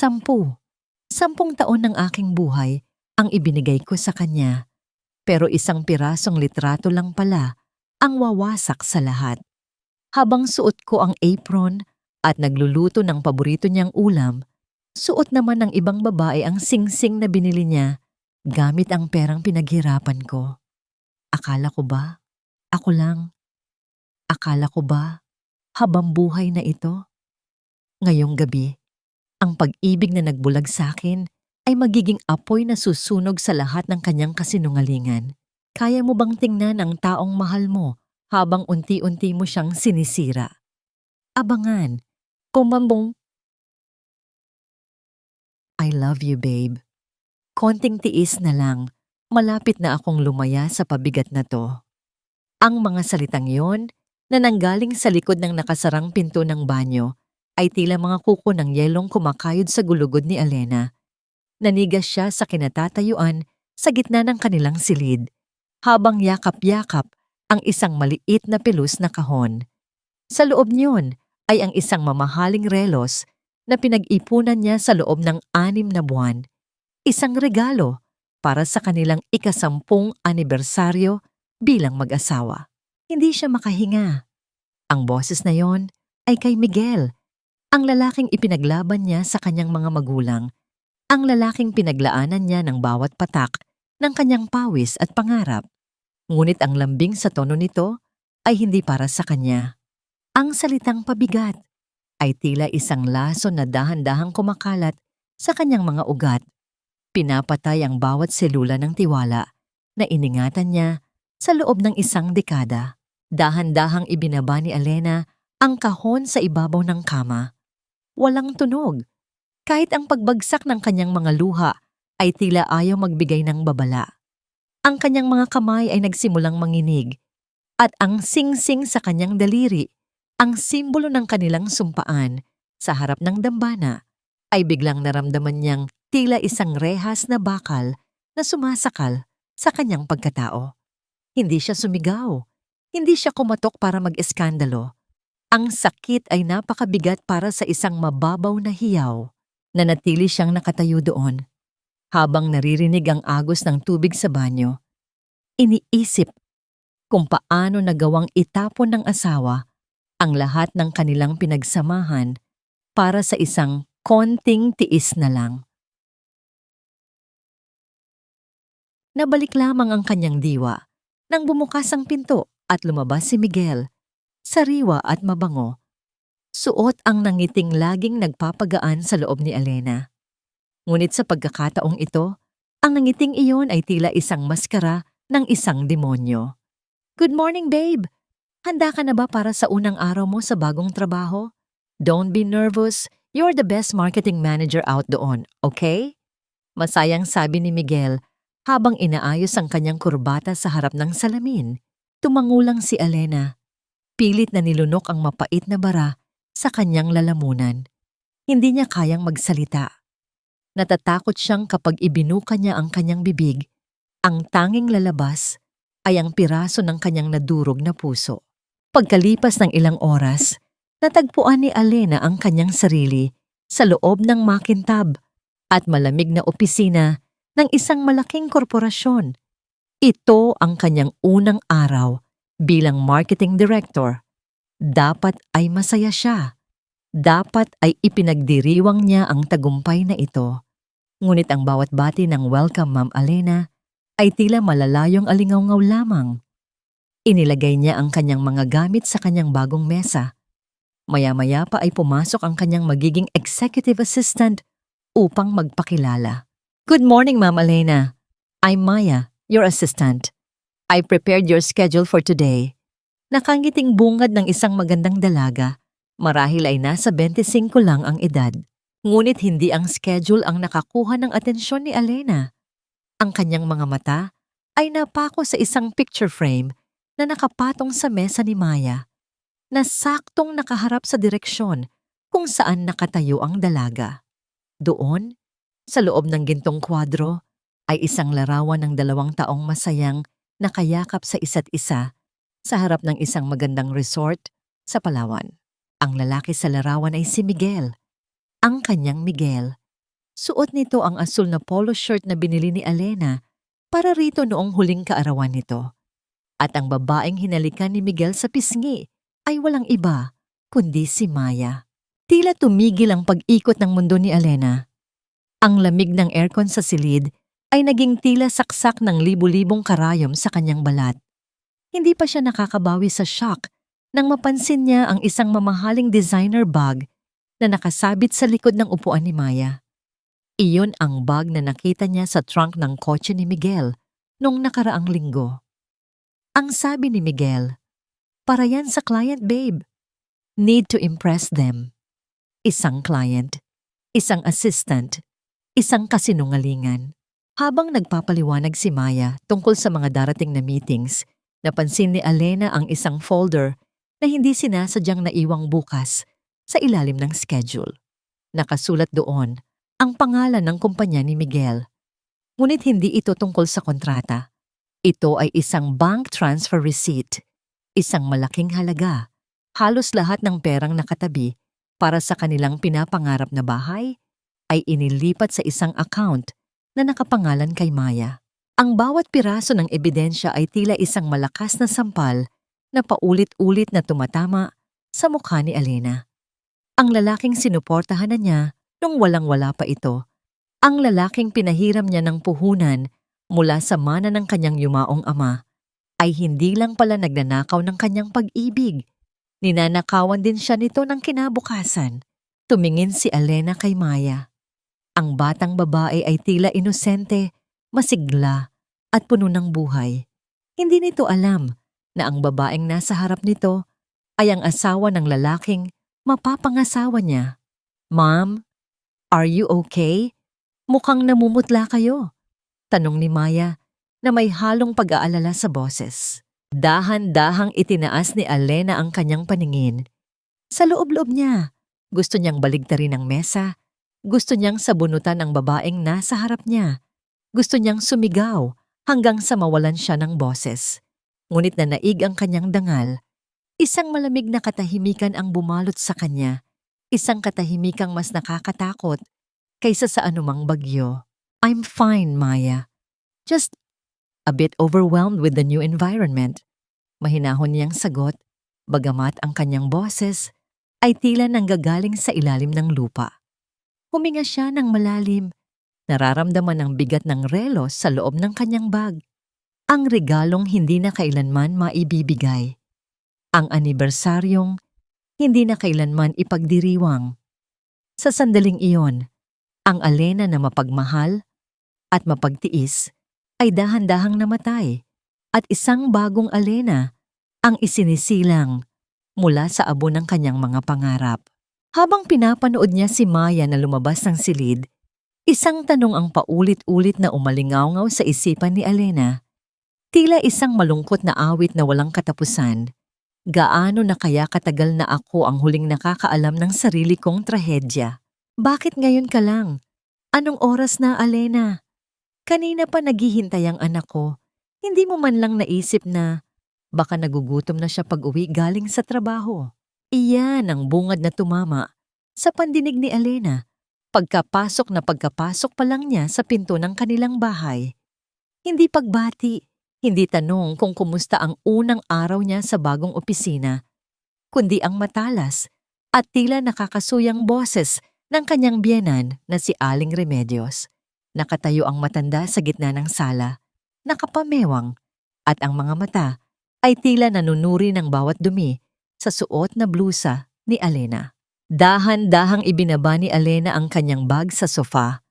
10. 10 taon ng aking buhay ang ibinigay ko sa kanya, pero isang pirasong litrato lang pala ang wawasak sa lahat. Habang suot ko ang apron at nagluluto ng paborito niyang ulam, suot naman ng ibang babae ang singsing na binili niya gamit ang perang pinaghirapan ko. Akala ko ba? Ako lang. Akala ko ba? Habang buhay na ito? Ngayong gabi, ang pag-ibig na nagbulag sa akin ay magiging apoy na susunog sa lahat ng kanyang kasinungalingan. Kaya mo bang tingnan ang taong mahal mo habang unti-unti mo siyang sinisira? Abangan, kumambong, I love you, babe. Konting tiis na lang, malapit na akong lumaya sa pabigat na to. Ang mga salitang yon na nanggaling sa likod ng nakasarang pinto ng banyo ay tila mga kuko ng yelong kumakayod sa gulugod ni Alena. Nanigas siya sa kinatatayuan sa gitna ng kanilang silid, habang yakap-yakap ang isang maliit na pelus na kahon. Sa loob niyon ay ang isang mamahaling relos na pinag-ipunan niya sa loob ng 6 na buwan. Isang regalo para sa kanilang ika-10 anibersaryo bilang mag-asawa. Hindi siya makahinga. Ang boses na yon ay kay Miguel, ang lalaking ipinaglaban niya sa kanyang mga magulang, ang lalaking pinaglaanan niya ng bawat patak ng kanyang pawis at pangarap. Ngunit ang lambing sa tono nito ay hindi para sa kanya. Ang salitang pabigat ay tila isang laso na dahan-dahang kumakalat sa kanyang mga ugat. Pinapatay ang bawat selula ng tiwala na iningatan niya sa loob ng isang dekada. Dahan-dahang ibinaba ni Alena ang kahon sa ibabaw ng kama. Walang tunog. Kahit ang pagbagsak ng kanyang mga luha ay tila ayaw magbigay ng babala. Ang kanyang mga kamay ay nagsimulang manginig at ang singsing sa kanyang daliri, ang simbolo ng kanilang sumpaan sa harap ng dambana, ay biglang naramdaman niyang tila isang rehas na bakal na sumasakal sa kanyang pagkatao. Hindi siya sumigaw. Hindi siya kumatok para mag-eskandalo. Ang sakit ay napakabigat para sa isang mababaw na hiyaw. Nanatili siyang nakatayo doon. Habang naririnig ang agos ng tubig sa banyo, iniisip kung paano nagawang itapon ng asawa ang lahat ng kanilang pinagsamahan para sa isang konting tiis na lang. Nabalik lamang ang kanyang diwa nang bumukas ang pinto at lumabas si Miguel, sariwa at mabango. Suot ang nangiting laging nagpapagaan sa loob ni Alena. Ngunit sa pagkakataong ito, ang nangiting iyon ay tila isang maskara ng isang demonyo. Good morning, babe! Handa ka na ba para sa unang araw mo sa bagong trabaho? Don't be nervous. You're the best marketing manager out doon, okay? Masayang sabi ni Miguel habang inaayos ang kanyang kurbata sa harap ng salamin. Tumangulang si Alena. Pilit na nilunok ang mapait na bara sa kanyang lalamunan. Hindi niya kayang magsalita. Natatakot siyang kapag ibinuka niya ang kanyang bibig, ang tanging lalabas ay ang piraso ng kanyang nadurog na puso. Pagkalipas ng ilang oras, natagpuan ni Alena ang kanyang sarili sa loob ng makintab at malamig na opisina ng isang malaking korporasyon. Ito ang kanyang unang araw bilang marketing director. Dapat ay masaya siya. Dapat ay ipinagdiriwang niya ang tagumpay na ito. Ngunit ang bawat bati ng welcome, Ma'am Alena, ay tila malalayong alingaw-ngaw lamang. Inilagay niya ang kanyang mga gamit sa kanyang bagong mesa. Maya-maya pa ay pumasok ang kanyang magiging executive assistant upang magpakilala. Good morning, Ma'am Alena. I'm Maya, your assistant. I prepared your schedule for today. Nakangiting bungad ng isang magandang dalaga. Marahil ay nasa 25 lang ang edad. Ngunit hindi ang schedule ang nakakuha ng atensyon ni Alena. Ang kanyang mga mata ay napako sa isang picture frame na nakapatong sa mesa ni Maya, na saktong nakaharap sa direksyon kung saan nakatayo ang dalaga. Doon, sa loob ng gintong kwadro, ay isang larawan ng 2 taong masayang nakayakap sa isa't isa sa harap ng isang magandang resort sa Palawan. Ang lalaki sa larawan ay si Miguel, ang kanyang Miguel, Suot nito ang asul na polo shirt na binili ni Alena para rito noong huling kaarawan nito. At ang babaeng hinalikan ni Miguel sa pisngi ay walang iba kundi si Maya. Tila tumigil ang pag-ikot ng mundo ni Alena. Ang lamig ng aircon sa silid ay naging tila saksak ng libu-libong karayom sa kanyang balat. Hindi pa siya nakakabawi sa shock nang mapansin niya ang isang mamahaling designer bag na nakasabit sa likod ng upuan ni Maya. Iyon ang bag na nakita niya sa trunk ng kotse ni Miguel noong nakaraang linggo. Ang sabi ni Miguel, "Para yan sa client, babe. Need to impress them." Isang client, isang assistant, isang kasinungalingan. Habang nagpapaliwanag si Maya tungkol sa mga darating na meetings, napansin ni Alena ang isang folder na hindi sinasadyang naiwang bukas sa ilalim ng schedule. Nakasulat doon ang pangalan ng kumpanya ni Miguel. Ngunit hindi ito tungkol sa kontrata. Ito ay isang bank transfer receipt, isang malaking halaga. Halos lahat ng perang nakatabi para sa kanilang pinapangarap na bahay ay inilipat sa isang account na nakapangalan kay Maya. Ang bawat piraso ng ebidensya ay tila isang malakas na sampal na paulit-ulit na tumatama sa mukha ni Alena. Ang lalaking sinuportahan na niya nung walang-wala pa ito. Ang lalaking pinahiram niya ng puhunan mula sa mana ng kanyang yumaong ama ay hindi lang pala nagnanakaw ng kanyang pag-ibig. Ninanakawan din siya nito ng kinabukasan. Tumingin si Alena kay Maya. Ang batang babae ay tila inosente, masigla, at puno ng buhay. Hindi nito alam na ang babaeng nasa harap nito ay ang asawa ng lalaking mapapangasawa niya. "Ma'am, are you okay? Mukhang namumutla kayo," tanong ni Maya na may halong pag-aalala sa boses. Dahan-dahang itinaas ni Alena ang kanyang paningin. Sa loob-loob niya, gusto niyang baligtarin ang mesa, gusto niyang sabunutan ang babaeng nasa harap niya, gusto niyang sumigaw hanggang sa mawalan siya ng boses. Ngunit nanaig ang kanyang dangal. Isang malamig na katahimikan ang bumalot sa kanya, isang katahimikang mas nakakatakot kaysa sa anumang bagyo. "I'm fine, Maya. Just a bit overwhelmed with the new environment." Mahinahon niyang sagot, bagamat ang kanyang boses ay tila nanggagaling sa ilalim ng lupa. Huminga siya ng malalim, nararamdaman ang bigat ng relo sa loob ng kanyang bag. Ang regalong hindi na kailanman maibibigay. Ang anibersaryong hindi na kailanman ipagdiriwang. Sa sandaling iyon, ang Alena na mapagmahal at mapagtiis ay dahan-dahang namatay at isang bagong Alena ang isinisilang mula sa abo ng kanyang mga pangarap. Habang pinapanood niya si Maya na lumabas ng silid, isang tanong ang paulit-ulit na umalingawngaw sa isipan ni Alena. Tila isang malungkot na awit na walang katapusan. Gaano na kaya katagal na ako ang huling nakakaalam ng sarili kong trahedya? Bakit ngayon ka lang? Anong oras na, Alena? Kanina pa naghihintay ang anak ko. Hindi mo man lang naisip na baka nagugutom na siya pag-uwi galing sa trabaho. Iyan ang bungad na tumama sa pandinig ni Alena pagkapasok pa lang niya sa pinto ng kanilang bahay. Hindi pagbati, hindi tanong kung kumusta ang unang araw niya sa bagong opisina, kundi ang matalas at tila nakakasuyang boses ng kanyang biyenan na si Aling Remedios. Nakatayo ang matanda sa gitna ng sala, nakapamewang, at ang mga mata ay tila nanunuri ng bawat dumi sa suot na blusa ni Alena. Dahan-dahang ibinaba ni Alena ang kanyang bag sa sofa.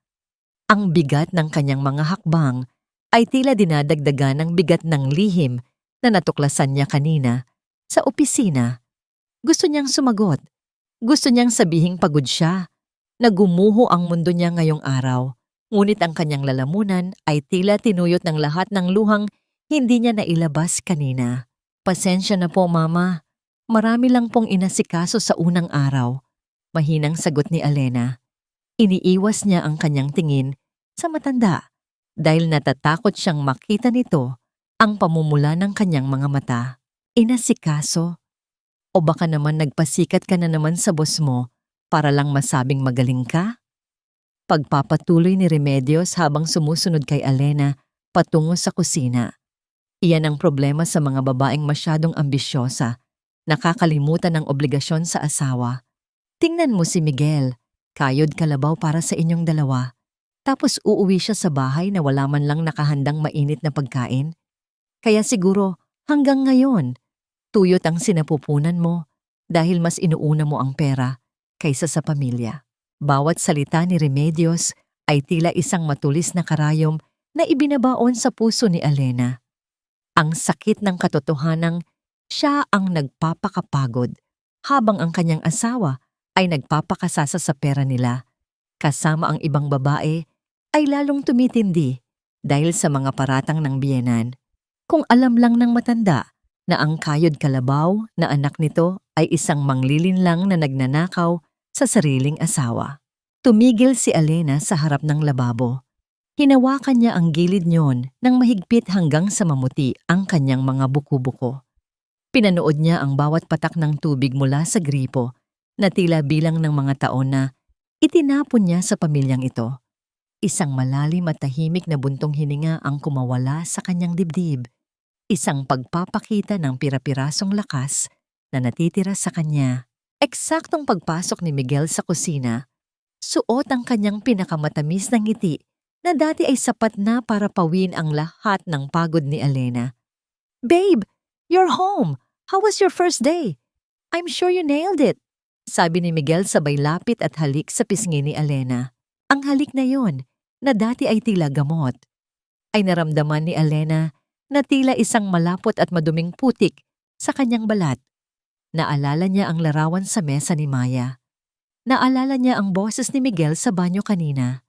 Ang bigat ng kanyang mga hakbang ay tila dinadagdagan ng bigat ng lihim na natuklasan niya kanina sa opisina. Gusto niyang sumagot. Gusto niyang sabihing pagod siya, na gumuho ang mundo niya ngayong araw. Ngunit ang kanyang lalamunan ay tila tinuyot ng lahat ng luhang hindi niya nailabas kanina. "Pasensya na po, Mama. Marami lang pong inasikaso sa unang araw," mahinang sagot ni Alena. Iniiwas niya ang kanyang tingin sa matanda dahil natatakot siyang makita nito ang pamumula ng kanyang mga mata. "Inasikaso? O baka naman nagpasikat ka na naman sa boss mo para lang masabing magaling ka?" Pagpapatuloy ni Remedios habang sumusunod kay Alena patungo sa kusina. Iyan ang problema sa mga babaeng masyadong ambisyosa, nakakalimutan ng obligasyon sa asawa. Tingnan mo si Miguel, kayod kalabaw para sa inyong dalawa. Tapos uuwi siya sa bahay na wala man lang nakahandang mainit na pagkain. Kaya siguro hanggang ngayon, tuyot ang sinapupunan mo dahil mas inuuna mo ang pera kaysa sa pamilya. Bawat salita ni Remedios ay tila isang matulis na karayom na ibinabaon sa puso ni Alena. Ang sakit ng katotohanang siya ang nagpapakapagod habang ang kanyang asawa ay nagpapakasasa sa pera nila. Kasama ang ibang babae ay lalong tumitindi dahil sa mga paratang ng biyenan. Kung alam lang ng matanda na ang kayod kalabaw na anak nito ay isang manglilinlang na nagnanakaw sa sariling asawa. Tumigil si Alena sa harap ng lababo. Hinawakan niya ang gilid niyon nang mahigpit hanggang sa mamuti ang kanyang mga buko-buko. Pinanood niya ang bawat patak ng tubig mula sa gripo na tila bilang ng mga taon na itinapon niya sa pamilyang ito. Isang malalim at tahimik na buntong hininga ang kumawala sa kanyang dibdib. Isang pagpapakita ng pira-pirasong lakas na natitira sa kanya. Eksaktong pagpasok ni Miguel sa kusina, suot ang kanyang pinakamatamis na ngiti na dati ay sapat na para pawin ang lahat ng pagod ni Alena. "Babe, you're home! How was your first day? I'm sure you nailed it," sabi ni Miguel sabay lapit at halik sa pisngi ni Alena. Ang halik na yon, na dati ay tila gamot, ay naramdaman ni Alena na tila isang malapot at maduming putik sa kanyang balat. Naalala niya ang larawan sa mesa ni Maya. Naalala niya ang boses ni Miguel sa banyo kanina.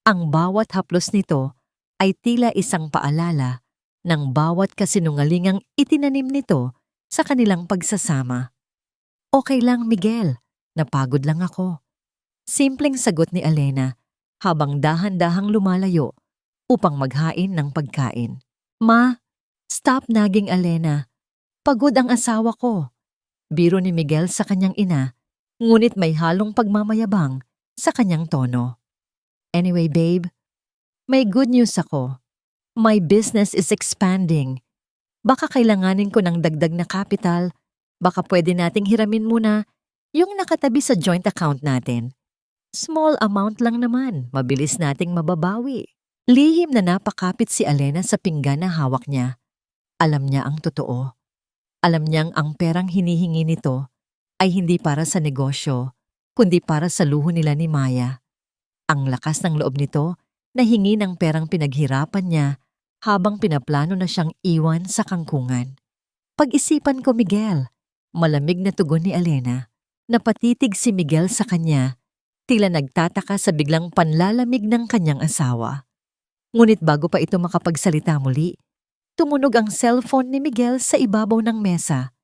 Ang bawat haplos nito ay tila isang paalala ng bawat kasinungalingang itinanim nito sa kanilang pagsasama. "Okay lang, Miguel. Napagod lang ako." Simpleng sagot ni Alena habang dahan-dahang lumalayo upang maghain ng pagkain. "Ma, stop naging Alena. Pagod ang asawa ko." Biro ni Miguel sa kanyang ina, ngunit may halong pagmamayabang sa kanyang tono. "Anyway, babe, may good news ako. My business is expanding. Baka kailanganin ko ng dagdag na kapital. Baka pwede nating hiramin muna yung nakatabi sa joint account natin. Small amount lang naman, mabilis nating mababawi." Lihim na napakapit si Alena sa pinggan na hawak niya. Alam niya ang totoo. Alam niyang ang perang hinihingi nito ay hindi para sa negosyo, kundi para sa luho nila ni Maya. Ang lakas ng loob nito na hingi ng perang pinaghirapan niya habang pinaplano na siyang iwan sa kangkungan. "Pag-isipan ko, Miguel." Malamig na tugon ni Alena. Napatitig si Miguel sa kanya, tila nagtataka sa biglang panlalamig ng kanyang asawa. Ngunit bago pa ito makapagsalita muli, tumunog ang cellphone ni Miguel sa ibabaw ng mesa.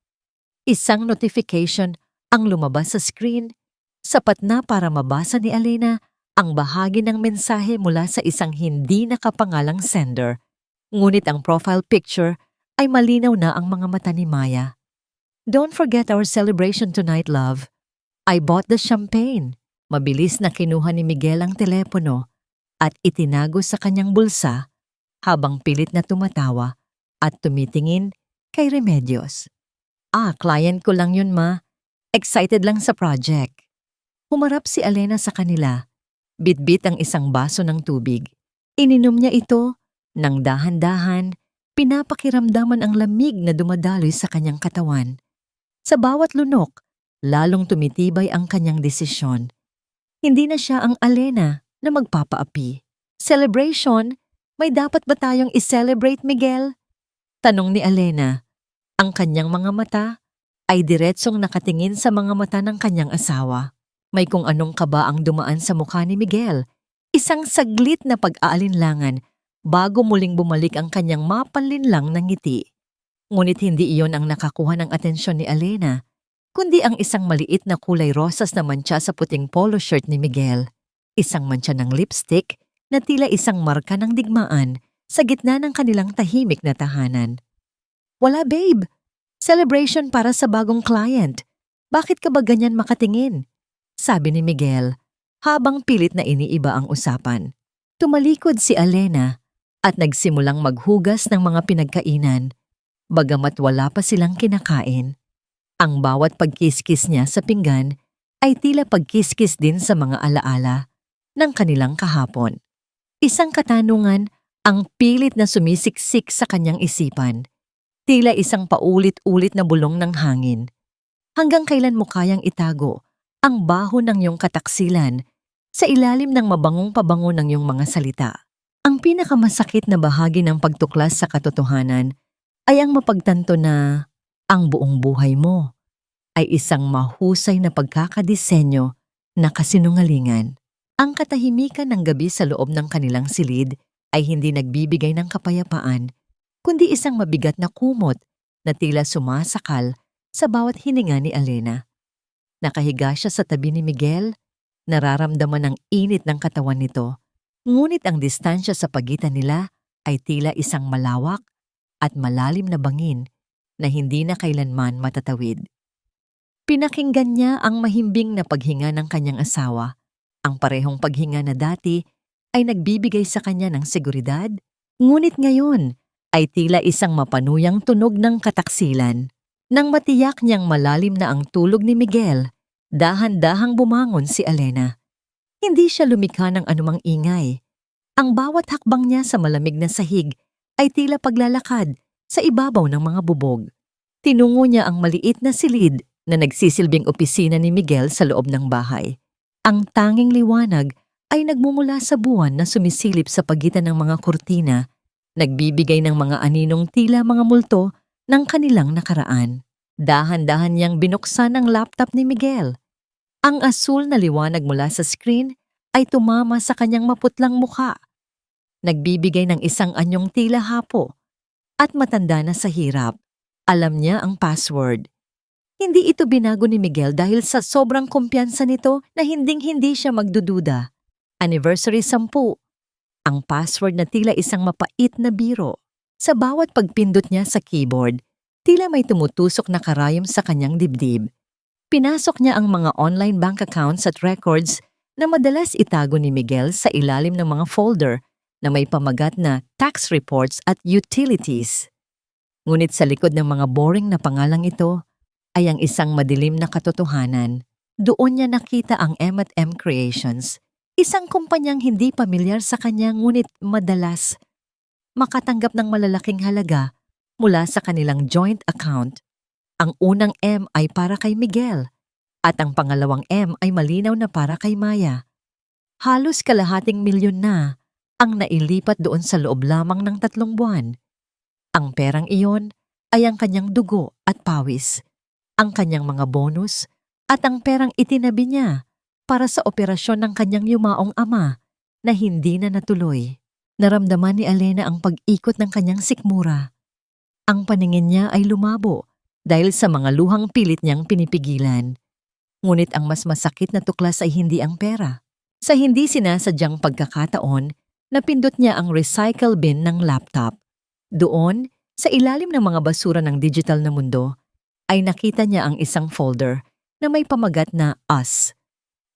Isang notification ang lumabas sa screen, sapat na para mabasa ni Alena ang bahagi ng mensahe mula sa isang hindi nakapangalang sender. Ngunit ang profile picture ay malinaw na ang mga mata ni Maya. "Don't forget our celebration tonight, love. I bought the champagne." Mabilis na kinuha ni Miguel ang telepono at itinago sa kanyang bulsa habang pilit na tumatawa at tumitingin kay Remedios. Client ko lang yun, ma. Excited lang sa project." Humarap si Alena sa kanila. Bitbit ang isang baso ng tubig. Ininom niya ito nang dahan-dahan, pinapakiramdaman ang lamig na dumadaloy sa kanyang katawan. Sa bawat lunok, lalong tumitibay ang kanyang desisyon. Hindi na siya ang Alena na magpapaapi. "Celebration? May dapat ba tayong i-celebrate, Miguel?" Tanong ni Alena. Ang kanyang mga mata ay diretsong nakatingin sa mga mata ng kanyang asawa. May kung anong kaba ang dumaan sa mukha ni Miguel. Isang saglit na pag-aalinlangan bago muling bumalik ang kanyang mapanlinlang na ngiti. Ngunit hindi iyon ang nakakuha ng atensyon ni Alena, kundi ang isang maliit na kulay rosas na mantsa sa puting polo shirt ni Miguel. Isang mantsa ng lipstick na tila isang marka ng digmaan sa gitna ng kanilang tahimik na tahanan. "Wala, babe. Celebration para sa bagong client. Bakit ka ba ganyan makatingin?" sabi ni Miguel habang pilit na iniiba ang usapan. Tumalikod si Alena at nagsimulang maghugas ng mga pinagkainan, bagamat wala pa silang kinakain. Ang bawat pagkiskis niya sa pinggan ay tila pagkiskis din sa mga alaala ng kanilang kahapon. Isang katanungan ang pilit na sumisiksik sa kanyang isipan, tila isang paulit-ulit na bulong ng hangin. Hanggang kailan mo kayang itago ang baho ng iyong kataksilan sa ilalim ng mabangong pabango ng iyong mga salita? Ang pinakamasakit na bahagi ng pagtuklas sa katotohanan ay ang mapagtanto na ang buong buhay mo ay isang mahusay na pagkakadisenyo na kasinungalingan. Ang katahimikan ng gabi sa loob ng kanilang silid ay hindi nagbibigay ng kapayapaan, kundi isang mabigat na kumot na tila sumasakal sa bawat hininga ni Alena. Nakahiga siya sa tabi ni Miguel, nararamdaman ang init ng katawan nito, ngunit ang distansya sa pagitan nila ay tila isang malawak at malalim na bangin na hindi na kailanman matatawid. Pinakinggan niya ang mahimbing na paghinga ng kanyang asawa, ang parehong paghinga na dati ay nagbibigay sa kanya ng seguridad, ngunit ngayon ay tila isang mapanuyang tunog ng kataksilan. Nang matiyak niyang malalim na ang tulog ni Miguel, dahan-dahang bumangon si Alena. Hindi siya lumikha ng anumang ingay. Ang bawat hakbang niya sa malamig na sahig ay tila paglalakad sa ibabaw ng mga bubog. Tinungo niya ang maliit na silid na nagsisilbing opisina ni Miguel sa loob ng bahay. Ang tanging liwanag ay nagmumula sa buwan na sumisilip sa pagitan ng mga kurtina, nagbibigay ng mga aninong tila mga multo ng kanilang nakaraan. Dahan-dahan niyang binuksan ang laptop ni Miguel. Ang asul na liwanag mula sa screen ay tumama sa kanyang maputlang mukha. Nagbibigay ng isang anyong tila hapo at matanda na sa hirap. Alam niya ang password. Hindi ito binago ni Miguel dahil sa sobrang kumpiyansa nito na hinding-hindi siya magdududa. Anniversary 10. Ang password na tila isang mapait na biro. Sa bawat pagpindot niya sa keyboard, tila may tumutusok na karayom sa kanyang dibdib. Pinasok niya ang mga online bank accounts at records na madalas itago ni Miguel sa ilalim ng mga folder na may pamagat na tax reports at utilities. Ngunit sa likod ng mga boring na pangalang ito ay ang isang madilim na katotohanan. Doon niya nakita ang M&M Creations, isang kumpanyang hindi pamilyar sa kanya ngunit madalas makatanggap ng malalaking halaga mula sa kanilang joint account. Ang unang M ay para kay Miguel at ang pangalawang M ay malinaw na para kay Maya. Halos kalahating milyon na ang nailipat doon sa loob lamang ng 3 buwan. Ang perang iyon ay ang kanyang dugo at pawis, ang kanyang mga bonus at ang perang itinabi niya para sa operasyon ng kanyang yumaong ama na hindi na natuloy. Naramdaman ni Alena ang pag-ikot ng kanyang sikmura. Ang paningin niya ay lumabo dahil sa mga luhang pilit niyang pinipigilan. Ngunit ang mas masakit na tuklas ay hindi ang pera. Sa hindi sinasadyang pagkakataon, napindot niya ang recycle bin ng laptop. Doon, sa ilalim ng mga basura ng digital na mundo, ay nakita niya ang isang folder na may pamagat na Us.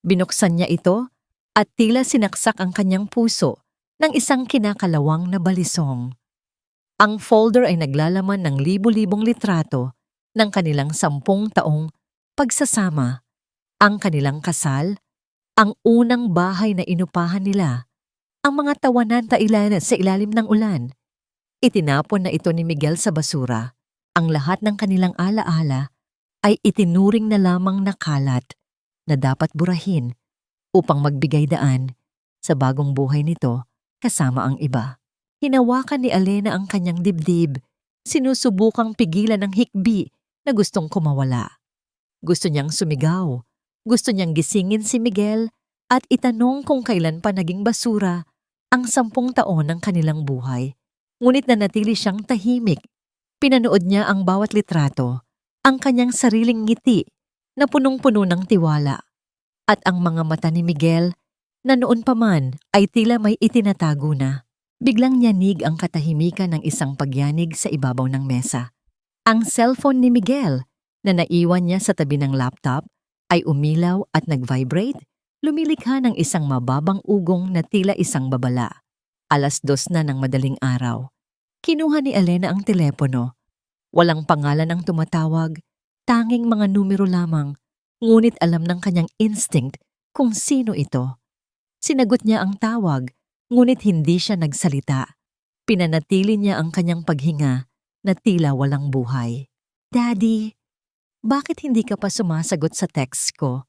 Binuksan niya ito at tila sinaksak ang kanyang puso ng isang kinakalawang na balisong. Ang folder ay naglalaman ng libu-libong litrato ng kanilang 10 taong pagsasama, ang kanilang kasal, ang unang bahay na inupahan nila, ang mga tawanan sa ilalim ng ulan. Itinapon na ito ni Miguel sa basura. Ang lahat ng kanilang alaala ay itinuring na lamang nakalat na dapat burahin upang magbigay daan sa bagong buhay nito kasama ang iba. Hinawakan ni Alena ang kanyang dibdib, sinusubukang pigilan ng hikbi na gustong kumawala. Gusto niyang sumigaw, gusto niyang gisingin si Miguel at itanong kung kailan pa naging basura ang 10 taon ng kanilang buhay. Ngunit nanatili siyang tahimik. Pinanood niya ang bawat litrato, ang kanyang sariling ngiti na punong-puno ng tiwala. At ang mga mata ni Miguel na noon pa man ay tila may itinatago na. Biglang nyanig ang katahimikan ng isang pagyanig sa ibabaw ng mesa. Ang cellphone ni Miguel na naiwan niya sa tabi ng laptop ay umilaw at nag-vibrate Lumilikha ng isang mababang ugong na tila isang babala. 2:00 na ng madaling araw. Kinuha ni Elena ang telepono. Walang pangalan ang tumatawag, tanging mga numero lamang, ngunit alam ng kanyang instinct kung sino ito. Sinagot niya ang tawag, ngunit hindi siya nagsalita. Pinanatili niya ang kanyang paghinga na tila walang buhay. Daddy, bakit hindi ka pa sumasagot sa text ko?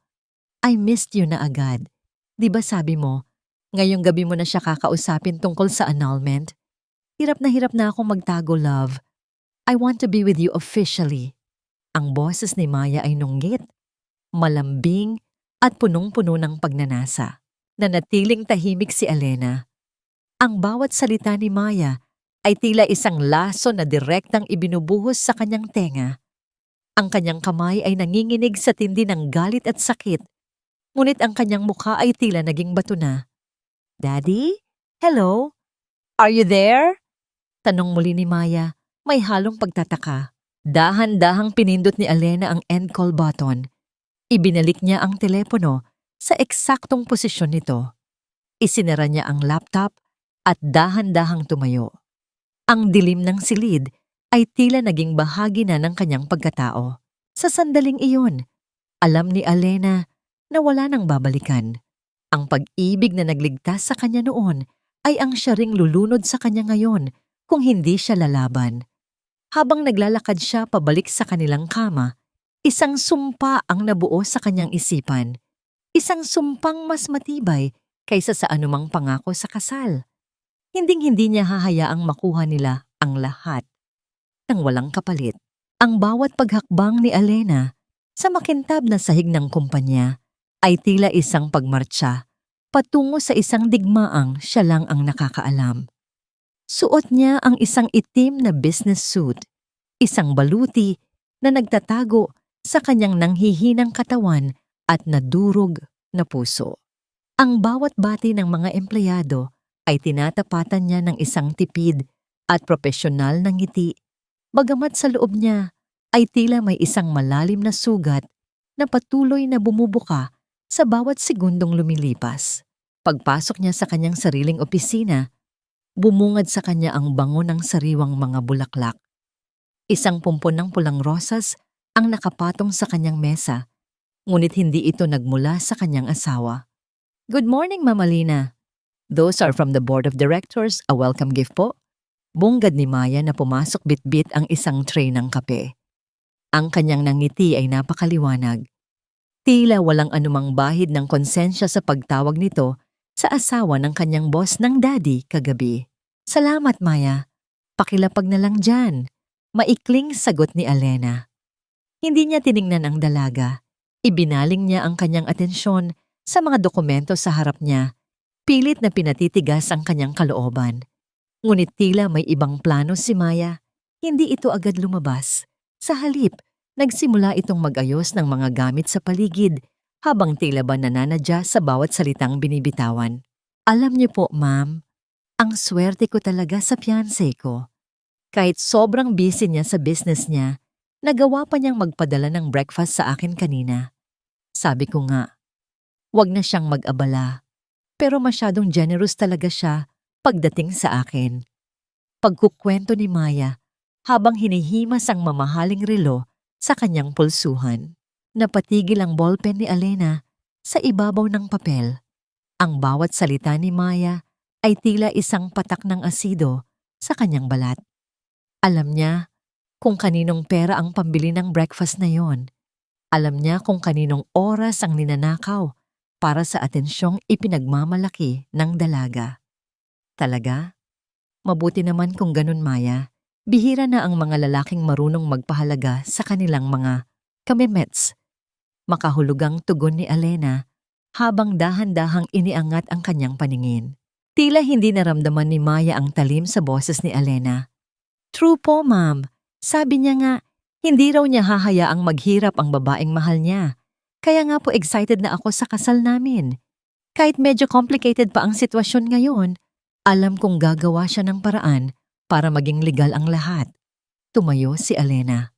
I missed you na agad. Di ba sabi mo, ngayong gabi mo na siya kakausapin tungkol sa annulment? Hirap na akong magtago, love. I want to be with you officially. Ang boses ni Maya ay nunggit, malambing at punong-puno ng pagnanasa. Nanatiling tahimik si Elena. Ang bawat salita ni Maya ay tila isang laso na direktang ibinubuhos sa kanyang tenga. Ang kanyang kamay ay nanginginig sa tindi ng galit at sakit, ngunit ang kanyang mukha ay tila naging bato na. Daddy? Hello? Are you there? Tanong muli ni Maya, may halong pagtataka. Dahan-dahang pinindot ni Elena ang end call button. Ibinalik niya ang telepono sa eksaktong posisyon nito. Isinara niya ang laptop at dahan-dahang tumayo. Ang dilim ng silid ay tila naging bahagi na ng kanyang pagkatao. Sa sandaling iyon, alam ni Elena na wala nang babalikan. Ang pag-ibig na nagligtas sa kanya noon ay ang siya ring lulunod sa kanya ngayon kung hindi siya lalaban. Habang naglalakad siya pabalik sa kanilang kama, isang sumpa ang nabuo sa kanyang isipan. Isang sumpang mas matibay kaysa sa anumang pangako sa kasal. Hinding-hindi niya hahayaang makuha nila ang lahat nang walang kapalit. Ang bawat paghakbang ni Elena sa makintab na sahig ng kumpanya ay tila isang pagmartsa patungo sa isang digmaang siya lang ang nakakaalam. Suot niya ang isang itim na business suit, isang baluti na nagtatago sa kanyang nanghihinang katawan at nadurog na puso. Ang bawat bati ng mga empleyado ay tinatapatan niya ng isang tipid at propesyonal na ngiti, bagamat sa loob niya ay tila may isang malalim na sugat na patuloy na bumubuka sa bawat segundong lumilipas. Pagpasok niya sa kanyang sariling opisina, bumungad sa kanya ang bango ng sariwang mga bulaklak. Isang pumpon ng pulang rosas ang nakapatong sa kanyang mesa, ngunit hindi ito nagmula sa kanyang asawa. Good morning, Mama Lina. Those are from the board of directors, a welcome gift po. Bungad ni Maya na pumasok bit-bit ang isang tray ng kape. Ang kanyang nangiti ay napakaliwanag. Tila walang anumang bahid ng konsensya sa pagtawag nito sa asawa ng kanyang boss ng daddy kagabi. Salamat, Maya. Pakilapag na lang dyan. Maikling sagot ni Elena. Hindi niya tiningnan ang dalaga. Ibinaling niya ang kanyang atensyon sa mga dokumento sa harap niya. Pilit na pinatitigas ang kanyang kalooban. Ngunit tila may ibang plano si Maya. Hindi ito agad lumabas. Sa halip, nagsimula itong mag-ayos ng mga gamit sa paligid habang tila ba nananadya sa bawat salitang binibitawan. Alam niyo po, ma'am, ang swerte ko talaga sa fiancé ko. Kahit sobrang busy niya sa business niya, nagawa pa niyang magpadala ng breakfast sa akin kanina. Sabi ko nga, wag na siyang mag-abala. Pero masyadong generous talaga siya pagdating sa akin. Pagkukwento ni Maya habang hinihimas ang mamahaling relo sa kanyang pulsuhan. Napatigil ang ballpen ni Elena sa ibabaw ng papel. Ang bawat salita ni Maya ay tila isang patak ng asido sa kanyang balat. Alam niya kung kaninong pera ang pambili ng breakfast na yon. Alam niya kung kaninong oras ang ninanakaw para sa atensyong ipinagmamalaki ng dalaga. Talaga? Mabuti naman kung ganun, Maya. Bihira na ang mga lalaking marunong magpahalaga sa kanilang mga commitments. Makahulugang tugon ni Elena habang dahan-dahang iniangat ang kanyang paningin. Tila hindi naramdaman ni Maya ang talim sa boses ni Elena. True po, ma'am. Sabi niya nga, hindi raw niya hahayaang maghirap ang babaeng mahal niya. Kaya nga po excited na ako sa kasal namin. Kahit medyo complicated pa ang sitwasyon ngayon, alam kong gagawa siya ng paraan para maging legal ang lahat. Tumayo si Elena.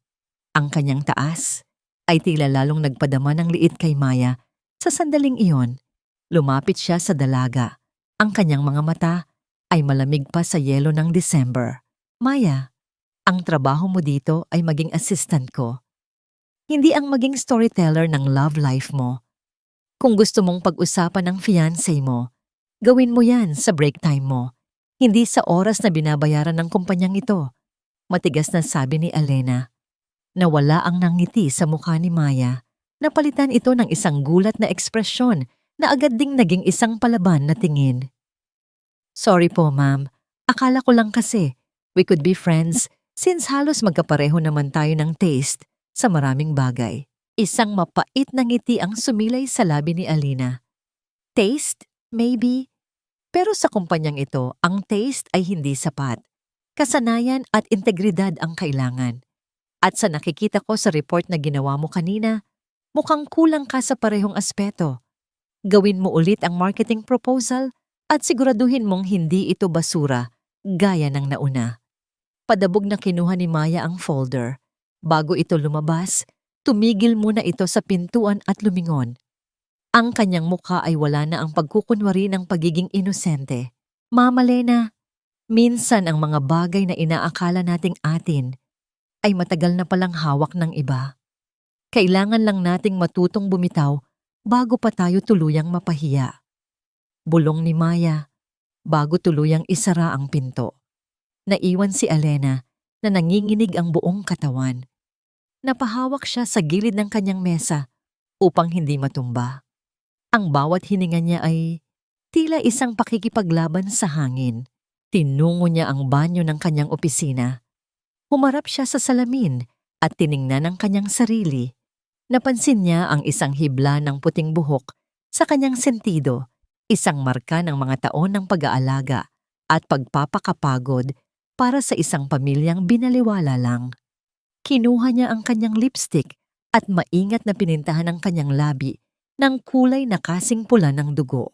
Ang kanyang taas ay tila lalong nagpadama ng liit kay Maya sa sandaling iyon. Lumapit siya sa dalaga. Ang kanyang mga mata ay malamig pa sa yelo ng December. Maya, ang trabaho mo dito ay maging assistant ko. Hindi ang maging storyteller ng love life mo. Kung gusto mong pag-usapan ng fiancé mo, gawin mo yan sa break time mo. Hindi sa oras na binabayaran ng kumpanyang ito. Matigas na sabi ni Elena. Nawala ang nangiti sa mukha ni Maya. Napalitan ito ng isang gulat na ekspresyon na agad ding naging isang palaban na tingin. Sorry po, ma'am. Akala ko lang kasi we could be friends since halos magkapareho naman tayo ng taste sa maraming bagay. Isang mapait na ngiti ang sumilay sa labi ni Alina. Taste? Maybe. Pero sa kumpanyang ito, ang taste ay hindi sapat. Kasanayan at integridad ang kailangan. At sa nakikita ko sa report na ginawa mo kanina, mukhang kulang ka sa parehong aspeto. Gawin mo ulit ang marketing proposal at siguraduhin mong hindi ito basura, gaya ng nauna. Padabog na kinuha ni Maya ang folder. Bago ito lumabas, tumigil muna ito sa pintuan at lumingon. Ang kanyang mukha ay wala na ang pagkukunwari ng pagiging inosente. Mama Lena, minsan ang mga bagay na inaakala nating atin ay matagal na palang hawak ng iba. Kailangan lang nating matutong bumitaw bago pa tayo tuluyang mapahiya. Bulong ni Maya bago tuluyang isara ang pinto. Naiwan si Elena na nanginginig ang buong katawan. Napahawak siya sa gilid ng kanyang mesa upang hindi matumba. Ang bawat hininga niya ay tila isang pakikipaglaban sa hangin. Tinungo niya ang banyo ng kanyang opisina. Humarap siya sa salamin at tiningnan ang kanyang sarili. Napansin niya ang isang hibla ng puting buhok sa kanyang sentido, isang marka ng mga taon ng pag-aalaga at pagpapakapagod para sa isang pamilyang binaliwala lang. Kinuha niya ang kanyang lipstick at maingat na pinintahan ang kanyang labi ng kulay na kasing pula ng dugo.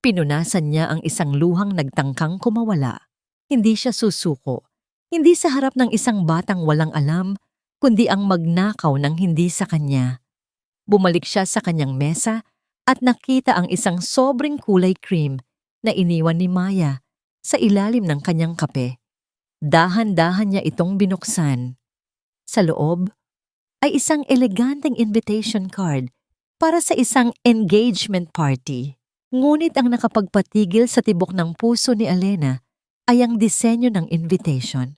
Pinunasan niya ang isang luhang nagtangkang kumawala. Hindi siya susuko. Hindi sa harap ng isang batang walang alam, kundi ang magnakaw ng hindi sa kanya. Bumalik siya sa kanyang mesa at nakita ang isang sobrang kulay cream na iniwan ni Maya sa ilalim ng kanyang kape. Dahan-dahan niya itong binuksan. Sa loob ay isang eleganteng invitation card para sa isang engagement party. Ngunit ang nakapagpatigil sa tibok ng puso ni Elena ay ang disenyo ng invitation.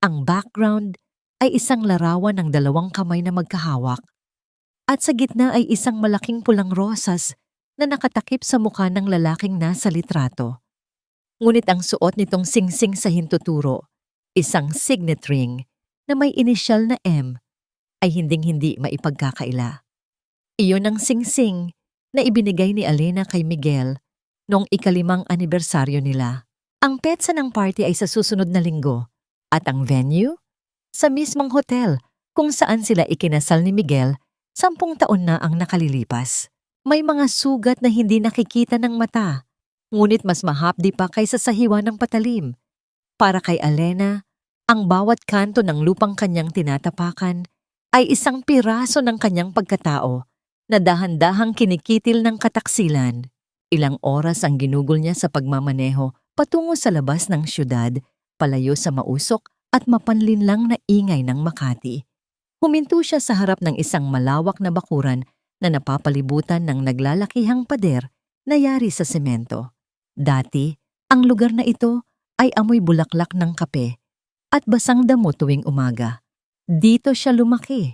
Ang background ay isang larawan ng dalawang kamay na magkahawak at sa gitna ay isang malaking pulang rosas na nakatakip sa mukha ng lalaking nasa litrato. Ngunit ang suot nitong singsing sa hintuturo, isang signet ring na may inisyal na M, ay hinding-hindi maipagkakaila. Iyon ang singsing na ibinigay ni Elena kay Miguel noong ika-5 anibersaryo nila. Ang petsa ng party ay sa susunod na linggo at ang venue? Sa mismong hotel kung saan sila ikinasal ni Miguel 10 taon na ang nakalilipas. May mga sugat na hindi nakikita ng mata, ngunit mas mahapdi pa kaysa sa hiwa ng patalim. Para kay Elena, ang bawat kanto ng lupang kanyang tinatapakan ay isang piraso ng kanyang pagkatao na dahan-dahang kinikitil ng kataksilan. Ilang oras ang ginugol niya sa pagmamaneho patungo sa labas ng syudad, palayo sa mausok at mapanlinlang na ingay ng Makati. Huminto siya sa harap ng isang malawak na bakuran na napapalibutan ng naglalakihang pader na yari sa semento. Dati, ang lugar na ito ay amoy bulaklak ng kape at basang damo tuwing umaga. Dito siya lumaki.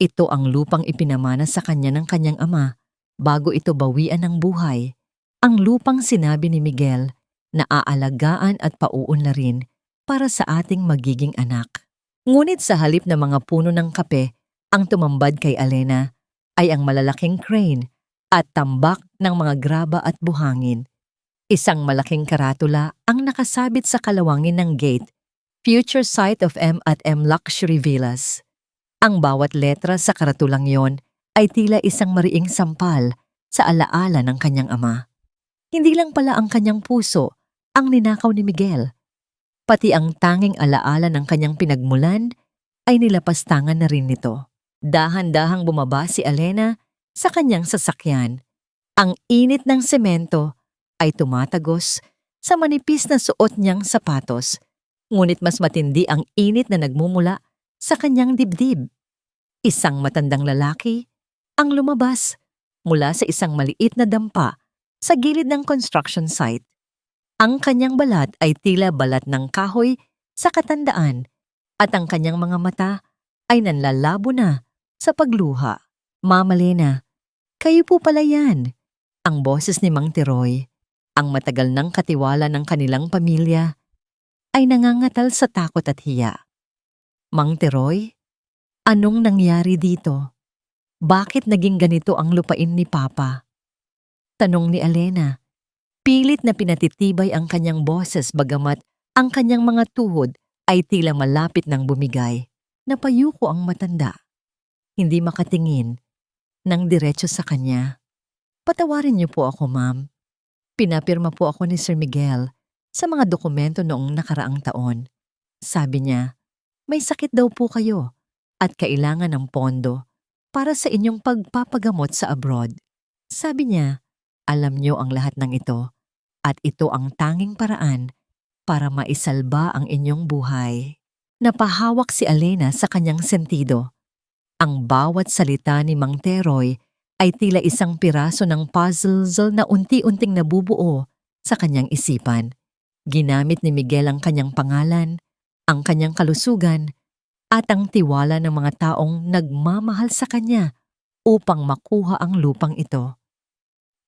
Ito ang lupang ipinamana sa kanya ng kanyang ama bago ito bawian ng buhay. Ang lupang sinabi ni Miguel na aalagaan at pauunlarin para sa ating magiging anak. Ngunit sa halip na mga puno ng kape, ang tumambad kay Elena ay ang malalaking crane at tambak ng mga graba at buhangin. Isang malaking karatula ang nakasabit sa kalawangin ng gate, future site of M&M Luxury Villas. Ang bawat letra sa karatulang yon ay tila isang mariing sampal sa alaala ng kanyang ama. Hindi lang pala ang kanyang puso ang ninakaw ni Miguel. Pati ang tanging alaala ng kanyang pinagmulan ay nilapastangan na rin nito. Dahan-dahang bumaba si Elena sa kanyang sasakyan. Ang init ng semento ay tumatagos sa manipis na suot niyang sapatos, ngunit mas matindi ang init na nagmumula sa kanyang dibdib. Isang matandang lalaki ang lumabas mula sa isang maliit na dampa sa gilid ng construction site. Ang kanyang balat ay tila balat ng kahoy sa katandaan at ang kanyang mga mata ay nanlalabo na sa pagluha. Mama Lena, kayo po pala yan. Ang boses ni Mang Tiroy, ang matagal ng katiwala ng kanilang pamilya, ay nangangatal sa takot at hiya. Mang Tiroy, anong nangyari dito? Bakit naging ganito ang lupain ni Papa? Tanong ni Alena. Pilit na pinatitibay ang kanyang boses bagamat ang kanyang mga tuhod ay tila malapit ng bumigay. Napayuko ang matanda. Hindi makatingin nang diretso sa kanya. Patawarin niyo po ako, ma'am. Pinapirma po ako ni Sir Miguel sa mga dokumento noong nakaraang taon. Sabi niya, may sakit daw po kayo at kailangan ng pondo para sa inyong pagpapagamot sa abroad. Sabi niya, alam niyo ang lahat ng ito at ito ang tanging paraan para maisalba ang inyong buhay. Napahawak si Alena sa kanyang sentido. Ang bawat salita ni Mang Teroy ay tila isang piraso ng puzzle na unti-unting nabubuo sa kanyang isipan. Ginamit ni Miguel ang kanyang pangalan, ang kanyang kalusugan, at ang tiwala ng mga taong nagmamahal sa kanya upang makuha ang lupang ito.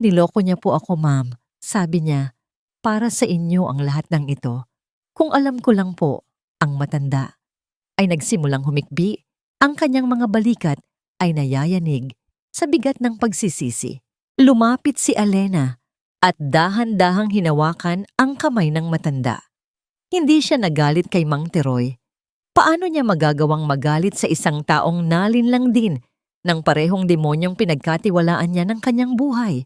Niloko niya po ako, ma'am. Sabi niya, para sa inyo ang lahat ng ito. Kung alam ko lang po, ang matanda ay nagsimulang humikbi. Ang kanyang mga balikat ay nayayanig sa bigat ng pagsisisi. Lumapit si Alena at dahan-dahang hinawakan ang kamay ng matanda. Hindi siya nagalit kay Mang Teroy. Paano niya magagawang magalit sa isang taong nalinlang din ng parehong demonyong pinagkatiwalaan niya ng kanyang buhay?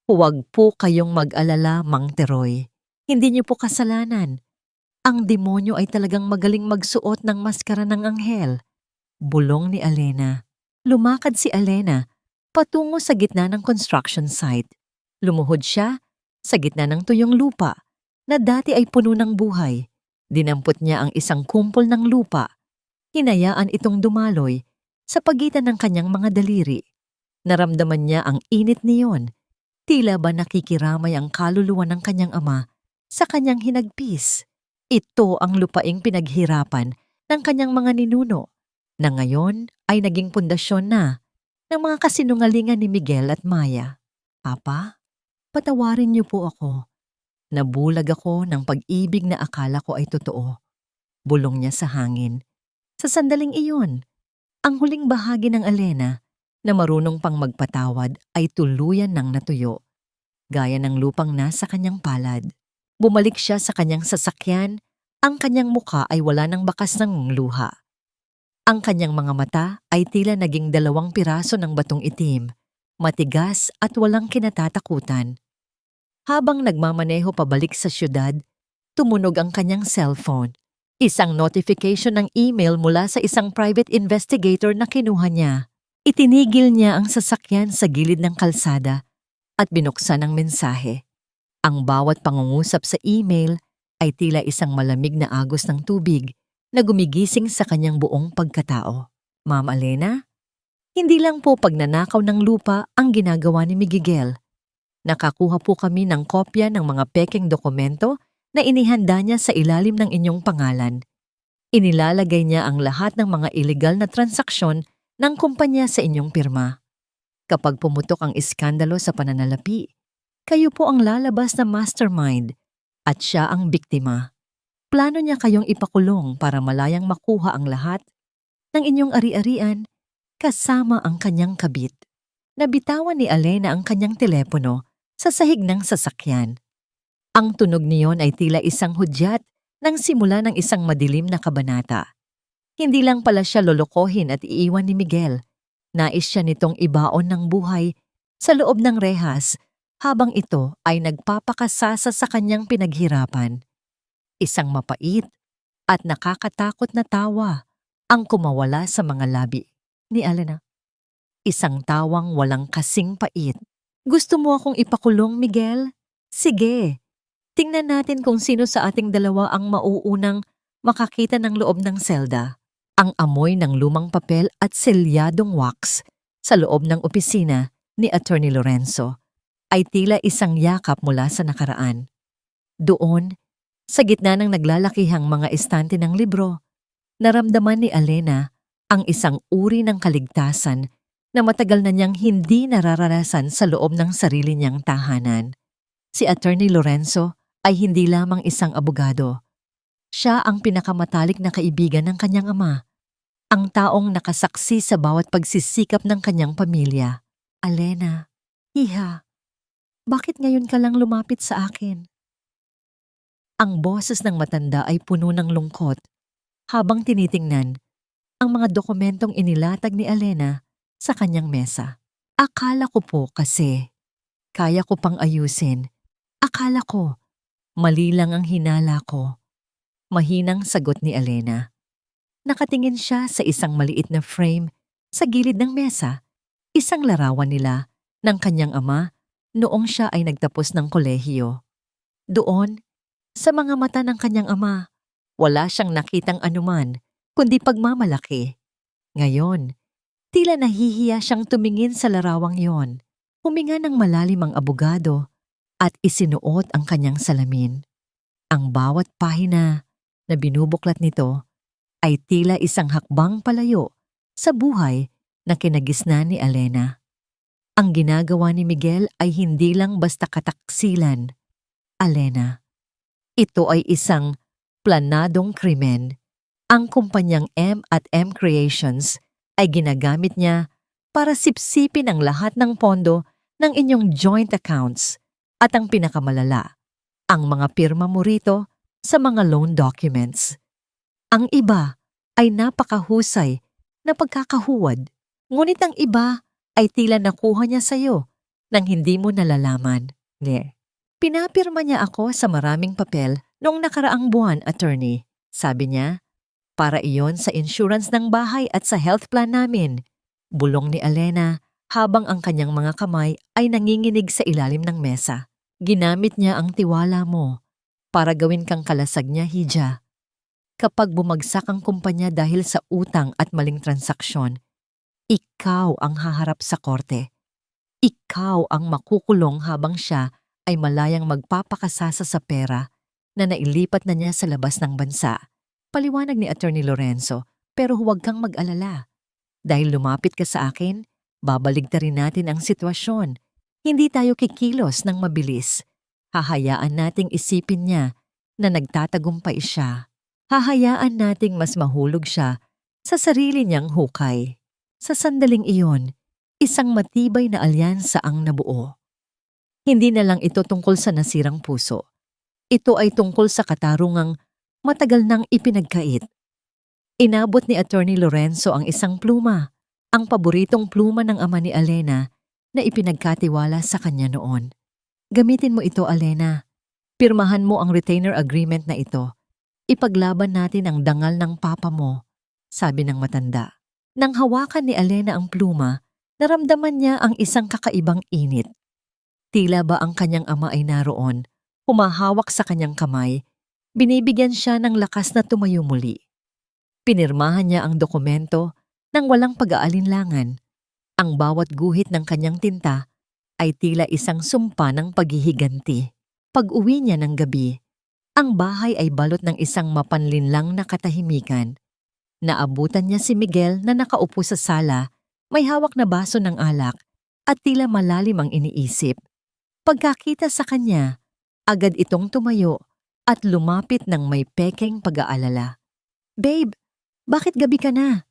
Huwag po kayong mag-alala, Mang Teroy. Hindi niyo po kasalanan. Ang demonyo ay talagang magaling magsuot ng maskara ng anghel. Bulong ni Alena. Lumakad si Alena patungo sa gitna ng construction site. Lumuhod siya sa gitna ng tuyong lupa na dati ay puno ng buhay. Dinampot niya ang isang kumpol ng lupa. Hinayaan itong dumaloy sa pagitan ng kanyang mga daliri. Naramdaman niya ang init niyon. Tila ba nakikiramay ang kaluluwa ng kanyang ama sa kanyang hinagpis. Ito ang lupaing pinaghirapan ng kanyang mga ninuno na ngayon ay naging pundasyon na ng mga kasinungalingan ni Miguel at Maya. Papa, patawarin niyo po ako. Nabulag ako ng pag-ibig na akala ko ay totoo. Bulong niya sa hangin. Sa sandaling iyon, ang huling bahagi ng Alena na marunong pang magpatawad ay tuluyan ng natuyo, gaya ng lupang nasa kanyang palad. Bumalik siya sa kanyang sasakyan, ang kanyang muka ay wala ng bakas ng luha. Ang kanyang mga mata ay tila naging 2 piraso ng batong itim, matigas at walang kinatatakutan. Habang nagmamaneho pabalik sa syudad, tumunog ang kanyang cellphone. Isang notification ng email mula sa isang private investigator na kinuha niya. Itinigil niya ang sasakyan sa gilid ng kalsada at binuksan ang mensahe. Ang bawat pangungusap sa email ay tila isang malamig na agos ng tubig na gumigising sa kanyang buong pagkatao. Ma'am Alena, hindi lang po pagnanakaw ng lupa ang ginagawa ni Miguel. Nakakuha po kami ng kopya ng mga pekeng dokumento na inihanda niya sa ilalim ng inyong pangalan. Inilalagay niya ang lahat ng mga illegal na transaksyon ng kumpanya sa inyong pirma. Kapag pumutok ang iskandalo sa pananalapi, kayo po ang lalabas na mastermind at siya ang biktima. Plano niya kayong ipakulong para malayang makuha ang lahat ng inyong ari-arian kasama ang kanyang kabit. Nabitawan ni Alena ang kanyang telepono sa sahig ng sasakyan. Ang tunog niyon ay tila isang hudyat ng simula ng isang madilim na kabanata. Hindi lang pala siya lolokohin at iiwan ni Miguel. Nais siya nitong ibaon ng buhay sa loob ng rehas habang ito ay nagpapakasasa sa kanyang pinaghirapan. Isang mapait at nakakatakot na tawa ang kumawala sa mga labi ni Alena. Isang tawang walang kasing pait Gusto mo akong ipakulong, Miguel? Sige, tingnan natin kung sino sa ating dalawa ang mauunang makakita ng loob ng selda. Ang amoy ng lumang papel at selyadong wax sa loob ng opisina ni Attorney Lorenzo ay tila isang yakap mula sa nakaraan. Doon, sa gitna ng naglalakihang mga estante ng libro, naramdaman ni Alena ang isang uri ng kaligtasan na matagal na niyang hindi nararanasan sa loob ng sarili niyang tahanan. Si Attorney Lorenzo ay hindi lamang isang abogado. Siya ang pinakamatalik na kaibigan ng kanyang ama, ang taong nakasaksi sa bawat pagsisikap ng kanyang pamilya. Alena, Iha, bakit ngayon ka lang lumapit sa akin? Ang boses ng matanda ay puno ng lungkot habang tinitingnan ang mga dokumentong inilatag ni Alena sa kanyang mesa. Akala ko po kasi kaya ko pang ayusin. Akala ko mali lang ang hinala ko. Mahinang sagot ni Alena. Nakatingin siya sa isang maliit na frame sa gilid ng mesa, isang larawan nila ng kanyang ama noong siya ay nagtapos ng kolehiyo. Doon, sa mga mata ng kanyang ama, wala siyang nakitang anuman kundi pagmamalaki. Ngayon, tila nahihiya siyang tumingin sa larawang yon. Huminga ng malalim ang abogado at isinuot ang kanyang salamin. Ang bawat pahina na binubuklat nito ay tila isang hakbang palayo sa buhay na kinagisnan ni Alena. Ang ginagawa ni Miguel ay hindi lang basta kataksilan. Alena, ito ay isang planadong krimen. Ang kumpanyang M&M Creations ay ginagamit niya para sipsipin ang lahat ng pondo ng inyong joint accounts at ang pinakamalala, ang mga pirma mo rito sa mga loan documents. Ang iba ay napakahusay na pagkakahuwad, ngunit ang iba ay tila nakuha niya sa iyo nang hindi mo nalalaman. Pinapirma niya ako sa maraming papel noong nakaraang buwan, attorney. Sabi niya, para iyon sa insurance ng bahay at sa health plan namin. Bulong ni Alena habang ang kanyang mga kamay ay nanginginig sa ilalim ng mesa. Ginamit niya ang tiwala mo para gawin kang kalasag niya, Hija. Kapag bumagsak ang kumpanya dahil sa utang at maling transaksyon, ikaw ang haharap sa korte. Ikaw ang makukulong habang siya ay malayang magpapakasasa sa pera na nailipat na niya sa labas ng bansa. Paliwanag ni Attorney Lorenzo, pero huwag kang mag-alala. Dahil lumapit ka sa akin, babaligtarin natin ang sitwasyon. Hindi tayo kikilos ng mabilis. Hahayaan nating isipin niya na nagtatagumpay siya. Hahayaan nating mas mahulog siya sa sarili niyang hukay. Sa sandaling iyon, isang matibay na alyansa ang nabuo. Hindi na lang ito tungkol sa nasirang puso. Ito ay tungkol sa katarungang matagal nang ipinagkait. Inabot ni Attorney Lorenzo ang isang pluma, ang paboritong pluma ng ama ni Alena na ipinagkatiwala sa kanya noon. Gamitin mo ito, Alena. Pirmahan mo ang retainer agreement na ito. Ipaglaban natin ang dangal ng papa mo, sabi ng matanda. Nang hawakan ni Alena ang pluma, naramdaman niya ang isang kakaibang init. Tila ba ang kanyang ama ay naroon, humahawak sa kanyang kamay, binibigyan siya ng lakas na tumayo muli. Pinirmahan niya ang dokumento nang walang pag-aalinlangan. Ang bawat guhit ng kanyang tinta ay tila isang sumpa ng paghihiganti. Pag-uwi niya ng gabi, ang bahay ay balot ng isang mapanlinlang na katahimikan. Naabutan niya si Miguel na nakaupo sa sala, may hawak na baso ng alak at tila malalim ang iniisip. Pagkakita sa kanya, agad itong tumayo at lumapit ng may pekeng pag-aalala. Babe, bakit gabi ka na?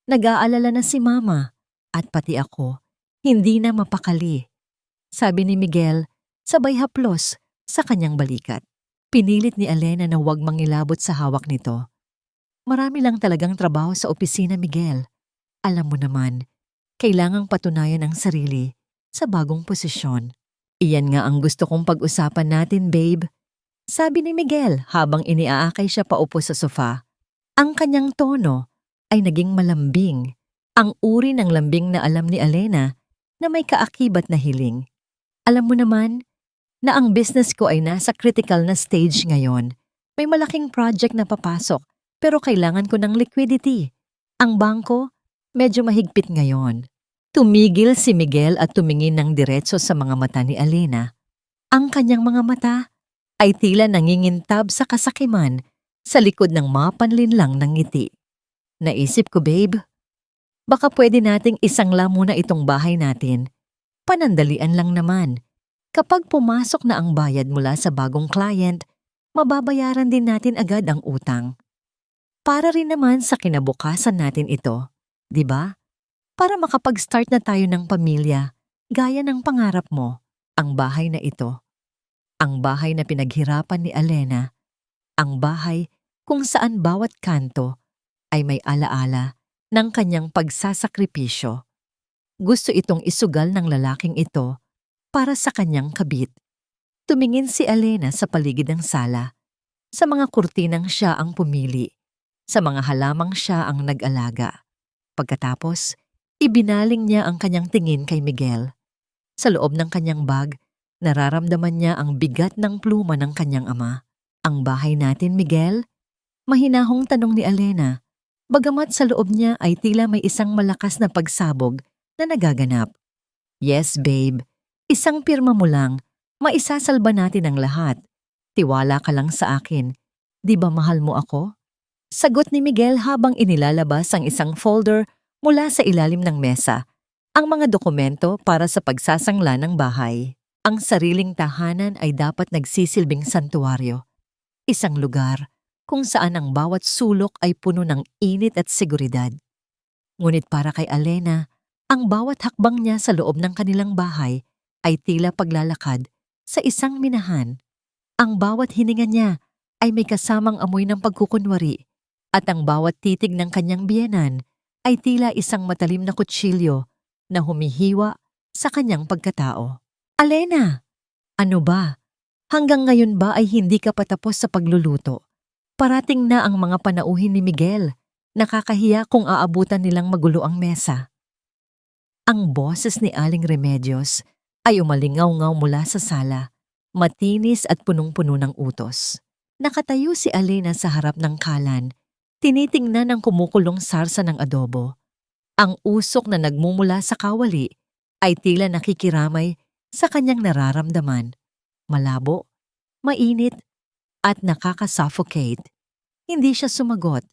Nag-aalala na si Mama at pati ako, hindi na mapakali. Sabi ni Miguel, sabay haplos sa kanyang balikat. Pinilit ni Alena na huwag mangilabot sa hawak nito. Marami lang talagang trabaho sa opisina, Miguel. Alam mo naman, kailangang patunayan ang sarili sa bagong posisyon. Iyan nga ang gusto kong pag-usapan natin, babe. Sabi ni Miguel habang iniaakay siya paupo sa sofa. Ang kanyang tono ay naging malambing, ang uri ng lambing na alam ni Alena na may kaakibat na hiling. Alam mo naman na ang business ko ay nasa critical na stage ngayon. May malaking project na papasok pero kailangan ko ng liquidity. Ang bangko, medyo mahigpit ngayon. Tumigil si Miguel at tumingin ng diretso sa mga mata ni Alena. Ang kanyang mga mata ay tila nangingintab sa kasakiman sa likod ng mapanlinlang ng ngiti. Naisip ko, babe, baka pwede nating isangla muna itong bahay natin. Panandalian lang naman. Kapag pumasok na ang bayad mula sa bagong client, mababayaran din natin agad ang utang. Para rin naman sa kinabukasan natin ito, di ba? Para makapag-start na tayo ng pamilya, gaya ng pangarap mo, ang bahay na ito. Ang bahay na pinaghirapan ni Alena, ang bahay kung saan bawat kanto ay may alaala ng kanyang pagsasakripisyo. Gusto itong isugal ng lalaking ito para sa kanyang kabit. Tumingin si Alena sa paligid ng sala, sa mga kurtinang siya ang pumili, sa mga halamang siya ang nag-alaga. Pagkatapos, ibinaling niya ang kanyang tingin kay Miguel. Sa loob ng kanyang bag, nararamdaman niya ang bigat ng pluma ng kanyang ama. Ang bahay natin, Miguel? Mahinahong tanong ni Alena, bagamat sa loob niya ay tila may isang malakas na pagsabog na nagaganap. Yes, babe. Isang pirma mo lang, maisasalba natin ang lahat. Tiwala ka lang sa akin. Di ba mahal mo ako? Sagot ni Miguel habang inilalabas ang isang folder mula sa ilalim ng mesa. Ang mga dokumento para sa pagsasangla ng bahay. Ang sariling tahanan ay dapat nagsisilbing santuaryo. Isang lugar kung saan ang bawat sulok ay puno ng init at seguridad. Ngunit para kay Alena, ang bawat hakbang niya sa loob ng kanilang bahay ay tila paglalakad sa isang minahan. Ang bawat hininga niya ay may kasamang amoy ng pagkukunwari at ang bawat titig ng kanyang biyenan ay tila isang matalim na kutsilyo na humihiwa sa kanyang pagkatao. Alena, ano ba? Hanggang ngayon ba ay hindi ka patapos sa pagluluto? Parating na ang mga panauhin ni Miguel. Nakakahiya kung aabutan nilang magulo ang mesa. Ang boses ni Aling Remedios ay umalingaw-ngaw mula sa sala, matinis at punong-puno ng utos. Nakatayo si Alena sa harap ng kalan, tinitingnan ang kumukulong sarsa ng adobo. Ang usok na nagmumula sa kawali ay tila nakikiramay sa kanyang nararamdaman. Malabo, mainit, at nakakasuffocate. Hindi siya sumagot.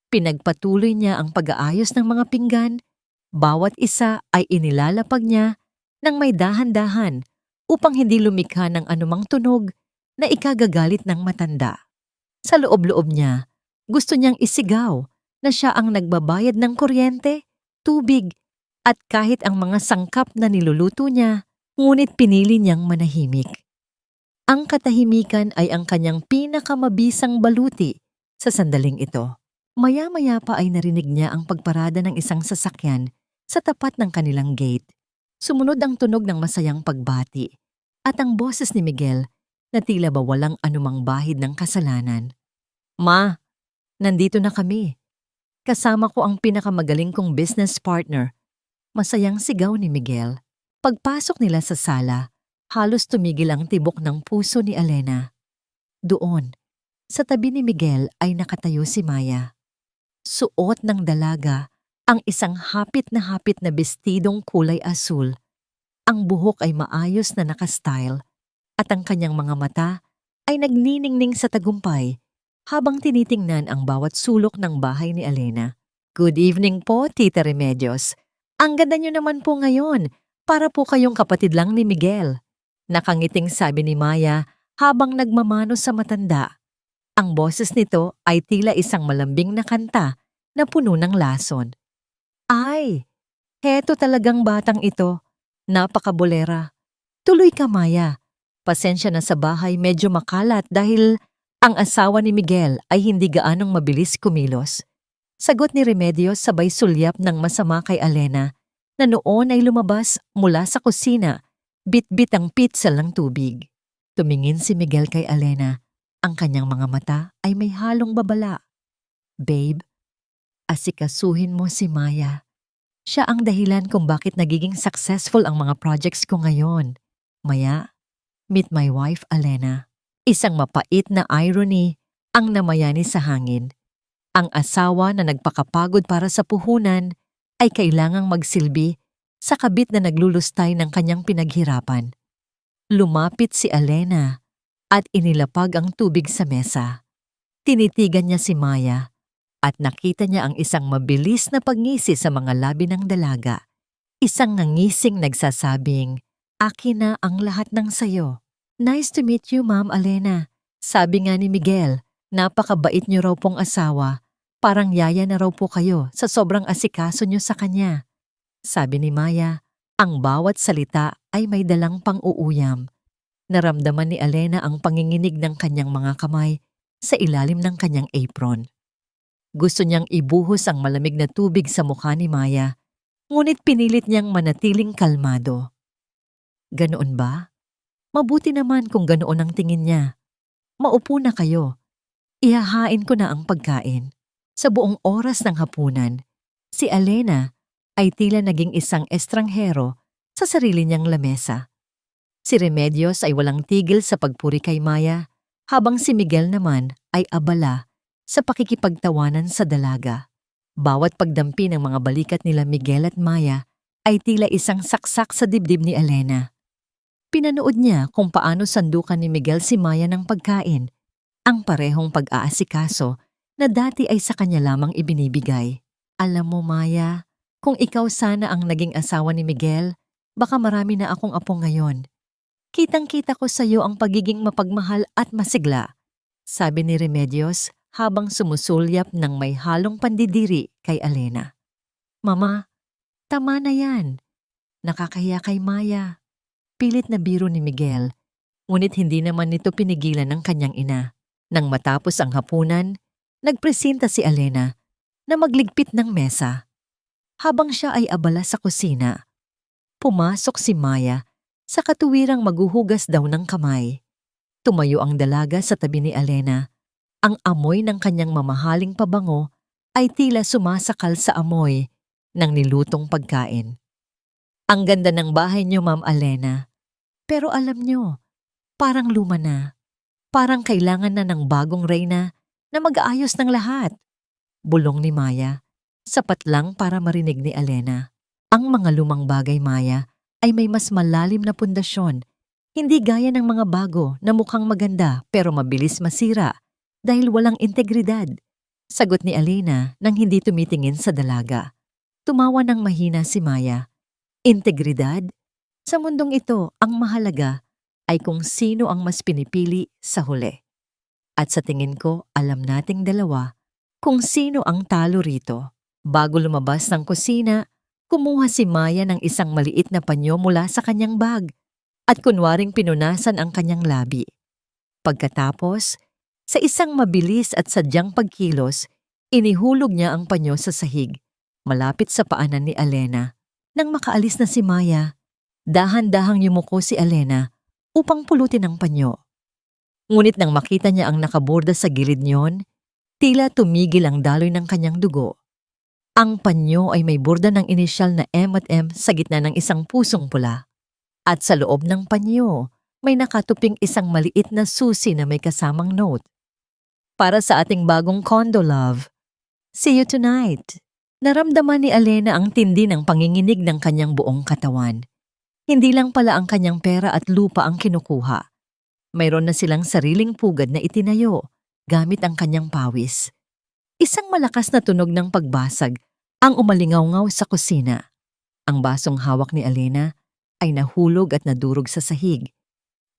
Pinagpatuloy niya ang pag-aayos ng mga pinggan. Bawat isa ay inilalapag niya ng may dahan-dahan upang hindi lumikha ng anumang tunog na ikagagalit ng matanda. Sa loob-loob niya, gusto niyang isigaw na siya ang nagbabayad ng kuryente, tubig, at kahit ang mga sangkap na niluluto niya, ngunit pinili niyang manahimik. Ang katahimikan ay ang kanyang pinakamabisang baluti sa sandaling ito. Maya-maya pa ay narinig niya ang pagparada ng isang sasakyan sa tapat ng kanilang gate. Sumunod ang tunog ng masayang pagbati at ang boses ni Miguel na tila ba walang anumang bahid ng kasalanan. Ma, nandito na kami. Kasama ko ang pinakamagaling kong business partner. Masayang sigaw ni Miguel. Pagpasok nila sa sala, halos tumigil ang tibok ng puso ni Alena. Doon, sa tabi ni Miguel ay nakatayo si Maya. Suot ng dalaga ang isang hapit na bestidong kulay asul. Ang buhok ay maayos na nakastyle at ang kanyang mga mata ay nagniningning sa tagumpay habang tinitingnan ang bawat sulok ng bahay ni Alena. Good evening po, Tita Remedios. Ang ganda niyo naman po ngayon. Para po kayong kapatid lang ni Miguel. Nakangiting sabi ni Maya habang nagmamano sa matanda. Ang boses nito ay tila isang malambing na kanta na puno ng lason. Ay, heto talagang batang ito. Napakabolera. Tuloy ka, Maya. Pasensya na sa bahay medyo makalat dahil ang asawa ni Miguel ay hindi gaanong mabilis kumilos. Sagot ni Remedios sabay sulyap ng masama kay Alena na noon ay lumabas mula sa kusina, bit-bit ang pitzel ng tubig. Tumingin si Miguel kay Alena. Ang kanyang mga mata ay may halong babala. Babe, asikasuhin mo si Maya. Siya ang dahilan kung bakit nagiging successful ang mga projects ko ngayon. Maya, meet my wife Alena. Isang mapait na irony ang namayani sa hangin. Ang asawa na nagpakapagod para sa puhunan ay kailangang magsilbi sa kabit na naglulustay ng kanyang pinaghirapan. Lumapit si Alena at inilapag ang tubig sa mesa. Tinitigan niya si Maya at nakita niya ang isang mabilis na pagngisi sa mga labi ng dalaga. Isang nangising nagsasabing, "Akin na ang lahat ng sayo." "Nice to meet you, Ma'am Alena." Sabi nga ni Miguel, napakabait niyo raw pong asawa. Parang yaya na raw po kayo sa sobrang asikaso niyo sa kanya. Sabi ni Maya, ang bawat salita ay may dalang pang-uuyam. Naramdaman ni Alena ang panginginig ng kanyang mga kamay sa ilalim ng kanyang apron. Gusto niyang ibuhos ang malamig na tubig sa mukha ni Maya, ngunit pinilit niyang manatiling kalmado. Ganoon ba? Mabuti naman kung ganoon ang tingin niya. Maupo na kayo. Ihahain ko na ang pagkain. Sa buong oras ng hapunan, si Alena ay tila naging isang estranghero sa sarili niyang lamesa. Si Remedios ay walang tigil sa pagpuri kay Maya, habang si Miguel naman ay abala sa pakikipagtawanan sa dalaga. Bawat pagdampi ng mga balikat nila Miguel at Maya ay tila isang saksak sa dibdib ni Alena. Pinanood niya kung paano sandukan ni Miguel si Maya ng pagkain, ang parehong pag-aasikaso na dati ay sa kanya lamang ibinibigay. Alam mo, Maya, kung ikaw sana ang naging asawa ni Miguel, baka marami na akong apo ngayon. Kitang-kita ko sa iyo ang pagiging mapagmahal at masigla, sabi ni Remedios habang sumusulyap ng may halong pandidiri kay Alena. Mama, tama na yan. Nakakahiya kay Maya. Pilit na biro ni Miguel, ngunit hindi naman nito pinigilan ng kanyang ina. Nang matapos ang hapunan, nagpresenta si Alena na magligpit ng mesa. Habang siya ay abala sa kusina, pumasok si Maya sa katuwirang maghuhugas daw ng kamay. Tumayo ang dalaga sa tabi ni Alena. Ang amoy ng kanyang mamahaling pabango ay tila sumasakal sa amoy ng nilutong pagkain. Ang ganda ng bahay niyo, Ma'am Alena. Pero alam niyo, parang luma na. Parang kailangan na ng bagong reyna na mag-aayos ng lahat. Bulong ni Maya, sapat lang para marinig ni Alena. Ang mga lumang bagay, Maya, ay may mas malalim na pundasyon. Hindi gaya ng mga bago na mukhang maganda pero mabilis masira dahil walang integridad. Sagot ni Alena nang hindi tumitingin sa dalaga. Tumawa ng mahina si Maya. Integridad? Sa mundong ito, ang mahalaga ay kung sino ang mas pinipili sa huli. At sa tingin ko, alam nating dalawa kung sino ang talo rito. Bago lumabas ng kusina, kumuha si Maya ng isang maliit na panyo mula sa kanyang bag at kunwaring pinunasan ang kanyang labi. Pagkatapos, sa isang mabilis at sadyang pagkilos, inihulog niya ang panyo sa sahig, malapit sa paanan ni Alena. Nang makaalis na si Maya, dahan-dahang yumuko si Alena upang pulutin ang panyo. Ngunit nang makita niya ang nakaborda sa gilid niyon, tila tumigil ang daloy ng kanyang dugo. Ang panyo ay may borda ng inisyal na M at M sa gitna ng isang pusong pula. At sa loob ng panyo, may nakatuping isang maliit na susi na may kasamang note. Para sa ating bagong condo, love. See you tonight. Naramdaman ni Alena ang tindi ng panginginig ng kanyang buong katawan. Hindi lang pala ang kanyang pera at lupa ang kinukuha. Mayroon na silang sariling pugad na itinayo gamit ang kanyang pawis. Isang malakas na tunog ng pagbasag ang umalingaw-ngaw sa kusina. Ang basong hawak ni Alena ay nahulog at nadurog sa sahig.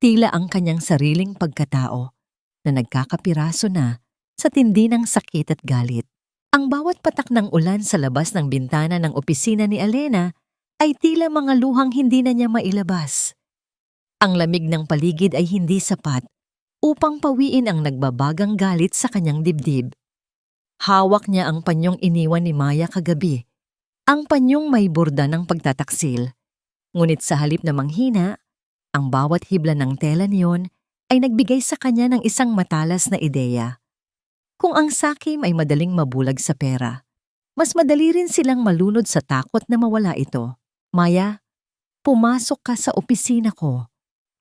Tila ang kanyang sariling pagkatao na nagkakapiraso na sa tindi ng sakit at galit. Ang bawat patak ng ulan sa labas ng bintana ng opisina ni Alena ay tila mga luhang hindi na niya mailabas. Ang lamig ng paligid ay hindi sapat upang pawiin ang nagbabagang galit sa kanyang dibdib. Hawak niya ang panyong iniwan ni Maya kagabi, ang panyong may borda ng pagtataksil. Ngunit sa halip na manghina, ang bawat hibla ng tela niyon ay nagbigay sa kanya ng isang matalas na ideya. Kung ang sakim ay madaling mabulag sa pera, mas madali rin silang malunod sa takot na mawala ito. Maya, pumasok ka sa opisina ko.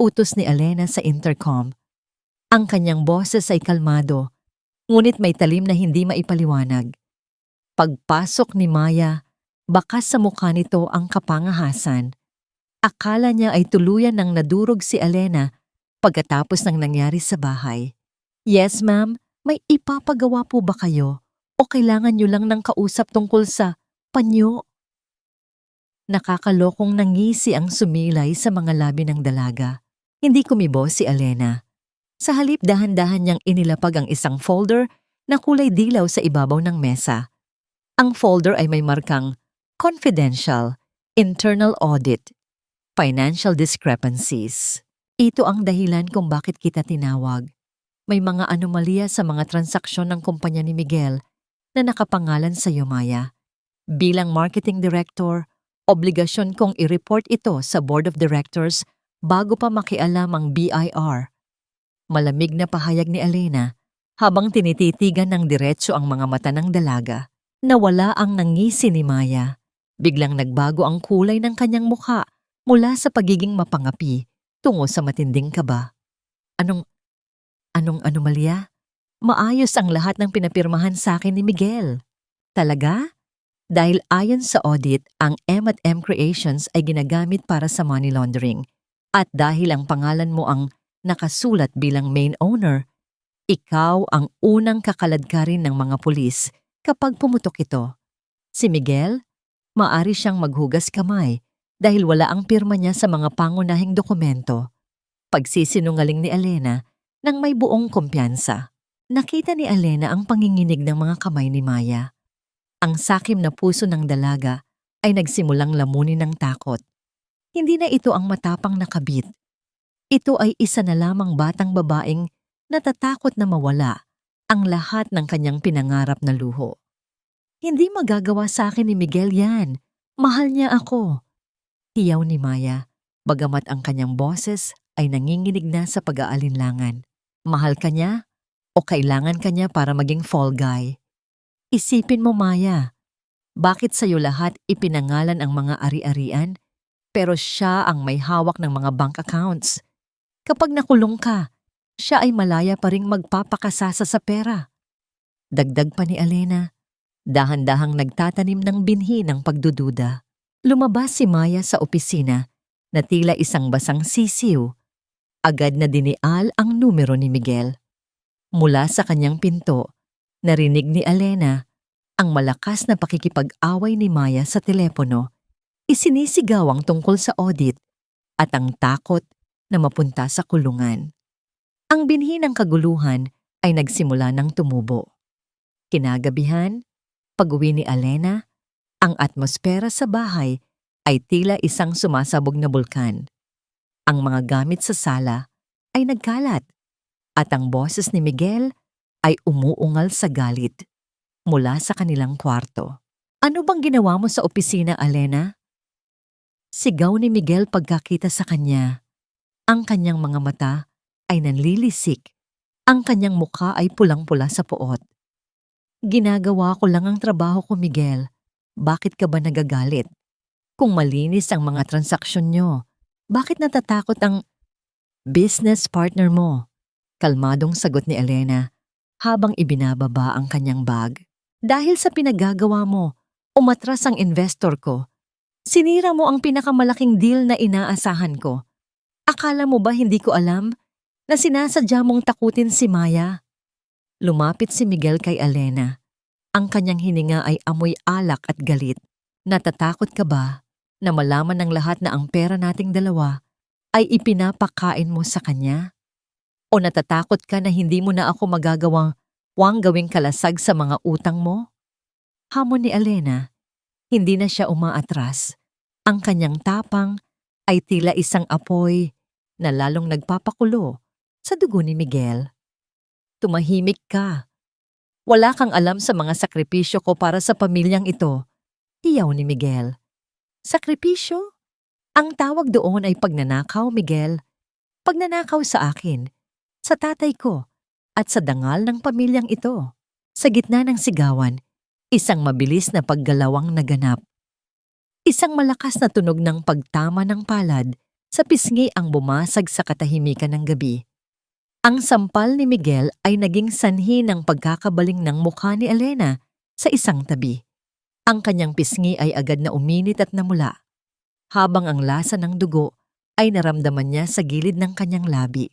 Utos ni Elena sa intercom. Ang kanyang boses ay kalmado, ngunit may talim na hindi maipaliwanag. Pagpasok ni Maya, bakas sa mukha nito ang kapangahasan. Akala niya ay tuluyan ng nadurog si Elena pagkatapos ng nangyari sa bahay. Yes, ma'am, may ipapagawa po ba kayo? O kailangan niyo lang ng kausap tungkol sa panyo? Nakakalokong nangisi ang sumilay sa mga labi ng dalaga. Hindi kumibo si Elena. Sa halip dahan-dahan niyang inilapag ang isang folder na kulay dilaw sa ibabaw ng mesa. Ang folder ay may markang Confidential, Internal Audit, Financial Discrepancies. Ito ang dahilan kung bakit kita tinawag. May mga anomalya sa mga transaksyon ng kumpanya ni Miguel na nakapangalan sa iyo, Maya. Bilang marketing director, obligasyon kong i-report ito sa board of directors bago pa makialam ang BIR. Malamig na pahayag ni Elena habang tinititigan ng diretso ang mga mata ng dalaga. Nawala ang nangisi ni Maya. Biglang nagbago ang kulay ng kanyang mukha mula sa pagiging mapangapi tungo sa matinding kaba. Anong anomalya? Maayos ang lahat ng pinapirmahan sa akin ni Miguel. Talaga? Dahil ayon sa audit, ang M&M Creations ay ginagamit para sa money laundering. At dahil ang pangalan mo ang nakasulat bilang main owner, ikaw ang unang kakaladkarin ng mga pulis kapag pumutok ito. Si Miguel, maari siyang maghugas kamay dahil wala ang pirma niya sa mga pangunahing dokumento. Pagsisinungaling ni Elena nang may buong kumpiyansa. Nakita ni Elena ang panginginig ng mga kamay ni Maya. Ang sakim na puso ng dalaga ay nagsimulang lamunin ng takot. Hindi na ito ang matapang na kabit. Ito ay isa na lamang batang babaeng natatakot na mawala ang lahat ng kanyang pinangarap na luho. Hindi magagawa sa akin ni Miguel yan. Mahal niya ako. Hiyaw ni Maya, bagamat ang kanyang boses ay nanginginig na sa pag-aalinlangan. Mahal ka niya o kailangan ka niya para maging fall guy? Isipin mo, Maya, bakit sa'yo lahat ipinangalan ang mga ari-arian pero siya ang may hawak ng mga bank accounts? Kapag nakulong ka, siya ay malaya pa ring magpapakasasa sa pera. Dagdag pa ni Elena, dahan-dahang nagtatanim ng binhi ng pagdududa. Lumabas si Maya sa opisina na tila isang basang sisiw. Agad na dinial ang numero ni Miguel. Mula sa kanyang pinto, narinig ni Elena ang malakas na pakikipag-away ni Maya sa telepono. Isinisigaw ang tungkol sa audit at ang takot na mapunta sa kulungan. Ang binhi ng kaguluhan ay nagsimula ng tumubo. Kinagabihan, pag-uwi ni Elena, ang atmosfera sa bahay ay tila isang sumasabog na bulkan. Ang mga gamit sa sala ay nagkalat at ang boses ni Miguel ay umuungal sa galit mula sa kanilang kwarto. Ano bang ginawa mo sa opisina, Elena? Sigaw ni Miguel pagkakita sa kanya. Ang kanyang mga mata ay nanlilisik. Ang kanyang mukha ay pulang-pula sa puot. Ginagawa ko lang ang trabaho ko, Miguel. Bakit ka ba nagagalit? Kung malinis ang mga transaksyon nyo, bakit natatakot ang business partner mo? Kalmadong sagot ni Elena habang ibinababa ang kanyang bag. Dahil sa pinagagawa mo, umatras ang investor ko. Sinira mo ang pinakamalaking deal na inaasahan ko. Akala mo ba hindi ko alam na sinasadya mong takutin si Maya? Lumapit si Miguel kay Elena. Ang kanyang hininga ay amoy alak at galit. Natatakot ka ba na malaman ng lahat na ang pera nating dalawa ay ipinapakain mo sa kanya? O natatakot ka na hindi mo na ako magagawang gawing kalasag sa mga utang mo? Hamon ni Elena, hindi na siya umaatras. Ang kanyang tapang ay tila isang apoy na lalong nagpapakulo sa dugo ni Miguel. Tumahimik ka. Wala kang alam sa mga sakripisyo ko para sa pamilyang ito. Hiyaw ni Miguel. Sakripisyo? Ang tawag doon ay pagnanakaw, Miguel. Pagnanakaw sa akin, sa tatay ko, at sa dangal ng pamilyang ito. Sa gitna ng sigawan, isang mabilis na paggalawang naganap. Isang malakas na tunog ng pagtama ng palad sa pisngi ang bumasag sa katahimikan ng gabi. Ang sampal ni Miguel ay naging sanhi ng pagkakabaling ng mukha ni Elena sa isang tabi. Ang kanyang pisngi ay agad na uminit at namula, habang ang lasa ng dugo ay naramdaman niya sa gilid ng kanyang labi.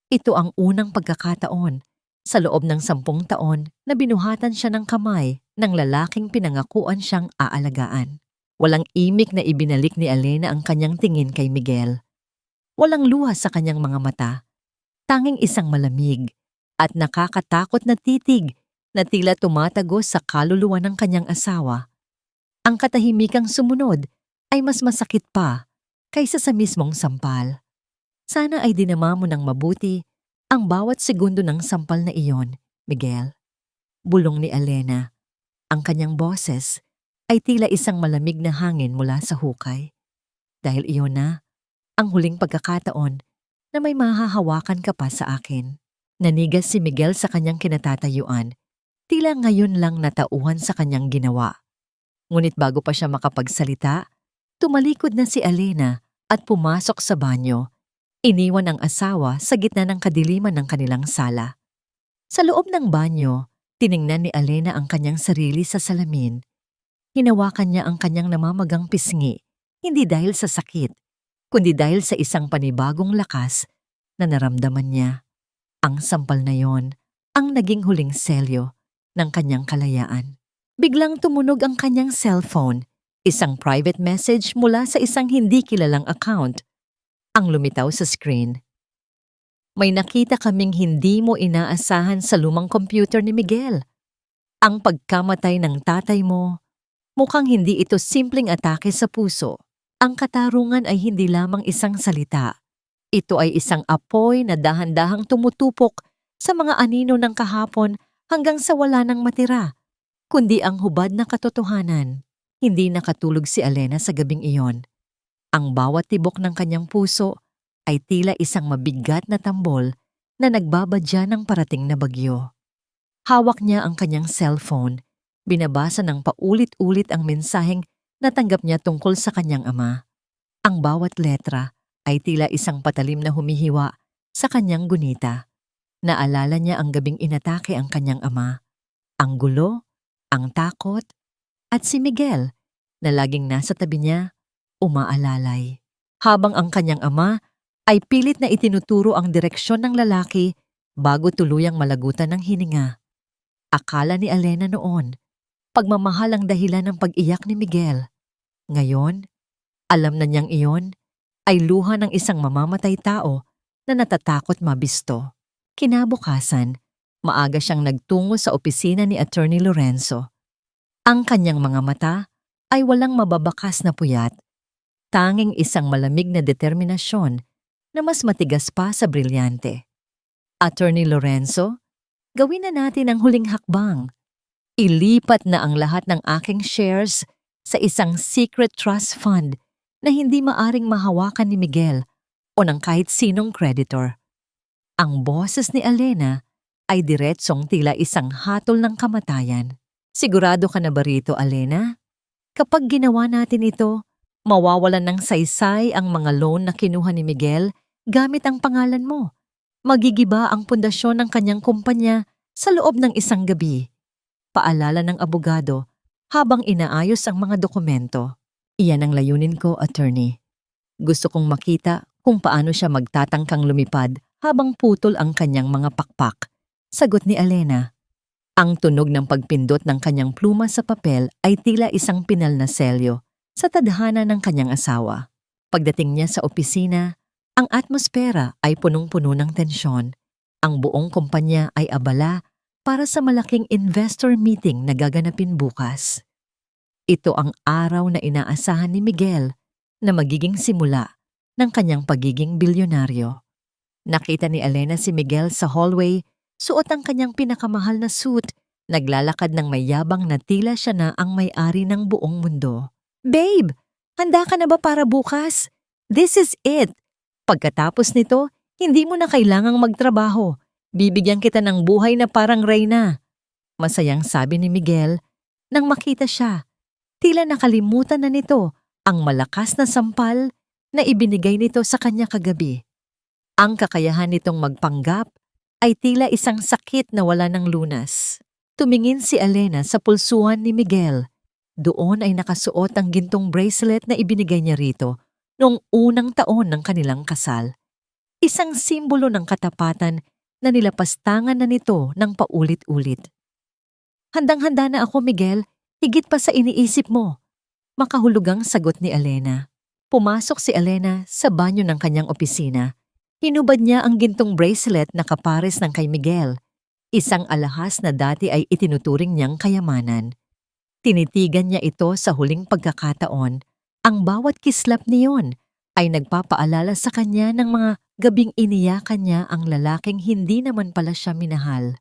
Ito ang unang pagkakataon sa loob ng 10 taon na binuhatan siya ng kamay ng lalaking pinangakuan siyang aalagaan. Walang imik na ibinalik ni Elena ang kanyang tingin kay Miguel. Walang luha sa kanyang mga mata, tanging isang malamig at nakakatakot na titig na tila tumatagos sa kaluluwa ng kanyang asawa. Ang katahimikang sumunod ay mas masakit pa kaysa sa mismong sampal. Sana ay dinama mo ng mabuti ang bawat segundo ng sampal na iyon, Miguel. Bulong ni Elena. Ang kanyang boses ay tila isang malamig na hangin mula sa hukay. Dahil iyon na ang huling pagkakataon na may mahahawakan ka pa sa akin. Nanigas si Miguel sa kanyang kinatatayuan, tila ngayon lang natauhan sa kanyang ginawa. Ngunit bago pa siya makapagsalita, tumalikod na si Elena at pumasok sa banyo. Iniwan ang asawa sa gitna ng kadiliman ng kanilang sala. Sa loob ng banyo, tiningnan ni Elena ang kanyang sarili sa salamin. Hinawakan niya ang kanyang namamagang pisngi, hindi dahil sa sakit, kundi dahil sa isang panibagong lakas na naramdaman niya. Ang sampal na yon ang naging huling selyo ng kanyang kalayaan. Biglang tumunog ang kanyang cellphone, isang private message mula sa isang hindi kilalang account. Ang lumitaw sa screen. May nakita kaming hindi mo inaasahan sa lumang computer ni Miguel. Ang pagkamatay ng tatay mo, mukhang hindi ito simpleng atake sa puso. Ang katarungan ay hindi lamang isang salita. Ito ay isang apoy na dahan-dahang tumutupok sa mga anino ng kahapon hanggang sa wala nang matira, kundi ang hubad na katotohanan. Hindi nakatulog si Elena sa gabing iyon. Ang bawat tibok ng kanyang puso ay tila isang mabigat na tambol na nagbabadya ng parating na bagyo. Hawak niya ang kanyang cellphone, binabasa ng paulit-ulit ang mensaheng natanggap niya tungkol sa kanyang ama. Ang bawat letra ay tila isang patalim na humihiwa sa kanyang gunita. Naalala niya ang gabing inatake ang kanyang ama, ang gulo, ang takot, at si Miguel na laging nasa tabi niya, umaalalay. Habang ang kanyang ama ay pilit na itinuturo ang direksyon ng lalaki bago tuluyang malagutan ng hininga. Akala ni Elena noon, pagmamahal ang dahilan ng pag-iyak ni Miguel. Ngayon, alam na niyang iyon ay luha ng isang mamamatay tao na natatakot mabisto. Kinabukasan, maaga siyang nagtungo sa opisina ni Attorney Lorenzo. Ang kanyang mga mata ay walang mababakas na puyat, tanging isang malamig na determinasyon na mas matigas pa sa brilyante. Attorney Lorenzo, gawin na natin ang huling hakbang. Ilipat na ang lahat ng aking shares sa isang secret trust fund na hindi maaring mahawakan ni Miguel o ng kahit sinong creditor. Ang boses ni Elena ay diretsong tila isang hatol ng kamatayan. Sigurado ka na ba rito, Elena? Kapag ginawa natin ito, mawawalan ng saysay ang mga loan na kinuha ni Miguel gamit ang pangalan mo. Magigiba ang pundasyon ng kanyang kumpanya sa loob ng isang gabi. Paalala ng abogado habang inaayos ang mga dokumento. Iyan ang layunin ko, attorney. Gusto kong makita kung paano siya magtatangkang lumipad habang putol ang kanyang mga pakpak. Sagot ni Elena. Ang tunog ng pagpindot ng kanyang pluma sa papel ay tila isang pinal na selyo sa tadhana ng kanyang asawa. Pagdating niya sa opisina, ang atmosfera ay punong-puno ng tensyon. Ang buong kumpanya ay abala para sa malaking investor meeting na gaganapin bukas. Ito ang araw na inaasahan ni Miguel na magiging simula ng kanyang pagiging bilyonaryo. Nakita ni Elena si Miguel sa hallway. Suot ang kanyang pinakamahal na suit, naglalakad ng may yabang na tila siya na ang may-ari ng buong mundo. Babe, handa ka na ba para bukas? This is it. Pagkatapos nito, hindi mo na kailangang magtrabaho. Bibigyan kita ng buhay na parang reyna. Masayang sabi ni Miguel nang makita siya. Tila nakalimutan na nito ang malakas na sampal na ibinigay nito sa kanya kagabi. Ang kakayahan nitong magpanggap ay tila isang sakit na wala ng lunas. Tumingin si Elena sa pulsuhan ni Miguel. Doon ay nakasuot ang gintong bracelet na ibinigay niya rito noong unang taon ng kanilang kasal. Isang simbolo ng katapatan na nilapastangan na nito ng paulit-ulit. Handang-handa na ako, Miguel, higit pa sa iniisip mo. Makahulugang sagot ni Elena. Pumasok si Elena sa banyo ng kanyang opisina. Hinubad niya ang gintong bracelet na kapares ng kay Miguel, isang alahas na dati ay itinuturing niyang kayamanan. Tinitigan niya ito sa huling pagkakataon. Ang bawat kislap niyon ay nagpapaalala sa kanya ng mga gabing iniyakan niya ang lalaking hindi naman pala siya minahal.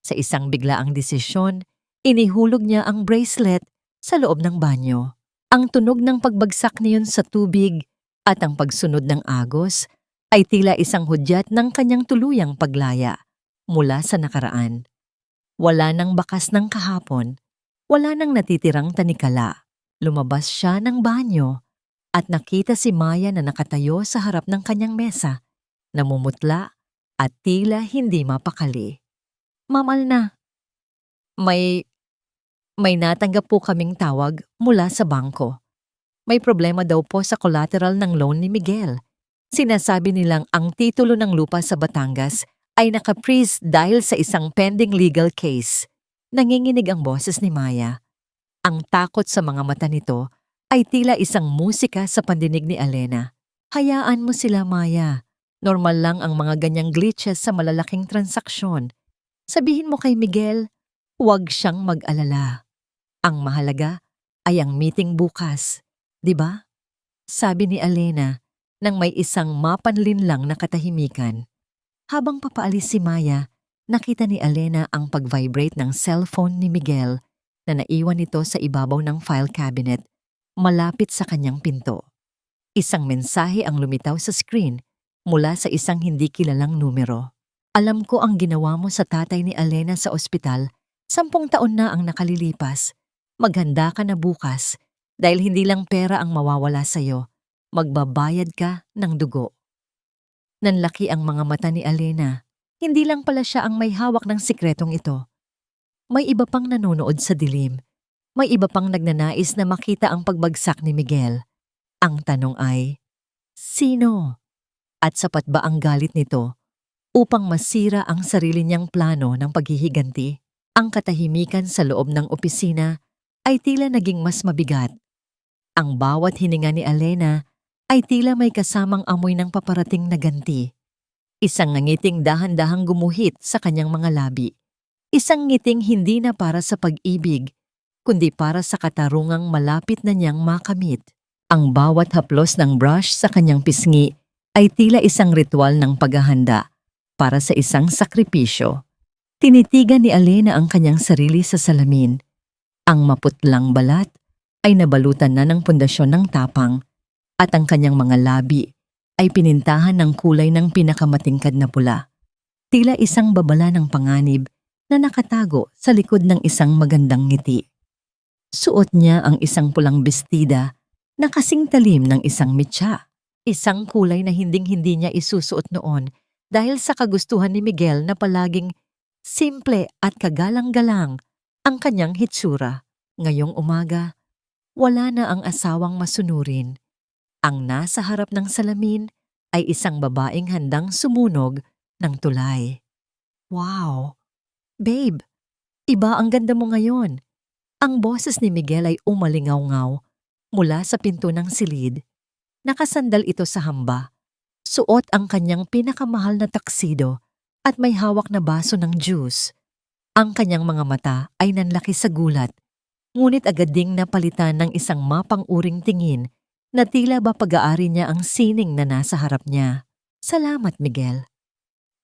Sa isang biglaang desisyon, inihulog niya ang bracelet sa loob ng banyo. Ang tunog ng pagbagsak niyon sa tubig at ang pagsunod ng agos ay tila isang hudyat ng kanyang tuluyang paglaya mula sa nakaraan. Wala nang bakas ng kahapon, wala nang natitirang tanikala. Lumabas siya ng banyo at nakita si Maya na nakatayo sa harap ng kanyang mesa, namumutla at tila hindi mapakali. Mamal na. May natanggap po kaming tawag mula sa bangko. May problema daw po sa collateral ng loan ni Miguel. Sinasabi nilang ang titulo ng lupa sa Batangas ay naka-freeze dahil sa isang pending legal case. Nanginginig ang boses ni Maya. Ang takot sa mga mata nito ay tila isang musika sa pandinig ni Elena. Hayaan mo sila, Maya. Normal lang ang mga ganyang glitches sa malalaking transaksyon. Sabihin mo kay Miguel, huwag siyang mag-alala. Ang mahalaga ay ang meeting bukas, di ba? Sabi ni Elena nang may isang mapanlinlang na katahimikan. Habang papaalis si Maya, nakita ni Elena ang pag-vibrate ng cellphone ni Miguel na naiwan nito sa ibabaw ng file cabinet malapit sa kanyang pinto. Isang mensahe ang lumitaw sa screen mula sa isang hindi kilalang numero. Alam ko ang ginawa mo sa tatay ni Elena sa ospital, 10 taon na ang nakalilipas. Maghanda ka na bukas dahil hindi lang pera ang mawawala sa'yo. Magbabayad ka ng dugo. Nanlaki ang mga mata ni Elena. Hindi lang pala siya ang may hawak ng sikretong ito. May iba pang nanonood sa dilim. May iba pang nagnanais na makita ang pagbagsak ni Miguel. Ang tanong ay, sino? At sapat ba ang galit nito upang masira ang sarili niyang plano ng paghihiganti? Ang katahimikan sa loob ng opisina ay tila naging mas mabigat. Ang bawat hininga ni Elena ay tila may kasamang amoy ng paparating na ganti. Isang ngiting dahan-dahang gumuhit sa kanyang mga labi. Isang ngiting hindi na para sa pag-ibig, kundi para sa katarungang malapit na niyang makamit. Ang bawat haplos ng brush sa kanyang pisngi ay tila isang ritual ng paghahanda para sa isang sakripisyo. Tinitigan ni Elena ang kanyang sarili sa salamin. Ang maputlang balat ay nabalutan na ng pundasyon ng tapang at ang kanyang mga labi ay pinintahan ng kulay ng pinakamatingkad na pula. Tila isang babala ng panganib na nakatago sa likod ng isang magandang ngiti. Suot niya ang isang pulang bestida na kasing talim ng isang mitya. Isang kulay na hinding-hindi niya isusuot noon dahil sa kagustuhan ni Miguel na palaging simple at kagalang-galang ang kanyang hitsura. Ngayong umaga, wala na ang asawang masunurin. Ang nasa harap ng salamin ay isang babaeng handang sumunog ng tulay. Wow! Babe, iba ang ganda mo ngayon. Ang boses ni Miguel ay umalingaw-ngaw mula sa pinto ng silid. Nakasandal ito sa hamba. Suot ang kanyang pinakamahal na taksido at may hawak na baso ng juice. Ang kanyang mga mata ay nanlaki sa gulat, ngunit agad ding napalitan ng isang mapang-uring tingin na tila ba pag-aari niya ang sining na nasa harap niya. Salamat, Miguel.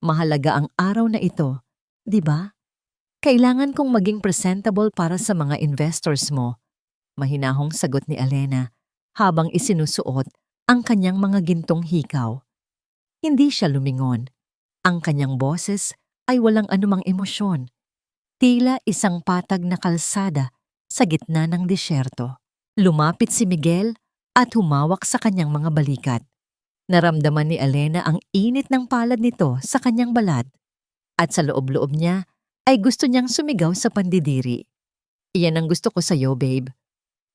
Mahalaga ang araw na ito, di ba? Kailangan kong maging presentable para sa mga investors mo. Mahinahong sagot ni Elena habang isinusuot ang kanyang mga gintong hikaw. Hindi siya lumingon. Ang kanyang boses ay walang anumang emosyon. Tila isang patag na kalsada sa gitna ng disyerto. Lumapit si Miguel at humawak sa kanyang mga balikat. Naramdaman ni Alena ang init ng palad nito sa kanyang balat at sa loob-loob niya ay gusto niyang sumigaw sa pandidiri. Iyan ang gusto ko sa'yo, babe.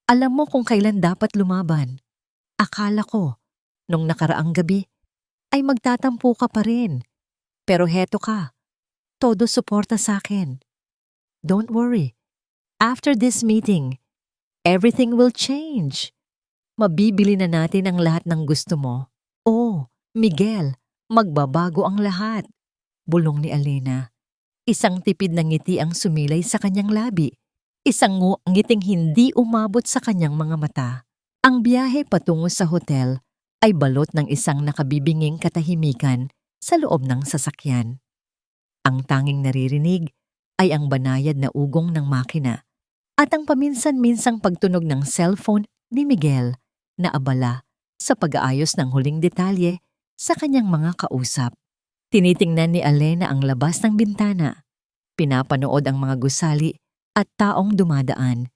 Alam mo kung kailan dapat lumaban. Akala ko, nung nakaraang gabi, ay magtatampo ka pa rin. Pero heto ka, todo suporta sa akin. Don't worry. After this meeting, everything will change. Mabibili na natin ang lahat ng gusto mo. Oh, Miguel, magbabago ang lahat. Bulong ni Alena. Isang tipid na ngiti ang sumilay sa kanyang labi. Isang ngiting hindi umabot sa kanyang mga mata. Ang biyahe patungo sa hotel ay balot ng isang nakabibinging katahimikan sa loob ng sasakyan. Ang tanging naririnig ay ang banayad na ugong ng makina at ang paminsan-minsang pagtunog ng cellphone ni Miguel na abala sa pag-aayos ng huling detalye sa kanyang mga kausap. Tinitingnan ni Alena ang labas ng bintana. Pinapanood ang mga gusali at taong dumadaan.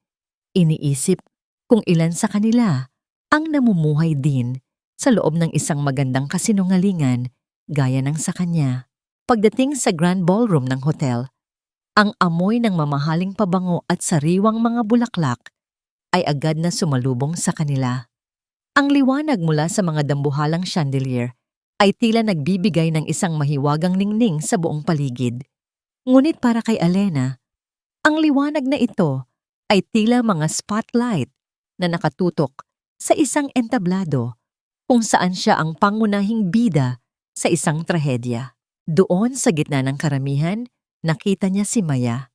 Iniisip kung ilan sa kanila ang namumuhay din sa loob ng isang magandang kasinungalingan gaya ng sa kanya. Pagdating sa Grand Ballroom ng hotel, ang amoy ng mamahaling pabango at sariwang mga bulaklak ay agad na sumalubong sa kanila. Ang liwanag mula sa mga dambuhalang chandelier ay tila nagbibigay ng isang mahiwagang ningning sa buong paligid. Ngunit para kay Alena, ang liwanag na ito ay tila mga spotlight na nakatutok sa isang entablado kung saan siya ang pangunahing bida sa isang trahedya. Doon sa gitna ng karamihan, nakita niya si Maya.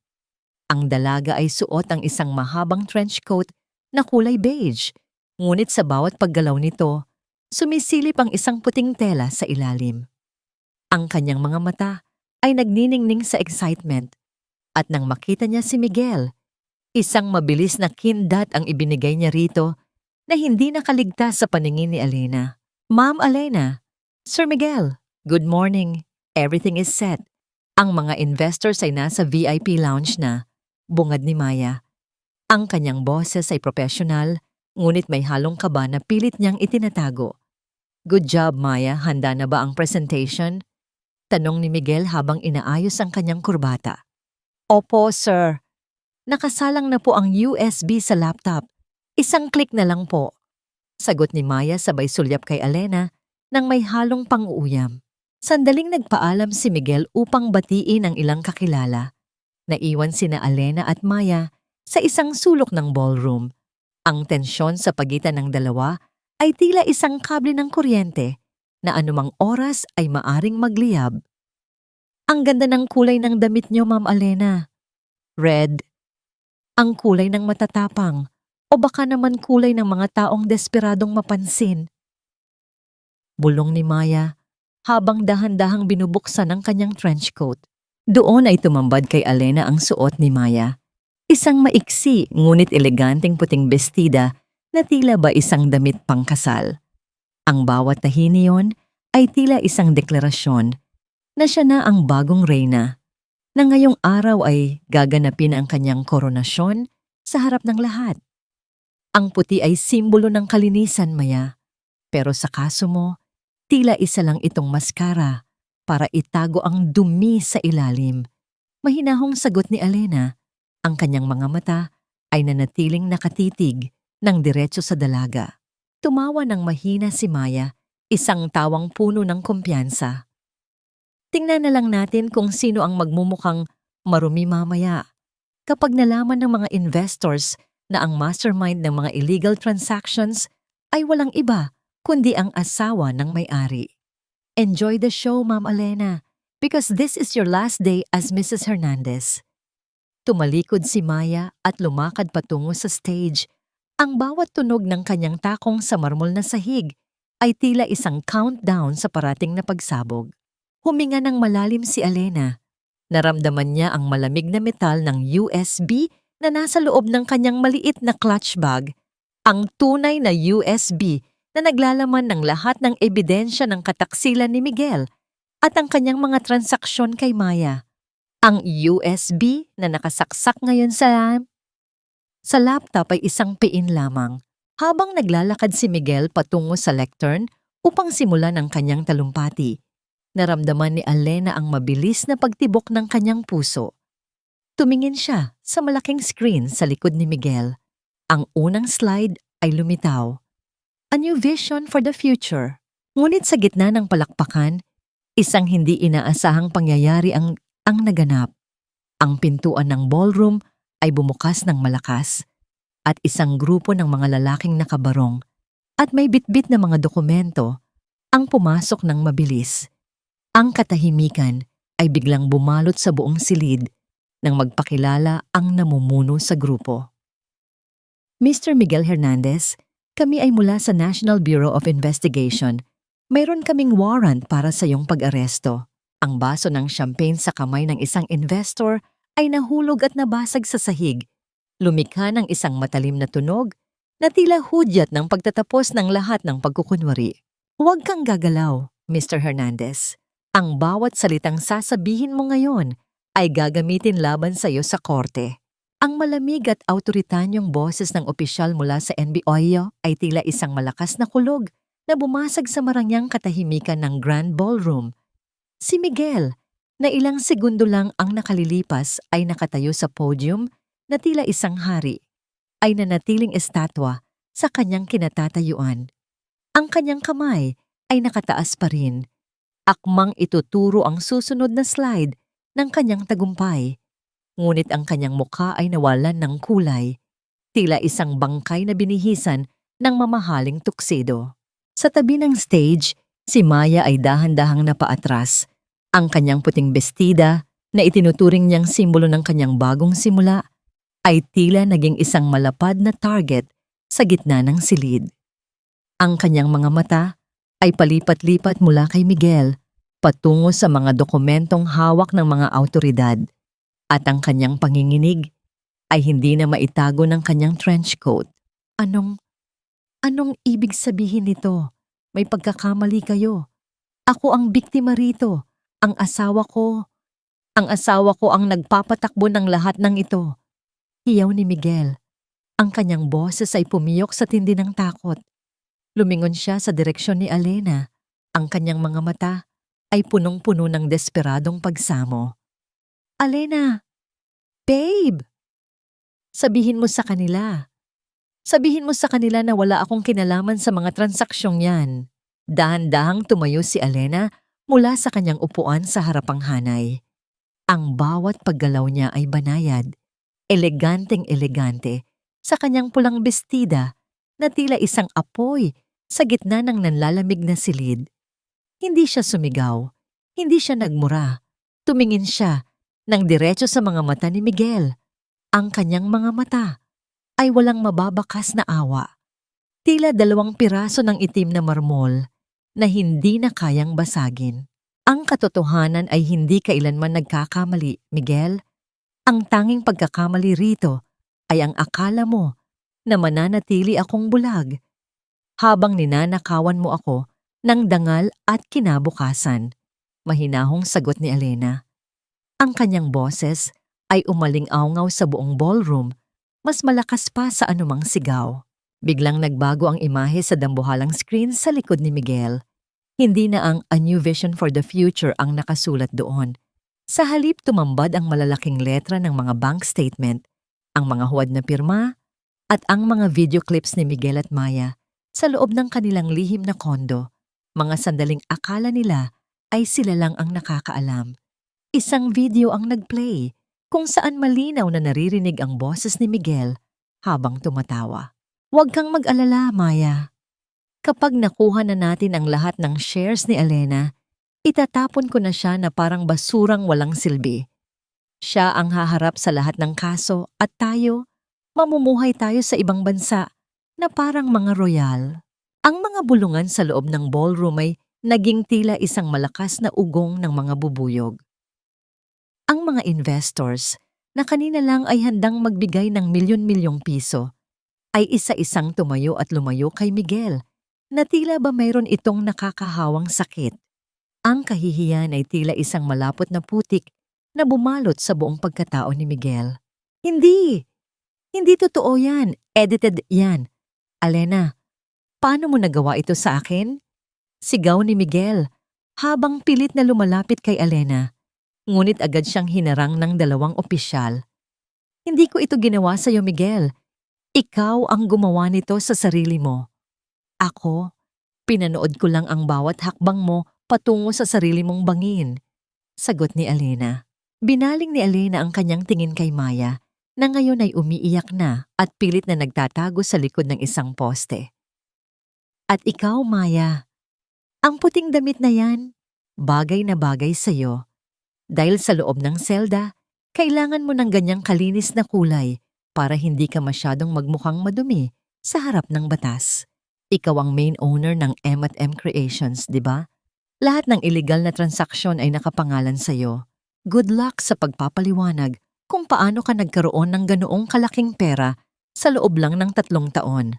Ang dalaga ay suot ang isang mahabang trench coat na kulay beige, ngunit sa bawat paggalaw nito, sumisilip ang isang puting tela sa ilalim. Ang kanyang mga mata ay nagniningning sa excitement at nang makita niya si Miguel, isang mabilis na kindat ang ibinigay niya rito na hindi nakaligtas sa paningin ni Alena. Ma'am Alena, Sir Miguel, good morning. Everything is set. Ang mga investors ay nasa VIP lounge na, bungad ni Maya. Ang kanyang boses ay professional, ngunit may halong kaba na pilit niyang itinatago. Good job, Maya. Handa na ba ang presentation? Tanong ni Miguel habang inaayos ang kanyang kurbata. Opo, sir. Nakasalang na po ang USB sa laptop. Isang click na lang po. Sagot ni Maya sabay sulyap kay Alena nang may halong pang-uuyam. Sandaling nagpaalam si Miguel upang batiin ang ilang kakilala. Naiwan sina Alena at Maya sa isang sulok ng ballroom. Ang tensyon sa pagitan ng dalawa ay tila isang kable ng kuryente na anumang oras ay maaring magliyab. Ang ganda ng kulay ng damit niyo, Ma'am Alena. Red. Ang kulay ng matatapang o baka naman kulay ng mga taong desperadong mapansin. Bulong ni Maya habang dahan-dahang binubuksan ang kanyang trench coat. Doon ay tumambad kay Alena ang suot ni Maya. Isang maiksi ngunit eleganteng puting bestida na tila ba isang damit pangkasal. Ang bawat tahi niyon ay tila isang deklarasyon na siya na ang bagong reyna, na ngayong araw ay gaganapin ang kanyang koronasyon sa harap ng lahat. Ang puti ay simbolo ng kalinisan, Maya, pero sa kaso mo, tila isa lang itong maskara para itago ang dumi sa ilalim. Mahinahong sagot ni Alena. Ang kanyang mga mata ay nanatiling nakatitig ng diretso sa dalaga. Tumawa ng mahina si Maya, isang tawang puno ng kumpiyansa. Tingnan na lang natin kung sino ang magmumukhang marumi mamaya. Kapag nalaman ng mga investors na ang mastermind ng mga illegal transactions ay walang iba kundi ang asawa ng may-ari. Enjoy the show, Ma'am Alena, because this is your last day as Mrs. Hernandez. Tumalikod si Maya at lumakad patungo sa stage. Ang bawat tunog ng kanyang takong sa marmol na sahig ay tila isang countdown sa parating na pagsabog. Huminga ng malalim si Alena. Naramdaman niya ang malamig na metal ng USB na nasa loob ng kanyang maliit na clutch bag. Ang tunay na USB na naglalaman ng lahat ng ebidensya ng kataksilan ni Miguel at ang kanyang mga transaksyon kay Maya. Ang USB na nakasaksak ngayon sa laptop ay isang piin lamang. Habang naglalakad si Miguel patungo sa lectern upang simulan ang kanyang talumpati, naramdaman ni Alena ang mabilis na pagtibok ng kanyang puso. Tumingin siya sa malaking screen sa likod ni Miguel. Ang unang slide ay lumitaw. A new vision for the future. Ngunit sa gitna ng palakpakan, isang hindi inaasahang pangyayari ang naganap. Ang pintuan ng ballroom ay bumukas ng malakas at isang grupo ng mga lalaking nakabarong at may bitbit na mga dokumento ang pumasok ng mabilis. Ang katahimikan ay biglang bumalot sa buong silid nang magpakilala ang namumuno sa grupo. Mr. Miguel Hernandez, kami ay mula sa National Bureau of Investigation. Mayroon kaming warrant para sa iyong pag-aresto. Ang baso ng champagne sa kamay ng isang investor ay nahulog at nabasag sa sahig. Lumikha ng isang matalim na tunog na tila hudyat ng pagtatapos ng lahat ng pagkukunwari. Huwag kang gagalaw, Mr. Hernandez. Ang bawat salitang sasabihin mo ngayon ay gagamitin laban sa iyo sa korte. Ang malamig at autoritanyong boses ng opisyal mula sa NBI ay tila isang malakas na kulog na bumasag sa marangyang katahimikan ng Grand Ballroom. Si Miguel, na ilang segundo lang ang nakalilipas ay nakatayo sa podium na tila isang hari, ay nanatiling estatwa sa kanyang kinatatayuan. Ang kanyang kamay ay nakataas pa rin. Akmang ituturo ang susunod na slide ng kanyang tagumpay. Ngunit ang kanyang mukha ay nawalan ng kulay, tila isang bangkay na binihisan ng mamahaling tuksido. Sa tabi ng stage, si Maya ay dahan-dahang napaatras. Ang kanyang puting bestida, na itinuturing niyang simbolo ng kanyang bagong simula, ay tila naging isang malapad na target sa gitna ng silid. Ang kanyang mga mata ay palipat-lipat mula kay Miguel patungo sa mga dokumentong hawak ng mga awtoridad. At ang kanyang panginginig ay hindi na maitago ng kanyang trench coat. Anong ibig sabihin nito? May pagkakamali kayo. Ako ang biktima rito. Ang asawa ko ang nagpapatakbo ng lahat ng ito. Hiyaw ni Miguel. Ang kanyang boses ay pumiyok sa tindi ng takot. Lumingon siya sa direksyon ni Alena. Ang kanyang mga mata ay punong-puno ng desperadong pagsamo. Alena, babe! Sabihin mo sa kanila. Sabihin mo sa kanila na wala akong kinalaman sa mga transaksyong yan. Dahan-dahang tumayo si Alena mula sa kanyang upuan sa harapang hanay. Ang bawat paggalaw niya ay banayad, eleganteng-elegante, sa kanyang pulang bestida na tila isang apoy sa gitna ng nanlalamig na silid. Hindi siya sumigaw, hindi siya nagmura. Tumingin siya nang diretso sa mga mata ni Miguel. Ang kanyang mga mata ay walang mababakas na awa. Tila 2 piraso ng itim na marmol na hindi na kayang basagin. Ang katotohanan ay hindi kailanman nagkakamali, Miguel. Ang tanging pagkakamali rito ay ang akala mo na mananatili akong bulag habang ninanakawan mo ako ng dangal at kinabukasan. Mahinahong sagot ni Alena. Ang kanyang boses ay umaling-awngaw sa buong ballroom, mas malakas pa sa anumang sigaw. Biglang nagbago ang imahe sa dambuhalang screen sa likod ni Miguel. Hindi na ang A New Vision for the Future ang nakasulat doon. Sa halip tumambad ang malalaking letra ng mga bank statement, ang mga huwad na pirma, at ang mga video clips ni Miguel at Maya sa loob ng kanilang lihim na kondo. Mga sandaling akala nila ay sila lang ang nakakaalam. Isang video ang nagplay kung saan malinaw na naririnig ang boses ni Miguel habang tumatawa. Huwag kang mag-alala, Maya. Kapag nakuha na natin ang lahat ng shares ni Alena, itatapon ko na siya na parang basurang walang silbi. Siya ang haharap sa lahat ng kaso at tayo, mamumuhay tayo sa ibang bansa na parang mga royal. Ang mga bulungan sa loob ng ballroom ay naging tila isang malakas na ugong ng mga bubuyog. Ang mga investors na kanina lang ay handang magbigay ng milyon-milyong piso ay isa-isang tumayo at lumayo kay Miguel na tila ba mayroon itong nakakahawang sakit. Ang kahihiyan ay tila isang malapot na putik na bumalot sa buong pagkatao ni Miguel. Hindi totoo yan. Edited yan. Alena, paano mo nagawa ito sa akin? Sigaw ni Miguel habang pilit na lumalapit kay Alena. Ngunit agad siyang hinarang ng dalawang opisyal. Hindi ko ito ginawa sa iyo, Miguel. Ikaw ang gumawa nito sa sarili mo. Ako, pinanood ko lang ang bawat hakbang mo patungo sa sarili mong bangin. Sagot ni Alena. Binaling ni Alena ang kanyang tingin kay Maya na ngayon ay umiiyak na at pilit na nagtatago sa likod ng isang poste. At ikaw, Maya, ang puting damit na yan, bagay na bagay sa'yo. Dahil sa loob ng selda, kailangan mo ng ganyang kalinis na kulay para hindi ka masyadong magmukhang madumi sa harap ng batas. Ikaw ang main owner ng M&M Creations, di ba? Lahat ng illegal na transaksyon ay nakapangalan sa'yo. Good luck sa pagpapaliwanag kung paano ka nagkaroon ng ganoong kalaking pera sa loob lang ng 3 taon.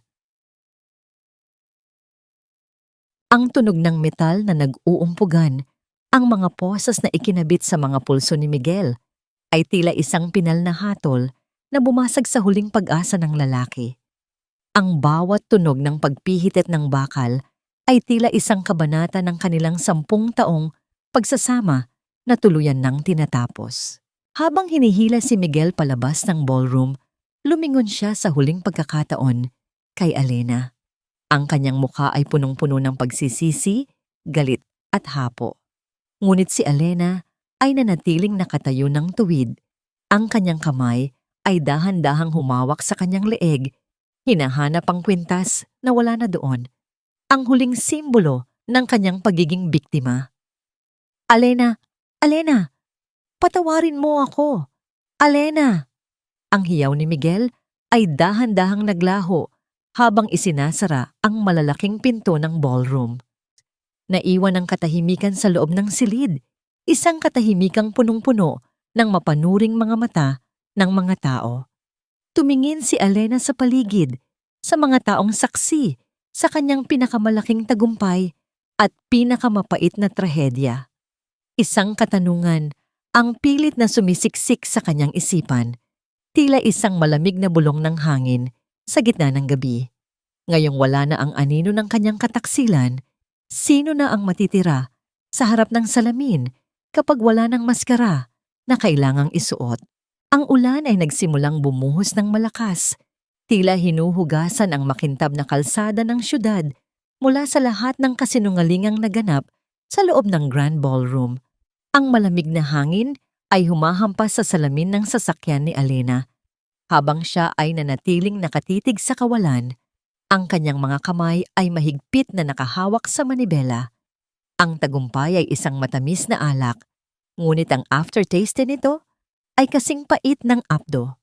Ang tunog ng metal na nag-uumpugan, ang mga posas na ikinabit sa mga pulso ni Miguel, ay tila isang pinal na hatol na bumasag sa huling pag-asa ng lalaki. Ang bawat tunog ng pagpihitit ng bakal ay tila isang kabanata ng kanilang 10 taong pagsasama na tuluyan ng tinatapos. Habang hinihila si Miguel palabas ng ballroom, lumingon siya sa huling pagkakataon kay Alena. Ang kanyang mukha ay punong-puno ng pagsisisi, galit at hapo. Ngunit si Alena ay nanatiling nakatayo ng tuwid. Ang kanyang kamay ay dahan-dahang humawak sa kanyang leeg. Hinahanap ang kwintas na wala na doon. Ang huling simbolo ng kanyang pagiging biktima. Alena! Alena! Patawarin mo ako! Alena! Ang hiyaw ni Miguel ay dahan-dahang naglaho habang isinasara ang malalaking pinto ng ballroom. Naiwan ang katahimikan sa loob ng silid, isang katahimikang punong-puno ng mapanuring mga mata ng mga tao. Tumingin si Alena sa paligid, sa mga taong saksi sa kanyang pinakamalaking tagumpay at pinakamapait na trahedya. Isang katanungan ang pilit na sumisiksik sa kanyang isipan, tila isang malamig na bulong ng hangin sa gitna ng gabi. Ngayong wala na ang anino ng kanyang kataksilan, sino na ang matitira sa harap ng salamin kapag wala ng maskara na kailangang isuot? Ang ulan ay nagsimulang bumuhos ng malakas, tila hinuhugasan ang makintab na kalsada ng syudad mula sa lahat ng kasinungalingang naganap sa loob ng Grand Ballroom. Ang malamig na hangin ay humahampas sa salamin ng sasakyan ni Alena. Habang siya ay nanatiling nakatitig sa kawalan, ang kanyang mga kamay ay mahigpit na nakahawak sa manibela. Ang tagumpay ay isang matamis na alak, ngunit ang aftertaste nito ay kasing pait ng apdo.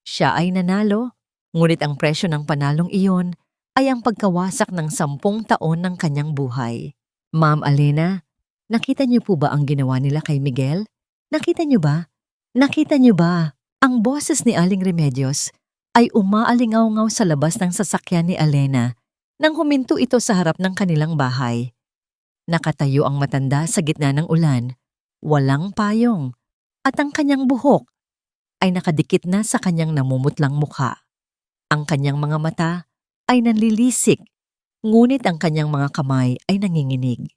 Siya ay nanalo, ngunit ang presyo ng panalong iyon ay ang pagkawasak ng 10 taon ng kanyang buhay. Ma'am Alena, nakita niyo po ba ang ginawa nila kay Miguel? Nakita niyo ba? Nakita niyo ba? Ang boses ni Aling Remedios ay umaalingaw-ngaw sa labas ng sasakyan ni Alena nang huminto ito sa harap ng kanilang bahay. Nakatayo ang matanda sa gitna ng ulan, walang payong, at ang kanyang buhok ay nakadikit na sa kanyang namumutlang mukha. Ang kanyang mga mata ay nanlilisik, ngunit ang kanyang mga kamay ay nanginginig.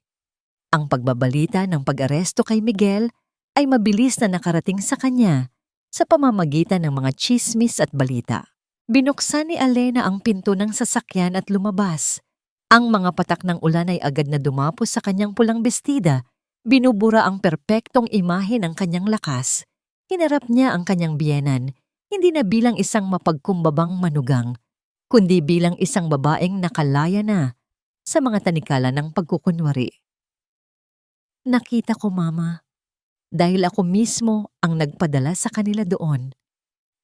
Ang pagbabalita ng pag-aresto kay Miguel ay mabilis na nakarating sa kanya sa pamamagitan ng mga tsismis at balita. Binuksan ni Alena ang pinto ng sasakyan at lumabas. Ang mga patak ng ulan ay agad na dumapos sa kanyang pulang bestida. Binubura ang perpektong imahe ng kanyang lakas. Hinarap niya ang kanyang biyenan, hindi na bilang isang mapagkumbabang manugang, kundi bilang isang babaeng nakalaya na sa mga tanikala ng pagkukunwari. Nakita ko, Mama, dahil ako mismo ang nagpadala sa kanila doon.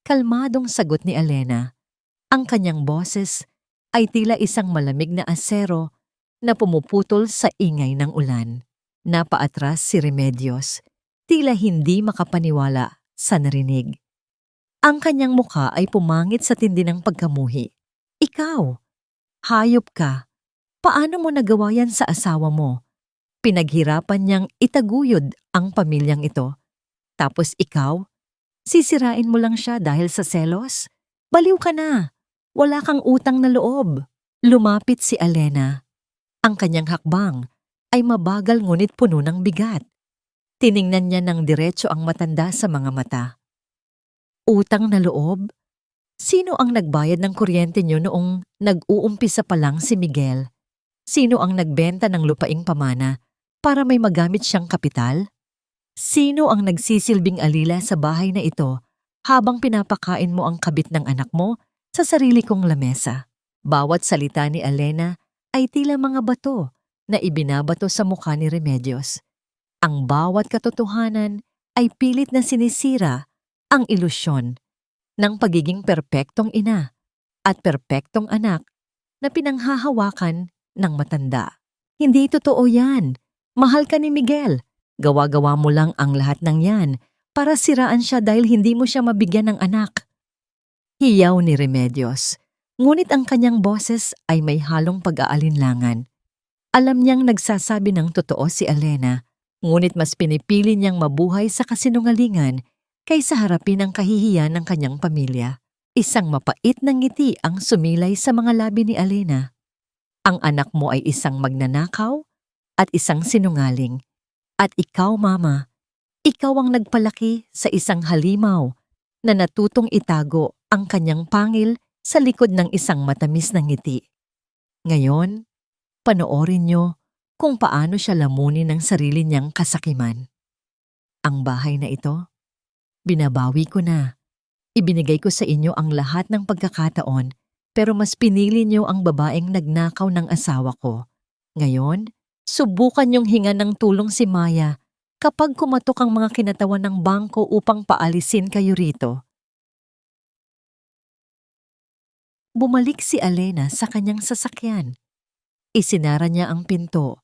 Kalmadong sagot ni Alena. Ang kanyang boses ay tila isang malamig na asero na pumuputol sa ingay ng ulan. Napaatras si Remedios, tila hindi makapaniwala sa narinig. Ang kanyang mukha ay pumangit sa tindi ng pagkamuhi. Ikaw, hayop ka. Paano mo nagawa yan sa asawa mo? Pinaghirapan niyang itaguyod ang pamilyang ito. Tapos ikaw, sisirain mo lang siya dahil sa selos? Baliw ka na. Wala kang utang na loob. Lumapit si Alena. Ang kanyang hakbang ay mabagal ngunit puno ng bigat. Tiningnan niya ng diretso ang matanda sa mga mata. Utang na loob? Sino ang nagbayad ng kuryente niyo noong nag-uumpisa pa lang si Miguel? Sino ang nagbenta ng lupaing pamana para may magamit siyang kapital? Sino ang nagsisilbing alila sa bahay na ito habang pinapakain mo ang kabit ng anak mo sa sarili kong lamesa? Bawat salita ni Alena ay tila mga bato na ibinabato sa mukha ni Remedios. Ang bawat katotohanan ay pilit na sinisira ang ilusyon ng pagiging perpektong ina at perpektong anak na pinanghahawakan ng matanda. Hindi totoo yan. Mahal ka ni Miguel. Gawa-gawa mo lang ang lahat ng yan para siraan siya dahil hindi mo siya mabigyan ng anak. Hiyaw ni Remedios, ngunit ang kanyang boses ay may halong pag-aalinlangan. Alam niyang nagsasabi ng totoo si Alena, ngunit mas pinipili niyang mabuhay sa kasinungalingan kaysa harapin ang kahihiyan ng kanyang pamilya. Isang mapait na ngiti ang sumilay sa mga labi ni Alena. Ang anak mo ay isang magnanakaw at isang sinungaling. At ikaw, Mama, ikaw ang nagpalaki sa isang halimaw na natutong itago ang kanyang pangil sa likod ng isang matamis na ngiti. Ngayon, panoorin niyo kung paano siya lamunin ng sarili niyang kasakiman. Ang bahay na ito, binabawi ko na. Ibinigay ko sa inyo ang lahat ng pagkakataon pero mas pinili niyo ang babaeng nagnakaw ng asawa ko. Ngayon, subukan niyong hingan ng tulong si Maya kapag kumatok ang mga kinatawan ng bangko upang paalisin kayo rito. Bumalik si Alena sa kanyang sasakyan. Isinara niya ang pinto.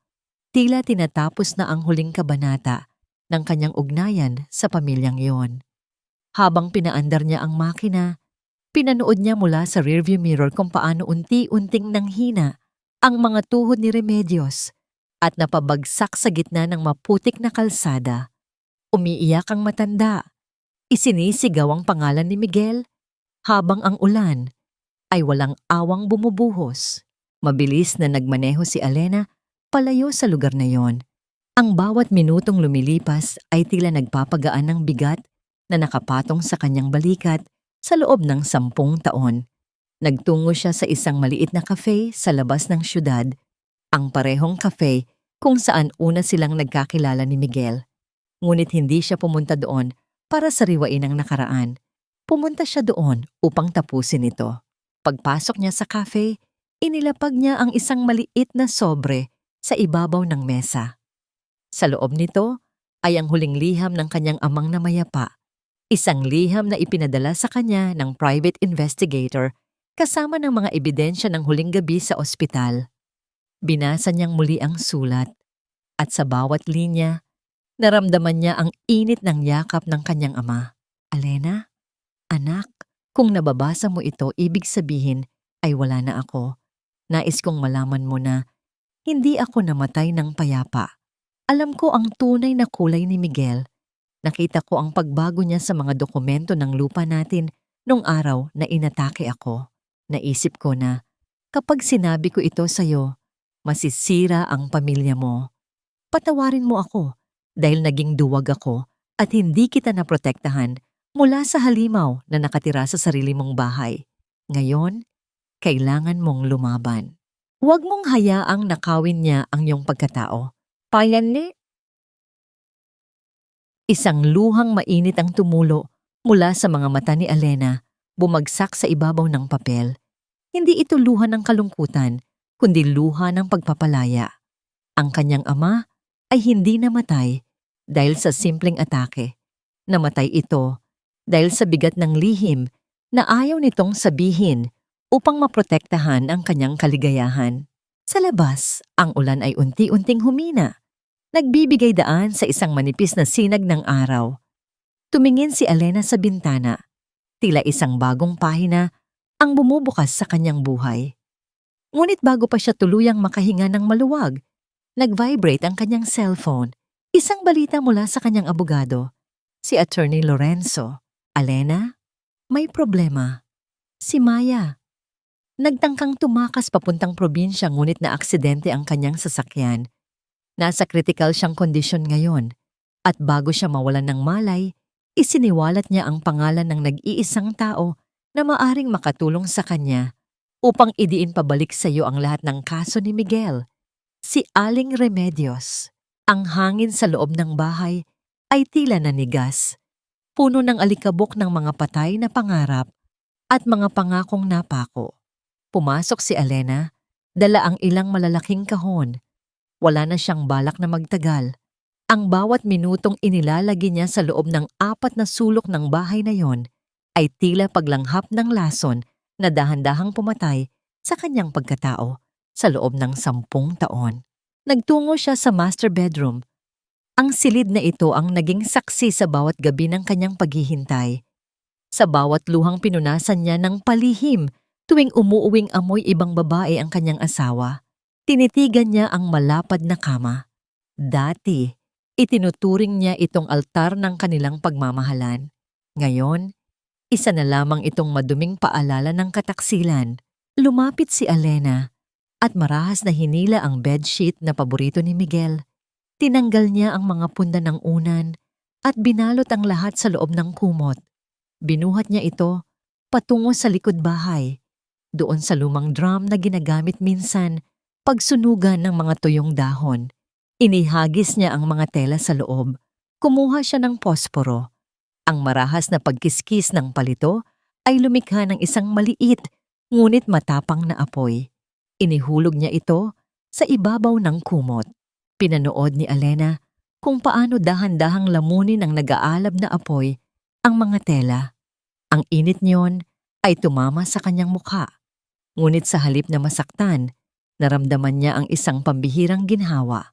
Tila tinatapos na ang huling kabanata ng kanyang ugnayan sa pamilyang iyon. Habang pinaandar niya ang makina, pinanood niya mula sa rearview mirror kung paano unti-unting nanghina ang mga tuhod ni Remedios at napabagsak sa gitna ng maputik na kalsada. Umiiyak ang matanda. Isinisigaw ang pangalan ni Miguel habang ang ulan ay walang awang bumubuhos. Mabilis na nagmaneho si Alena palayo sa lugar na yon. Ang bawat minutong lumilipas ay tila nagpapagaan ng bigat na nakapatong sa kanyang balikat sa loob ng 10 taon. Nagtungo siya sa isang maliit na cafe sa labas ng syudad, ang parehong cafe kung saan una silang nagkakilala ni Miguel. Ngunit hindi siya pumunta doon para sariwain ang nakaraan. Pumunta siya doon upang tapusin ito. Pagpasok niya sa cafe, inilapag niya ang isang maliit na sobre sa ibabaw ng mesa. Sa loob nito ay ang huling liham ng kanyang amang namayapa. Isang liham na ipinadala sa kanya ng private investigator kasama ng mga ebidensya ng huling gabi sa ospital. Binasa niyang muli ang sulat at sa bawat linya, naramdaman niya ang init ng yakap ng kanyang ama. Alena, anak, kung nababasa mo ito, ibig sabihin ay wala na ako. Nais kong malaman mo na hindi ako namatay ng payapa. Alam ko ang tunay na kulay ni Miguel. Nakita ko ang pagbago niya sa mga dokumento ng lupa natin nung araw na inatake ako. Naisip ko na kapag sinabi ko ito sa'yo, masisira ang pamilya mo. Patawarin mo ako dahil naging duwag ako at hindi kita naprotektahan mula sa halimaw na nakatira sa sarili mong bahay. Ngayon, kailangan mong lumaban. Huwag mong hayaang nakawin niya ang iyong pagkatao. Payan Isang luhang mainit ang tumulo mula sa mga mata ni Alena, bumagsak sa ibabaw ng papel. Hindi ito luha ng kalungkutan, kundi luha ng pagpapalaya. Ang kanyang ama ay hindi namatay dahil sa simpleng atake. Namatay ito dahil sa bigat ng lihim na ayaw nitong sabihin upang maprotektahan ang kanyang kaligayahan. Sa labas, ang ulan ay unti-unting humina. Nagbibigay daan sa isang manipis na sinag ng araw. Tumingin si Alena sa bintana. Tila isang bagong pahina ang bumubukas sa kanyang buhay. Ngunit bago pa siya tuluyang makahinga ng maluwag, nag-vibrate ang kanyang cellphone. Isang balita mula sa kanyang abogado, si Attorney Lorenzo. Alena, may problema. Si Maya. Nagtangkang tumakas papuntang probinsya ngunit na aksidente ang kanyang sasakyan. Nasa critical siyang kondisyon ngayon at bago siya mawalan ng malay, isiniwalat niya ang pangalan ng nag-iisang tao na maaring makatulong sa kanya upang idiin pabalik sa iyo ang lahat ng kaso ni Miguel, si Aling Remedios. Ang hangin sa loob ng bahay ay tila nanigas, puno ng alikabok ng mga patay na pangarap at mga pangakong napako. Pumasok si Elena, dala ang ilang malalaking kahon. Wala na siyang balak na magtagal. Ang bawat minutong inilalagay niya sa loob ng 4 na sulok ng bahay na yon ay tila paglanghap ng lason na dahan-dahang pumatay sa kanyang pagkatao sa loob ng 10 taon. Nagtungo siya sa master bedroom. Ang silid na ito ang naging saksi sa bawat gabi ng kanyang paghihintay. Sa bawat luhang pinunasan niya ng palihim tuwing umuuwing amoy ibang babae ang kanyang asawa. Tinitigan niya ang malapad na kama. Dati, itinuturing niya itong altar ng kanilang pagmamahalan. Ngayon, isa na lamang itong maduming paalala ng kataksilan. Lumapit si Elena at marahas na hinila ang bedsheet na paborito ni Miguel. Tinanggal niya ang mga punda ng unan at binalot ang lahat sa loob ng kumot. Binuhat niya ito patungo sa likod bahay, doon sa lumang drum na ginagamit minsan pagsunugan ng mga tuyong dahon. Inihagis niya ang mga tela sa loob. Kumuha siya ng posporo. Ang marahas na pagkiskis ng palito ay lumikha ng isang maliit ngunit matapang na apoy. Inihulog niya ito sa ibabaw ng kumot. Pinanood ni Elena kung paano dahan-dahang lamunin ng nag-aalab na apoy ang mga tela. Ang init niyon ay tumama sa kanyang mukha. Ngunit sa halip na masaktan, naramdaman niya ang isang pambihirang ginhawa.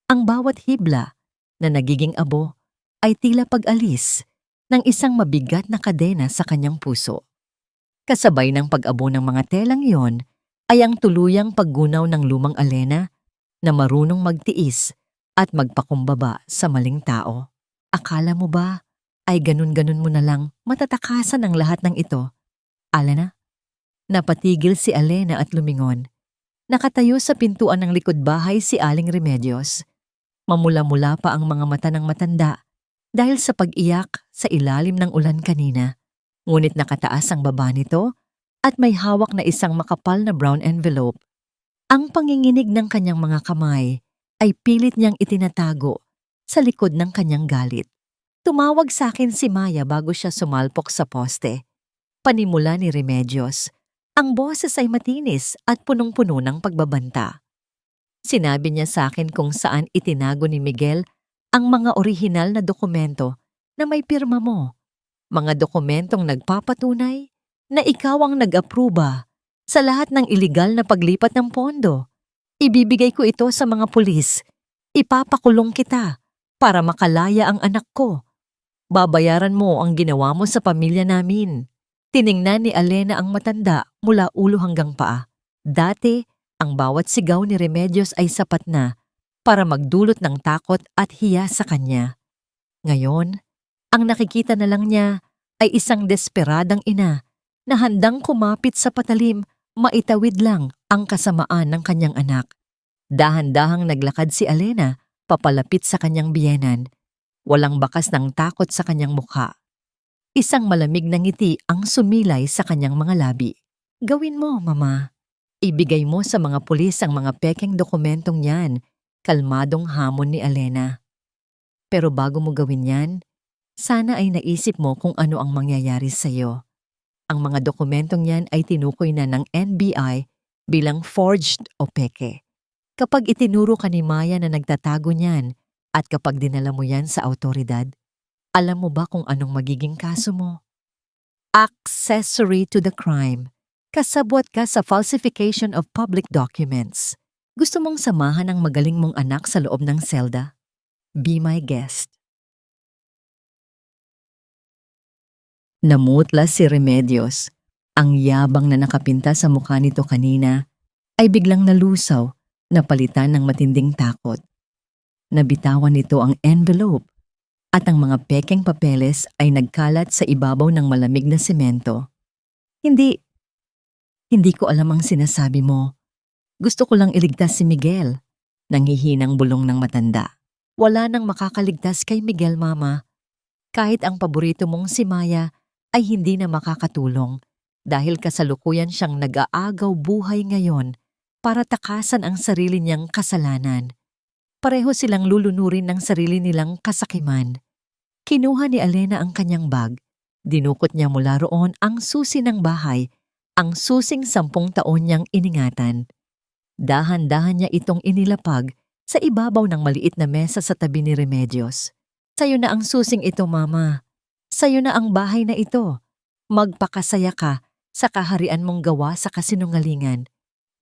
Ang bawat hibla na nagiging abo ay tila pag-alis ng isang mabigat na kadena sa kanyang puso. Kasabay ng pag-abo ng mga telang iyon ay ang tuluyang paggunaw ng lumang Elena na marunong magtiis at magpakumbaba sa maling tao. Akala mo ba ay ganun-ganun mo na lang matatakasan ang lahat ng ito? Elena? Napatigil si Elena at lumingon. Nakatayo sa pintuan ng likod bahay si Aling Remedios. Mamula-mula pa ang mga mata ng matanda dahil sa pag-iyak sa ilalim ng ulan kanina. Ngunit nakataas ang baba nito at may hawak na isang makapal na brown envelope. Ang panginginig ng kanyang mga kamay ay pilit niyang itinatago sa likod ng kanyang galit. Tumawag sa akin si Maya bago siya sumalpok sa poste. Panimula ni Remedios. Ang boses ay matinis at punong-puno ng pagbabanta. Sinabi niya sa akin kung saan itinago ni Miguel ang mga orihinal na dokumento na may pirma mo. Mga dokumentong nagpapatunay na ikaw ang nag-apruba sa lahat ng iligal na paglipat ng pondo. Ibibigay ko ito sa mga pulis. Ipapakulong kita para makalaya ang anak ko. Babayaran mo ang ginawa mo sa pamilya namin. Tiningnan ni Elena ang matanda mula ulo hanggang paa. Dati, ang bawat sigaw ni Remedios ay sapat na para magdulot ng takot at hiya sa kanya. Ngayon, ang nakikita na lang niya ay isang desperadang ina na handang kumapit sa patalim, maitawid lang ang kasamaan ng kanyang anak. Dahan-dahang naglakad si Elena papalapit sa kanyang biyenan. Walang bakas ng takot sa kanyang mukha. Isang malamig na ngiti ang sumilay sa kanyang mga labi. Gawin mo, Mama. Ibigay mo sa mga pulis ang mga pekeng dokumentong yan, kalmadong hamon ni Elena. Pero bago mo gawin yan, sana ay naisip mo kung ano ang mangyayari sa iyo. Ang mga dokumentong yan ay tinukoy na ng NBI bilang forged o peke. Kapag itinuro ka ni Maya na nagtatago niyan at kapag dinala mo yan sa awtoridad, alam mo ba kung anong magiging kaso mo? Accessory to the crime. Kasabwat ka sa falsification of public documents. Gusto mong samahan ang magaling mong anak sa loob ng selda? Be my guest. Namutla si Remedios. Ang yabang na nakapinta sa mukha nito kanina ay biglang nalusaw, napalitan ng matinding takot. Nabitawan nito ang envelope at ang mga pekeng papeles ay nagkalat sa ibabaw ng malamig na semento. Hindi ko alam ang sinasabi mo. Gusto ko lang iligtas si Miguel. Nanghihinang bulong ng matanda. Wala nang makakaligtas kay Miguel, Mama. Kahit ang paborito mong si Maya ay hindi na makakatulong dahil kasalukuyan siyang nag-aagaw buhay ngayon para takasan ang sarili niyang kasalanan. Pareho silang lulunurin ng sarili nilang kasakiman. Kinuha ni Alena ang kanyang bag. Dinukot niya mula roon ang susi ng bahay, ang susing 10 taon niyang iningatan. Dahan-dahan niya itong inilapag sa ibabaw ng maliit na mesa sa tabi ni Remedios. Sa'yo na ang susing ito, Mama. Sa'yo na ang bahay na ito. Magpakasaya ka sa kaharian mong gawa sa kasinungalingan.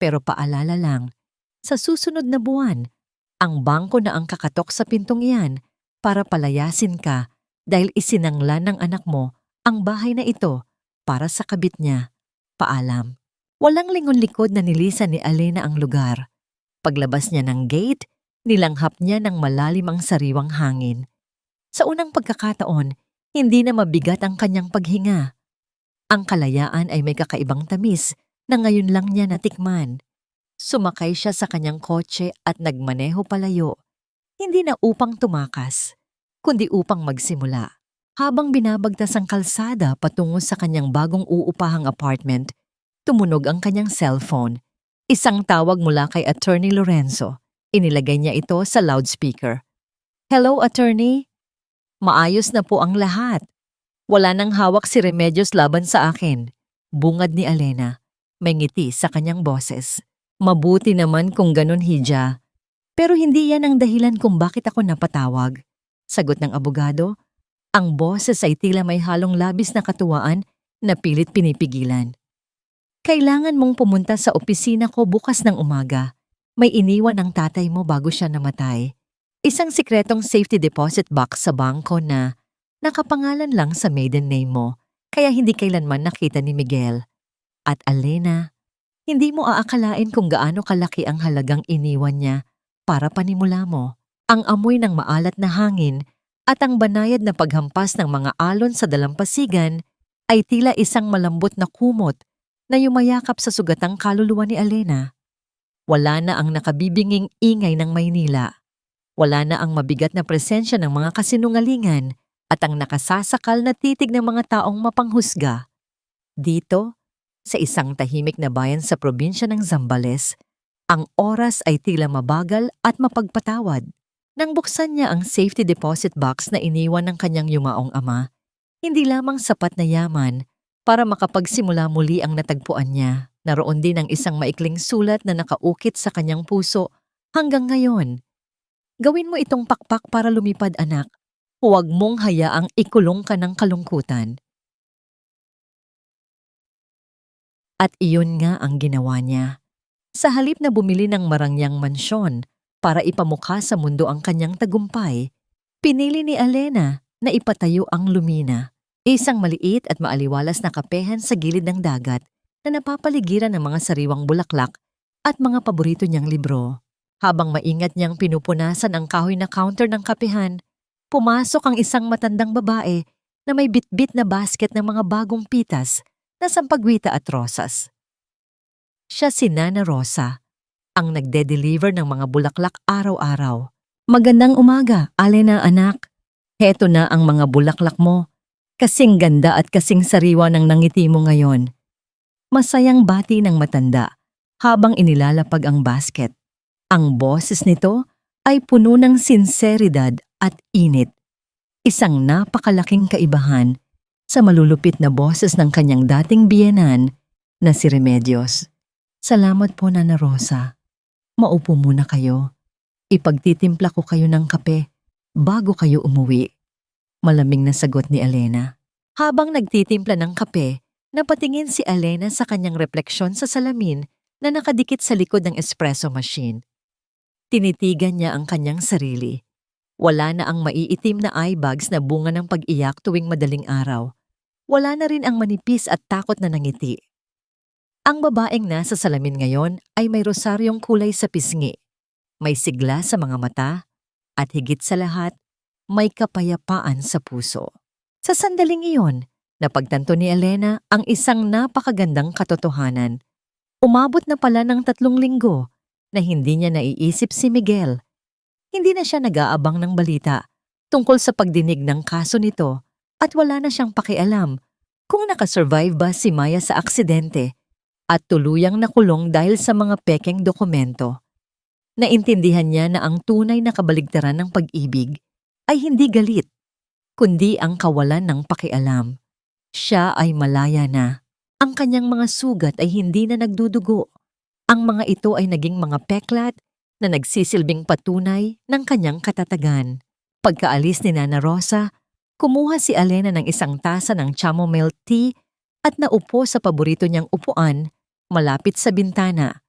Pero paalala lang, sa susunod na buwan, ang bangko na ang kakatok sa pintong iyan para palayasin ka dahil isinanglan ng anak mo ang bahay na ito para sa kabit niya. Paalam. Walang lingon-likod na nilisan ni Alena ang lugar. Paglabas niya ng gate, nilanghap niya ng malalim ang sariwang hangin. Sa unang pagkakataon, hindi na mabigat ang kanyang paghinga. Ang kalayaan ay may kakaibang tamis na ngayon lang niya natikman. Sumakay siya sa kanyang kotse at nagmaneho palayo. Hindi na upang tumakas, kundi upang magsimula. Habang binabagtas ang kalsada patungo sa kanyang bagong uupahang apartment, tumunog ang kanyang cellphone. Isang tawag mula kay Attorney Lorenzo. Inilagay niya ito sa loudspeaker. Hello, Attorney. Maayos na po ang lahat. Wala nang hawak si Remedios laban sa akin. Bungad ni Alena. May ngiti sa kanyang boses. Mabuti naman kung ganun, Hija. Pero hindi yan ang dahilan kung bakit ako napatawag. Sagot ng abogado. Ang boses ay tila may halong labis na katuwaan na pilit pinipigilan. Kailangan mong pumunta sa opisina ko bukas ng umaga. May iniwan ang tatay mo bago siya namatay. Isang sikretong safety deposit box sa bangko na nakapangalan lang sa maiden name mo, kaya hindi kailanman nakita ni Miguel. At Alena, hindi mo aakalain kung gaano kalaki ang halagang iniwan niya para panimula mo. Ang amoy ng maalat na hangin at ang banayad na paghampas ng mga alon sa dalampasigan ay tila isang malambot na kumot na yumayakap sa sugatang kaluluwa ni Alena. Wala na ang nakabibinging ingay ng Maynila. Wala na ang mabigat na presensya ng mga kasinungalingan at ang nakasasakal na titig ng mga taong mapanghusga. Dito, sa isang tahimik na bayan sa probinsya ng Zambales, ang oras ay tila mabagal at mapagpatawad. Nang buksan niya ang safety deposit box na iniwan ng kanyang yumaong ama, hindi lamang sapat na yaman para makapagsimula muli ang natagpuan niya. Naroon din ang isang maikling sulat na nakaukit sa kanyang puso hanggang ngayon. Gawin mo itong pakpak para lumipad, anak. Huwag mong hayaang ikulong ka ng kalungkutan. At iyon nga ang ginawa niya. Sa halip na bumili ng marangyang mansyon para ipamukha sa mundo ang kanyang tagumpay, pinili ni Alena na ipatayo ang Lumina, isang maliit at maaliwalas na kapehan sa gilid ng dagat na napapaligiran ng mga sariwang bulaklak at mga paborito niyang libro. Habang maingat niyang pinupunasan ang kahoy na counter ng kapehan, pumasok ang isang matandang babae na may bitbit na basket ng mga bagong pitas na sampagwita at rosas. Siya si Nana Rosa, ang nagde-deliver ng mga bulaklak araw-araw. Magandang umaga, Alena anak. Heto na ang mga bulaklak mo. Kasing ganda at kasing sariwa ng nangiti mo ngayon. Masayang bati ng matanda habang inilalapag ang basket. Ang boses nito ay puno ng sinseridad at init. Isang napakalaking kaibahan sa malulupit na boses ng kanyang dating biyenan na si Remedios. Salamat po, Nana Rosa. Maupo muna kayo. Ipagtitimpla ko kayo ng kape bago kayo umuwi. Malamig na sagot ni Alena. Habang nagtitimpla ng kape, napatingin si Alena sa kanyang refleksyon sa salamin na nakadikit sa likod ng espresso machine. Tinitigan niya ang kanyang sarili. Wala na ang maiitim na eye bags na bunga ng pag-iyak tuwing madaling araw. Wala na rin ang manipis at takot na nangiti. Ang babaeng nasa salamin ngayon ay may rosaryong kulay sa pisngi. May sigla sa mga mata at higit sa lahat, may kapayapaan sa puso. Sa sandaling iyon, napagtanto ni Alena ang isang napakagandang katotohanan. Umabot na pala ng 3 linggo na hindi niya naiisip si Miguel. Hindi na siya nag-aabang ng balita tungkol sa pagdinig ng kaso nito at wala na siyang pakialam kung nakasurvive ba si Maya sa aksidente at tuluyang nakulong dahil sa mga pekeng dokumento. Naintindihan niya na ang tunay na kabaligtaran ng pag-ibig ay hindi galit, kundi ang kawalan ng pakialam. Siya ay malaya na. Ang kanyang mga sugat ay hindi na nagdudugo. Ang mga ito ay naging mga peklat na nagsisilbing patunay ng kanyang katatagan. Pagkaalis ni Nana Rosa, kumuha si Alena ng isang tasa ng chamomile tea at naupo sa paborito niyang upuan malapit sa bintana.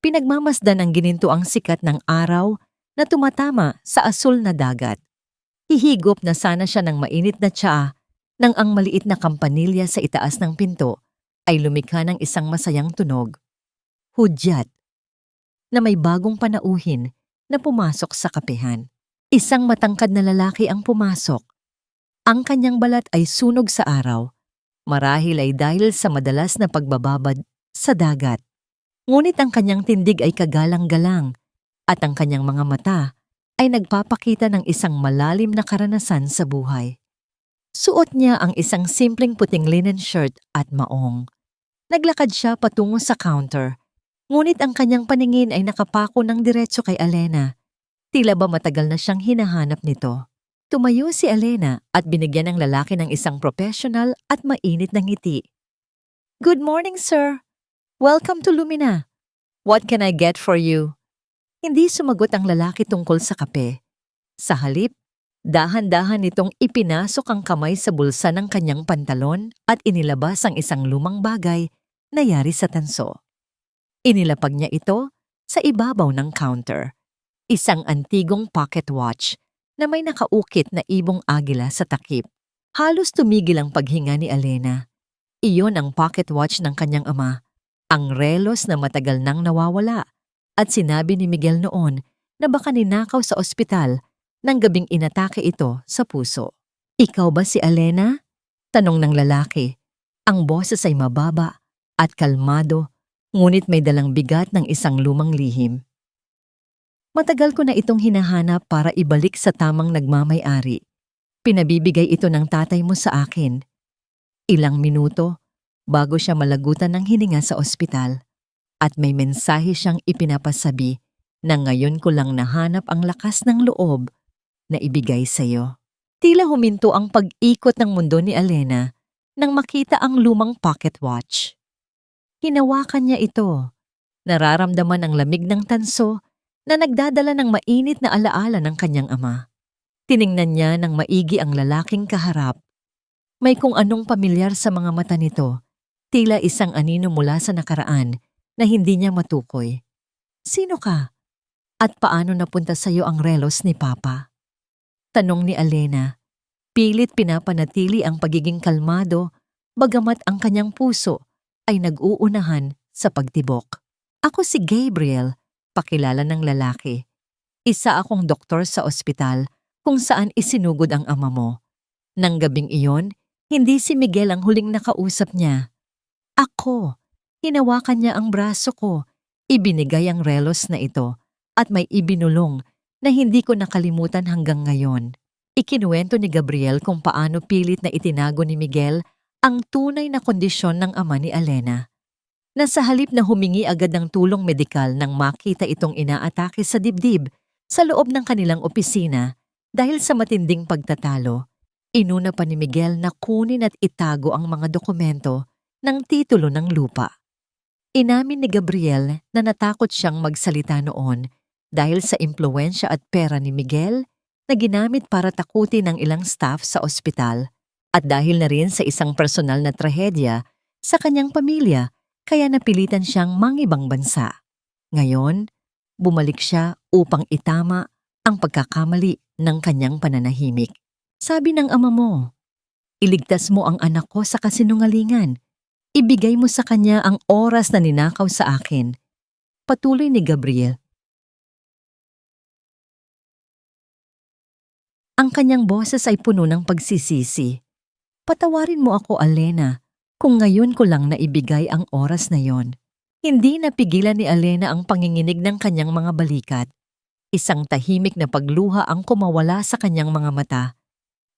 Pinagmamasdan ang ginintuang sikat ng araw na tumatama sa asul na dagat. Hihigop na sana siya ng mainit na tsaa nang ang maliit na kampanilya sa itaas ng pinto ay lumikha ng isang masayang tunog. Hudyat na may bagong panauhin na pumasok sa kapehan. Isang matangkad na lalaki ang pumasok. Ang kanyang balat ay sunog sa araw. Marahil ay dahil sa madalas na pagbababad sa dagat. Ngunit ang kanyang tindig ay kagalang-galang at ang kanyang mga mata ay nagpapakita ng isang malalim na karanasan sa buhay. Suot niya ang isang simpleng puting linen shirt at maong. Naglakad siya patungo sa counter, ngunit ang kanyang paningin ay nakapako ng diretso kay Alena. Tila ba matagal na siyang hinahanap nito. Tumayo si Alena at binigyan ng lalaki ng isang professional at mainit na ngiti. "Good morning, sir. Welcome to Lumina. What can I get for you?" Hindi sumagot ang lalaki tungkol sa kape. Sa halip, dahan-dahan nitong ipinasok ang kamay sa bulsa ng kanyang pantalon at inilabas ang isang lumang bagay na yari sa tanso. Inilapag niya ito sa ibabaw ng counter. Isang antigong pocket watch na may nakaukit na ibong agila sa takip. Halos tumigil ang paghinga ni Alena. Iyon ang pocket watch ng kanyang ama. Ang relos na matagal nang nawawala at sinabi ni Miguel noon na baka ninakaw sa ospital nang gabing inatake ito sa puso. "Ikaw ba si Alena?" tanong ng lalaki. Ang boses ay mababa at kalmado, ngunit may dalang bigat ng isang lumang lihim. "Matagal ko na itong hinahanap para ibalik sa tamang nagmamay-ari. Pinabibigay ito ng tatay mo sa akin." Ilang minuto bago siya malagutan ng hininga sa ospital at may mensahe siyang ipinapasabi na ngayon ko lang nahanap ang lakas ng loob na ibigay sa iyo. Tila huminto ang pag-ikot ng mundo ni Alena nang makita ang lumang pocket watch. Hinawakan niya ito. Nararamdaman ang lamig ng tanso na nagdadala ng mainit na alaala ng kanyang ama. Tiningnan niya ng maigi ang lalaking kaharap. May kung anong pamilyar sa mga mata nito. Tila isang anino mula sa nakaraan na hindi niya matukoy. "Sino ka? At paano napunta sa iyo ang relos ni Papa?" tanong ni Alena. Pilit pinapanatili ang pagiging kalmado, bagamat ang kanyang puso ay nag-uunahan sa pagtibok. "Ako si Gabriel," pakilala ng lalaki. "Isa akong doktor sa ospital kung saan isinugod ang ama mo." Nang gabing iyon, hindi si Miguel ang huling nakausap niya. Ako. Hinawakan niya ang braso ko. Ibinigay ang relos na ito at may ibinulong na hindi ko nakalimutan hanggang ngayon. Ikinuwento ni Gabriel kung paano pilit na itinago ni Miguel ang tunay na kondisyon ng ama ni Alena. Na sa halip na humingi agad ng tulong medikal nang makita itong inaatake sa dibdib sa loob ng kanilang opisina dahil sa matinding pagtatalo, inuna pa ni Miguel na kunin at itago ang mga dokumento ng titulo ng lupa. Inamin ni Gabriel na natakot siyang magsalita noon dahil sa impluwensya at pera ni Miguel na ginamit para takutin ang ilang staff sa ospital at dahil na rin sa isang personal na trahedya sa kanyang pamilya kaya napilitan siyang mangibang bansa. Ngayon, bumalik siya upang itama ang pagkakamali ng kanyang pananahimik. Sabi ng ama mo, "Iligtas mo ang anak ko sa kasinungalingan. Ibigay mo sa kanya ang oras na ninakaw sa akin." Patuloy ni Gabriel. Ang kanyang boses ay puno ng pagsisisi. "Patawarin mo ako, Alena, kung ngayon ko lang naibigay ang oras na yon. Hindi napigilan ni Alena ang panginginig ng kanyang mga balikat. Isang tahimik na pagluha ang kumawala sa kanyang mga mata.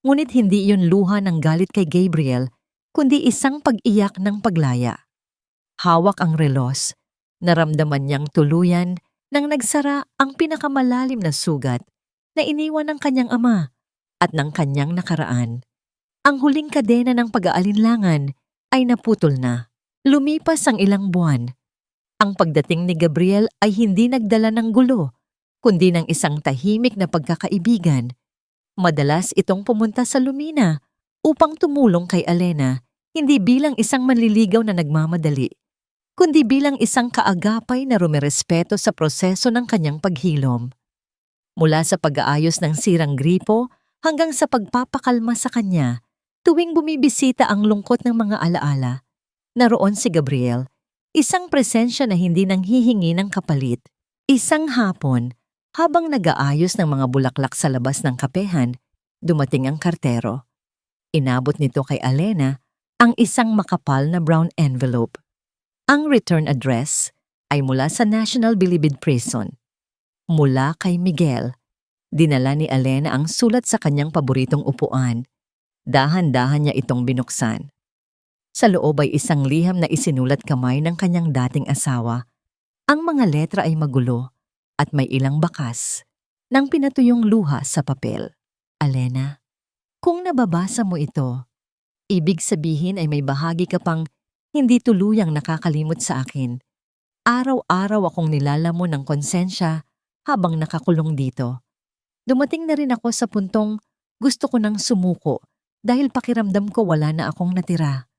Ngunit hindi iyon luha ng galit kay Gabriel, kundi isang pag-iyak ng paglaya. Hawak ang relos. Naramdaman niyang tuluyan nang nagsara ang pinakamalalim na sugat na iniwan ng kanyang ama at ng kanyang nakaraan. Ang huling kadena ng pag-aalinlangan ay naputol na. Lumipas ang ilang buwan. Ang pagdating ni Gabriel ay hindi nagdala ng gulo, kundi ng isang tahimik na pagkakaibigan. Madalas itong pumunta sa Lumina upang tumulong kay Alena, hindi bilang isang manliligaw na nagmamadali, kundi bilang isang kaagapay na rumerespeto sa proseso ng kanyang paghilom. Mula sa pag-aayos ng sirang gripo hanggang sa pagpapakalma sa kanya, tuwing bumibisita ang lungkot ng mga alaala, naroon si Gabriel, isang presensya na hindi nanghihingi ng kapalit. Isang hapon, habang nag-aayos ng mga bulaklak sa labas ng kapehan, dumating ang kartero. Inabot nito kay Alena ang isang makapal na brown envelope. Ang return address ay mula sa National Bilibid Prison. Mula kay Miguel. Dinala ni Alena ang sulat sa kanyang paboritong upuan. Dahan-dahan niya itong binuksan. Sa loob ay isang liham na isinulat kamay ng kanyang dating asawa. Ang mga letra ay magulo at may ilang bakas nang pinatuyong luha sa papel. Alena, kung nababasa mo ito, ibig sabihin ay may bahagi ka pang hindi tuluyang nakakalimot sa akin. Araw-araw akong nilalamon ng konsensya habang nakakulong dito. Dumating na rin ako sa puntong gusto ko nang sumuko dahil pakiramdam ko wala na akong natira.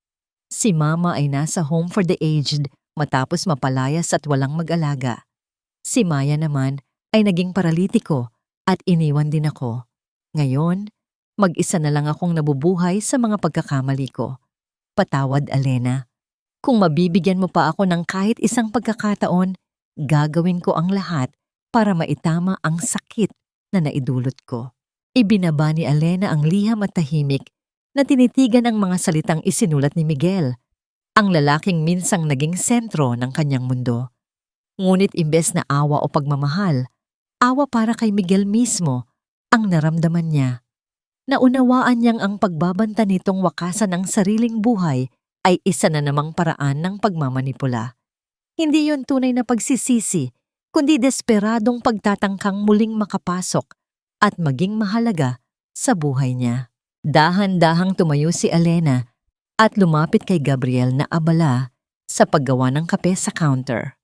Si Mama ay nasa home for the aged matapos mapalayas at walang mag-alaga. Si Maya naman ay naging paralitiko at iniwan din ako. Ngayon, mag-isa na lang akong nabubuhay sa mga pagkakamali ko. Patawad, Alena. Kung mabibigyan mo pa ako ng kahit isang pagkakataon, gagawin ko ang lahat para maitama ang sakit na naidulot ko. Ibinaba ni Alena ang liham at tahimik na tinitigan ang mga salitang isinulat ni Miguel, ang lalaking minsang naging sentro ng kanyang mundo. Ngunit imbes na awa o pagmamahal, awa para kay Miguel mismo ang naramdaman niya. Naunawaan niyang ang pagbabanta nitong wakasan ng sariling buhay ay isa na namang paraan ng pagmamanipula. Hindi yon tunay na pagsisisi, kundi desperadong pagtatangkang muling makapasok at maging mahalaga sa buhay niya. Dahan-dahang tumayo si Alena at lumapit kay Gabriel na abala sa paggawa ng kape sa counter.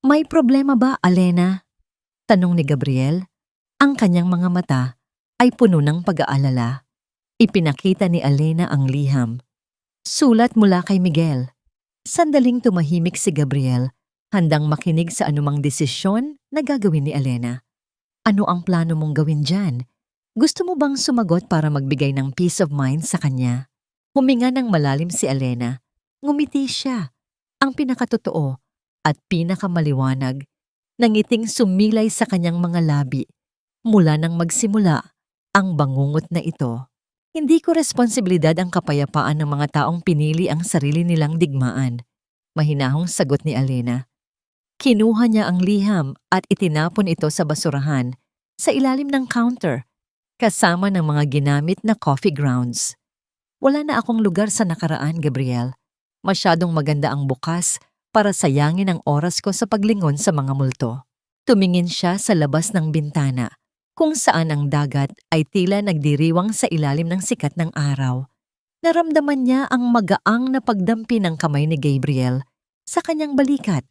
May problema ba, Alena? Tanong ni Gabriel. Ang kanyang mga mata ay puno ng pag-aalala. Ipinakita ni Alena ang liham. Sulat mula kay Miguel. Sandaling tumahimik si Gabriel, handang makinig sa anumang desisyon na gagawin ni Alena. Ano ang plano mong gawin dyan? Gusto mo bang sumagot para magbigay ng peace of mind sa kanya? Huminga ng malalim si Alena. Ngumiti siya. Ang pinakatotoo at pinakamaliwanag. Nangiting sumilay sa kanyang mga labi. Mula nang magsimula ang bangungot na ito. Hindi ko responsibilidad ang kapayapaan ng mga taong pinili ang sarili nilang digmaan. Mahinahong sagot ni Alena. Kinuha niya ang liham at itinapon ito sa basurahan sa ilalim ng counter kasama ng mga ginamit na coffee grounds. Wala na akong lugar sa nakaraan, Gabriel. Masyadong maganda ang bukas para sayangin ang oras ko sa paglingon sa mga multo. Tumingin siya sa labas ng bintana, kung saan ang dagat ay tila nagdiriwang sa ilalim ng sikat ng araw. Naramdaman niya ang magaang na pagdampi ng kamay ni Gabriel sa kanyang balikat,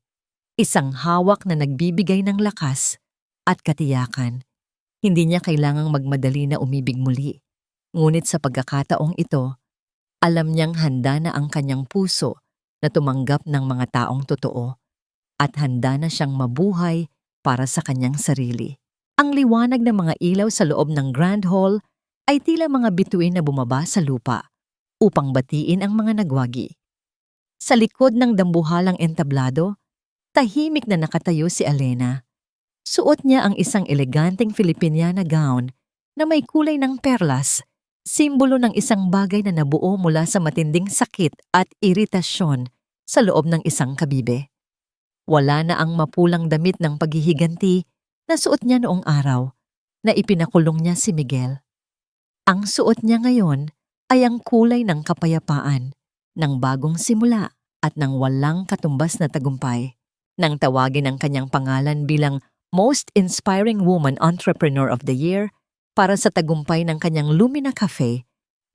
isang hawak na nagbibigay ng lakas at katiyakan. Hindi niya kailangang magmadali na umibig muli. Ngunit sa pagkakataong ito, alam niyang handa na ang kanyang puso na tumanggap ng mga taong totoo at handa na siyang mabuhay para sa kanyang sarili. Ang liwanag ng mga ilaw sa loob ng Grand Hall ay tila mga bituin na bumaba sa lupa upang batiin ang mga nagwagi. Sa likod ng dambuhalang entablado, tahimik na nakatayo si Alena. Suot niya ang isang eleganteng Filipiniana gown na may kulay ng perlas, simbolo ng isang bagay na nabuo mula sa matinding sakit at iritasyon sa loob ng isang kabibe. Wala na ang mapulang damit ng paghihiganti na suot niya noong araw na ipinakulong niya si Miguel. Ang suot niya ngayon ay ang kulay ng kapayapaan, ng bagong simula at ng walang katumbas na tagumpay. Nang tawagin ang kanyang pangalan bilang Most Inspiring Woman Entrepreneur of the Year para sa tagumpay ng kanyang Lumina Cafe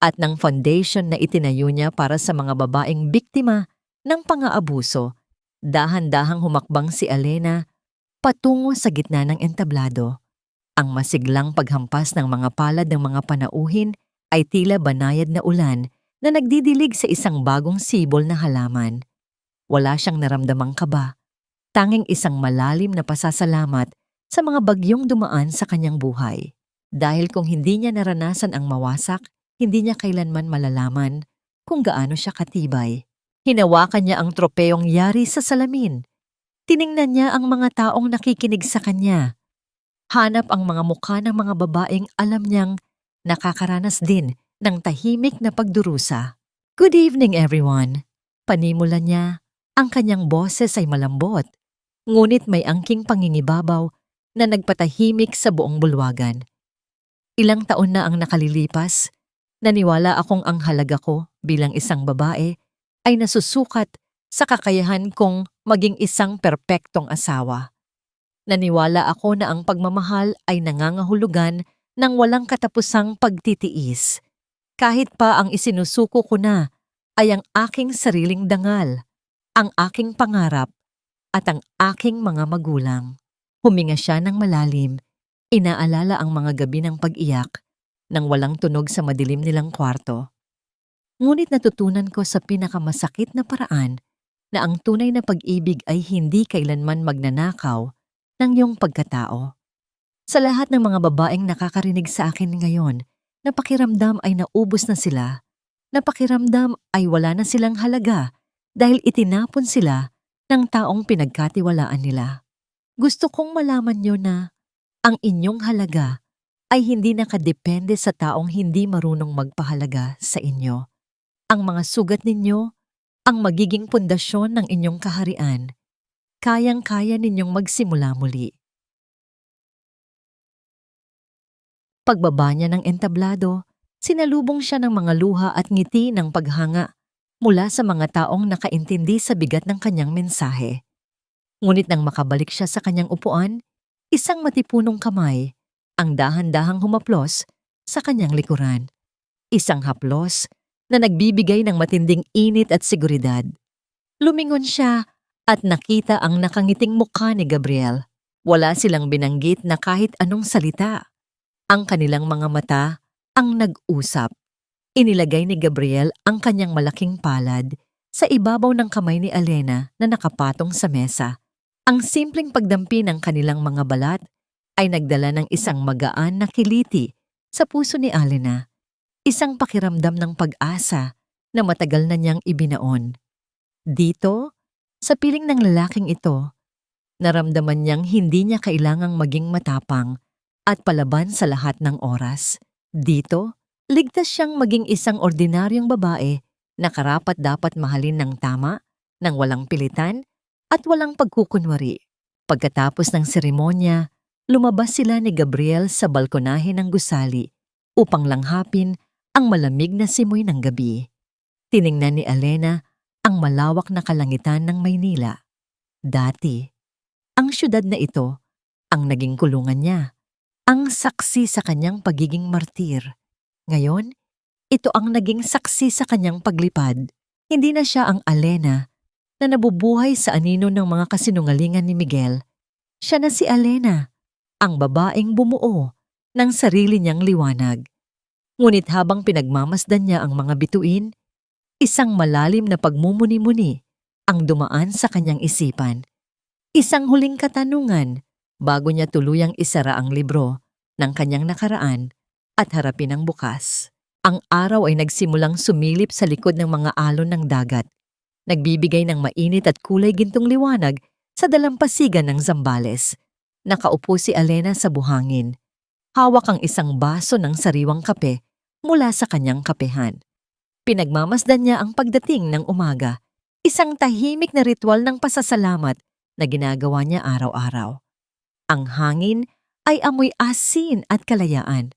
at ng foundation na itinayo niya para sa mga babaeng biktima ng pang-aabuso, dahan-dahang humakbang si Alena patungo sa gitna ng entablado. Ang masiglang paghampas ng mga palad ng mga panauhin ay tila banayad na ulan na nagdidilig sa isang bagong sibol na halaman. Wala siyang naramdamang kaba, tanging isang malalim na pasasalamat sa mga bagyong dumaan sa kanyang buhay. Dahil kung hindi niya naranasan ang mawasak, hindi niya kailanman malalaman kung gaano siya katibay. Hinawakan niya ang tropeyong yari sa salamin. Tiningnan niya ang mga taong nakikinig sa kanya. Hanap ang mga mukha ng mga babaeng alam niyang nakakaranas din ng tahimik na pagdurusa. "Good evening, everyone." Panimula niya, ang kanyang boses ay malambot, ngunit may angking pangingibabaw na nagpatahimik sa buong bulwagan. Ilang taon na ang nakalilipas, naniwala akong ang halaga ko bilang isang babae ay nasusukat sa kakayahan kong maging isang perpektong asawa. Naniwala ako na ang pagmamahal ay nangangahulugan ng walang katapusang pagtitiis. Kahit pa ang isinusuko ko na ay ang aking sariling dangal, ang aking pangarap, at ang aking mga magulang. Huminga siya ng malalim, inaalala ang mga gabi ng pag-iyak nang walang tunog sa madilim nilang kwarto. Ngunit natutunan ko sa pinakamasakit na paraan na ang tunay na pag-ibig ay hindi kailanman magnanakaw ng iyong pagkatao. Sa lahat ng mga babaeng nakakarinig sa akin ngayon, na pakiramdam ay naubos na sila, na pakiramdam ay wala na silang halaga dahil itinapon sila ng taong pinagkatiwalaan nila. Gusto kong malaman niyo na ang inyong halaga ay hindi nakadepende sa taong hindi marunong magpahalaga sa inyo. Ang mga sugat ninyo ang magiging pundasyon ng inyong kaharian. Kayang-kaya ninyong magsimula muli. Pagbaba niya ng entablado, sinalubong siya ng mga luha at ngiti ng paghanga mula sa mga taong nakaintindi sa bigat ng kanyang mensahe. Ngunit nang makabalik siya sa kanyang upuan, isang matipunong kamay ang dahan-dahang humaplos sa kanyang likuran. Isang haplos na nagbibigay ng matinding init at seguridad. Lumingon siya at nakita ang nakangiting mukha ni Gabriel. Wala silang binanggit na kahit anong salita. Ang kanilang mga mata ang nag-usap. Inilagay ni Gabriel ang kanyang malaking palad sa ibabaw ng kamay ni Alena na nakapatong sa mesa. Ang simpleng pagdampi ng kanilang mga balat ay nagdala ng isang magaan na kiliti sa puso ni Alena. Isang pakiramdam ng pag-asa na matagal na niyang ibinaon. Dito, sa piling ng lalaking ito, naramdaman niyang hindi niya kailangang maging matapang at palaban sa lahat ng oras. Dito, ligtas siyang maging isang ordinaryong babae na karapat-dapat mahalin ng tama, ng walang pilitan, at walang pagkukunwari. Pagkatapos ng seremonya, lumabas sila ni Gabriel sa balkonahe ng gusali upang langhapin ang malamig na simoy ng gabi. Tiningnan ni Alena ang malawak na kalangitan ng Maynila. Dati, ang syudad na ito ang naging kulungan niya, ang saksi sa kanyang pagiging martir. Ngayon, ito ang naging saksi sa kanyang paglipad. Hindi na siya ang Alena na nabubuhay sa anino ng mga kasinungalingan ni Miguel. Siya na si Alena, ang babaeng bumuo ng sarili niyang liwanag. Ngunit habang pinagmamasdan niya ang mga bituin, isang malalim na pagmumuni-muni ang dumaan sa kanyang isipan. Isang huling katanungan bago niya tuluyang isara ang libro ng kanyang nakaraan at harapin ang bukas. Ang araw ay nagsimulang sumilip sa likod ng mga alon ng dagat, nagbibigay ng mainit at kulay gintong liwanag sa dalampasigan ng Zambales. Nakaupo si Alena sa buhangin. Hawak ang isang baso ng sariwang kape mula sa kanyang kapehan. Pinagmamasdan niya ang pagdating ng umaga, Isang tahimik na ritual ng pasasalamat na ginagawa niya araw-araw. Ang hangin ay amoy asin at kalayaan.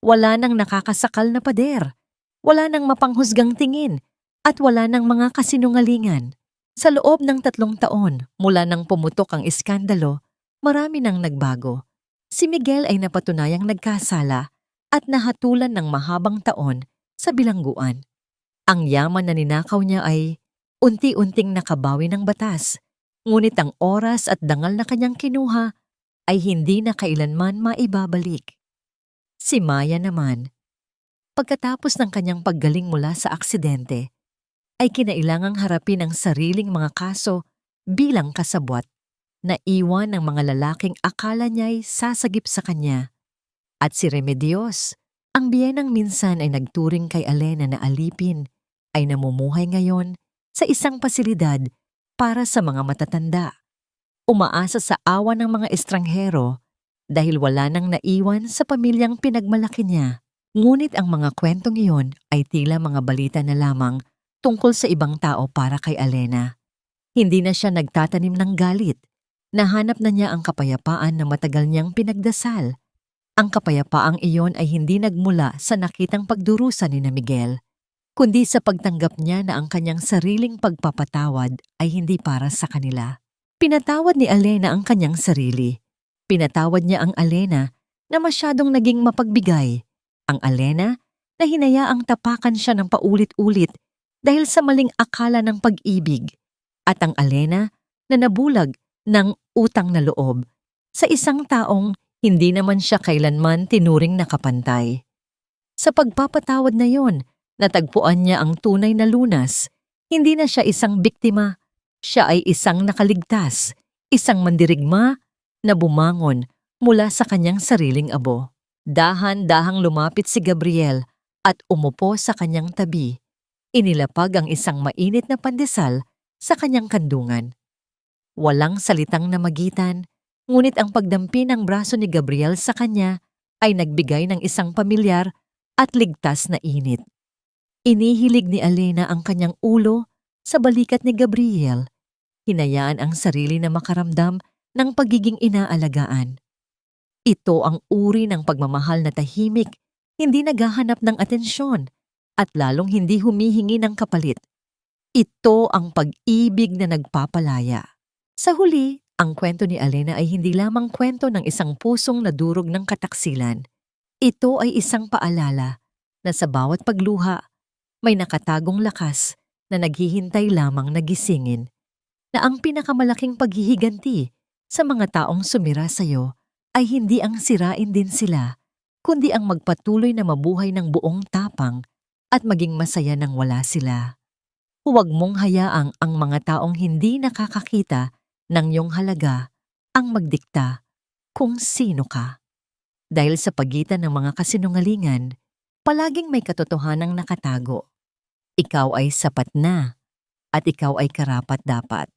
Wala nang nakakasakal na pader. Wala nang mapanghusgang tingin. At wala nang mga kasinungalingan. Sa loob ng 3 taon mula nang pumutok ang iskandalo, marami nang nagbago. Si Miguel ay napatunayang nagkasala at nahatulan ng mahabang taon sa bilangguan. Ang yaman na ninakaw niya ay unti-unting nakabawi ng batas, ngunit ang oras at dangal na kanyang kinuha ay hindi na kailanman maibabalik. Si Maya naman, pagkatapos ng kanyang paggaling mula sa aksidente, ay kinailangang harapin ang sariling mga kaso bilang kasabwat na iwan ng mga lalaking akala niya'y sasagip sa kanya. At si Remedios, ang biyenang minsan ay nagturing kay Alena na alipin, ay namumuhay ngayon sa isang pasilidad para sa mga matatanda. Umaasa sa awa ng mga estranghero dahil wala nang naiwan sa pamilyang pinagmalaki niya. Ngunit ang mga kwentong iyon ay tila mga balita na lamang tungkol sa ibang tao para kay Alena. Hindi na siya nagtatanim ng galit. Nahanap na niya ang kapayapaan na matagal niyang pinagdasal. Ang kapayapaang iyon ay hindi nagmula sa nakitang pagdurusa ni na Miguel, kundi sa pagtanggap niya na ang kanyang sariling pagpapatawad ay hindi para sa kanila. Pinatawad ni Alena ang kanyang sarili. Pinatawad niya ang Alena na masyadong naging mapagbigay. Ang Alena na hinayaang tapakan siya ng paulit-ulit dahil sa maling akala ng pag-ibig. At ang Alena na nabulag ng utang na loob sa isang taong hindi naman siya kailanman tinuring na kapantay. Sa pagpapatawad na yon, natagpuan niya ang tunay na lunas. Hindi na siya isang biktima. Siya ay isang nakaligtas, isang mandirigma na bumangon mula sa kanyang sariling abo. Dahan-dahang lumapit si Gabriel at umupo sa kanyang tabi. Inilapag ang isang mainit na pandesal sa kanyang kandungan. Walang salitang namagitan, ngunit ang pagdampi ng braso ni Gabriel sa kanya ay nagbigay ng isang pamilyar at ligtas na init. Inihilig ni Alena ang kanyang ulo sa balikat ni Gabriel. Hinayaan ang sarili na makaramdam ng pagiging inaalagaan. Ito ang uri ng pagmamahal na tahimik, hindi naghahanap ng atensyon, at lalong hindi humihingi ng kapalit. Ito ang pag-ibig na nagpapalaya. Sa huli, ang kwento ni Alena ay hindi lamang kwento ng isang pusong nadurog ng kataksilan. Ito ay isang paalala na sa bawat pagluha, may nakatagong lakas na naghihintay lamang na gisingin, na ang pinakamalaking paghihiganti sa mga taong sumira sa iyo ay hindi ang sirain din sila, kundi ang magpatuloy na mabuhay ng buong tapang at maging masaya nang wala sila. Huwag mong hayaang ang mga taong hindi nakakakita ng iyong halaga ang magdikta kung sino ka. Dahil sa pagitan ng mga kasinungalingan, palaging may katotohanang nakatago. Ikaw ay sapat na at ikaw ay karapat-dapat.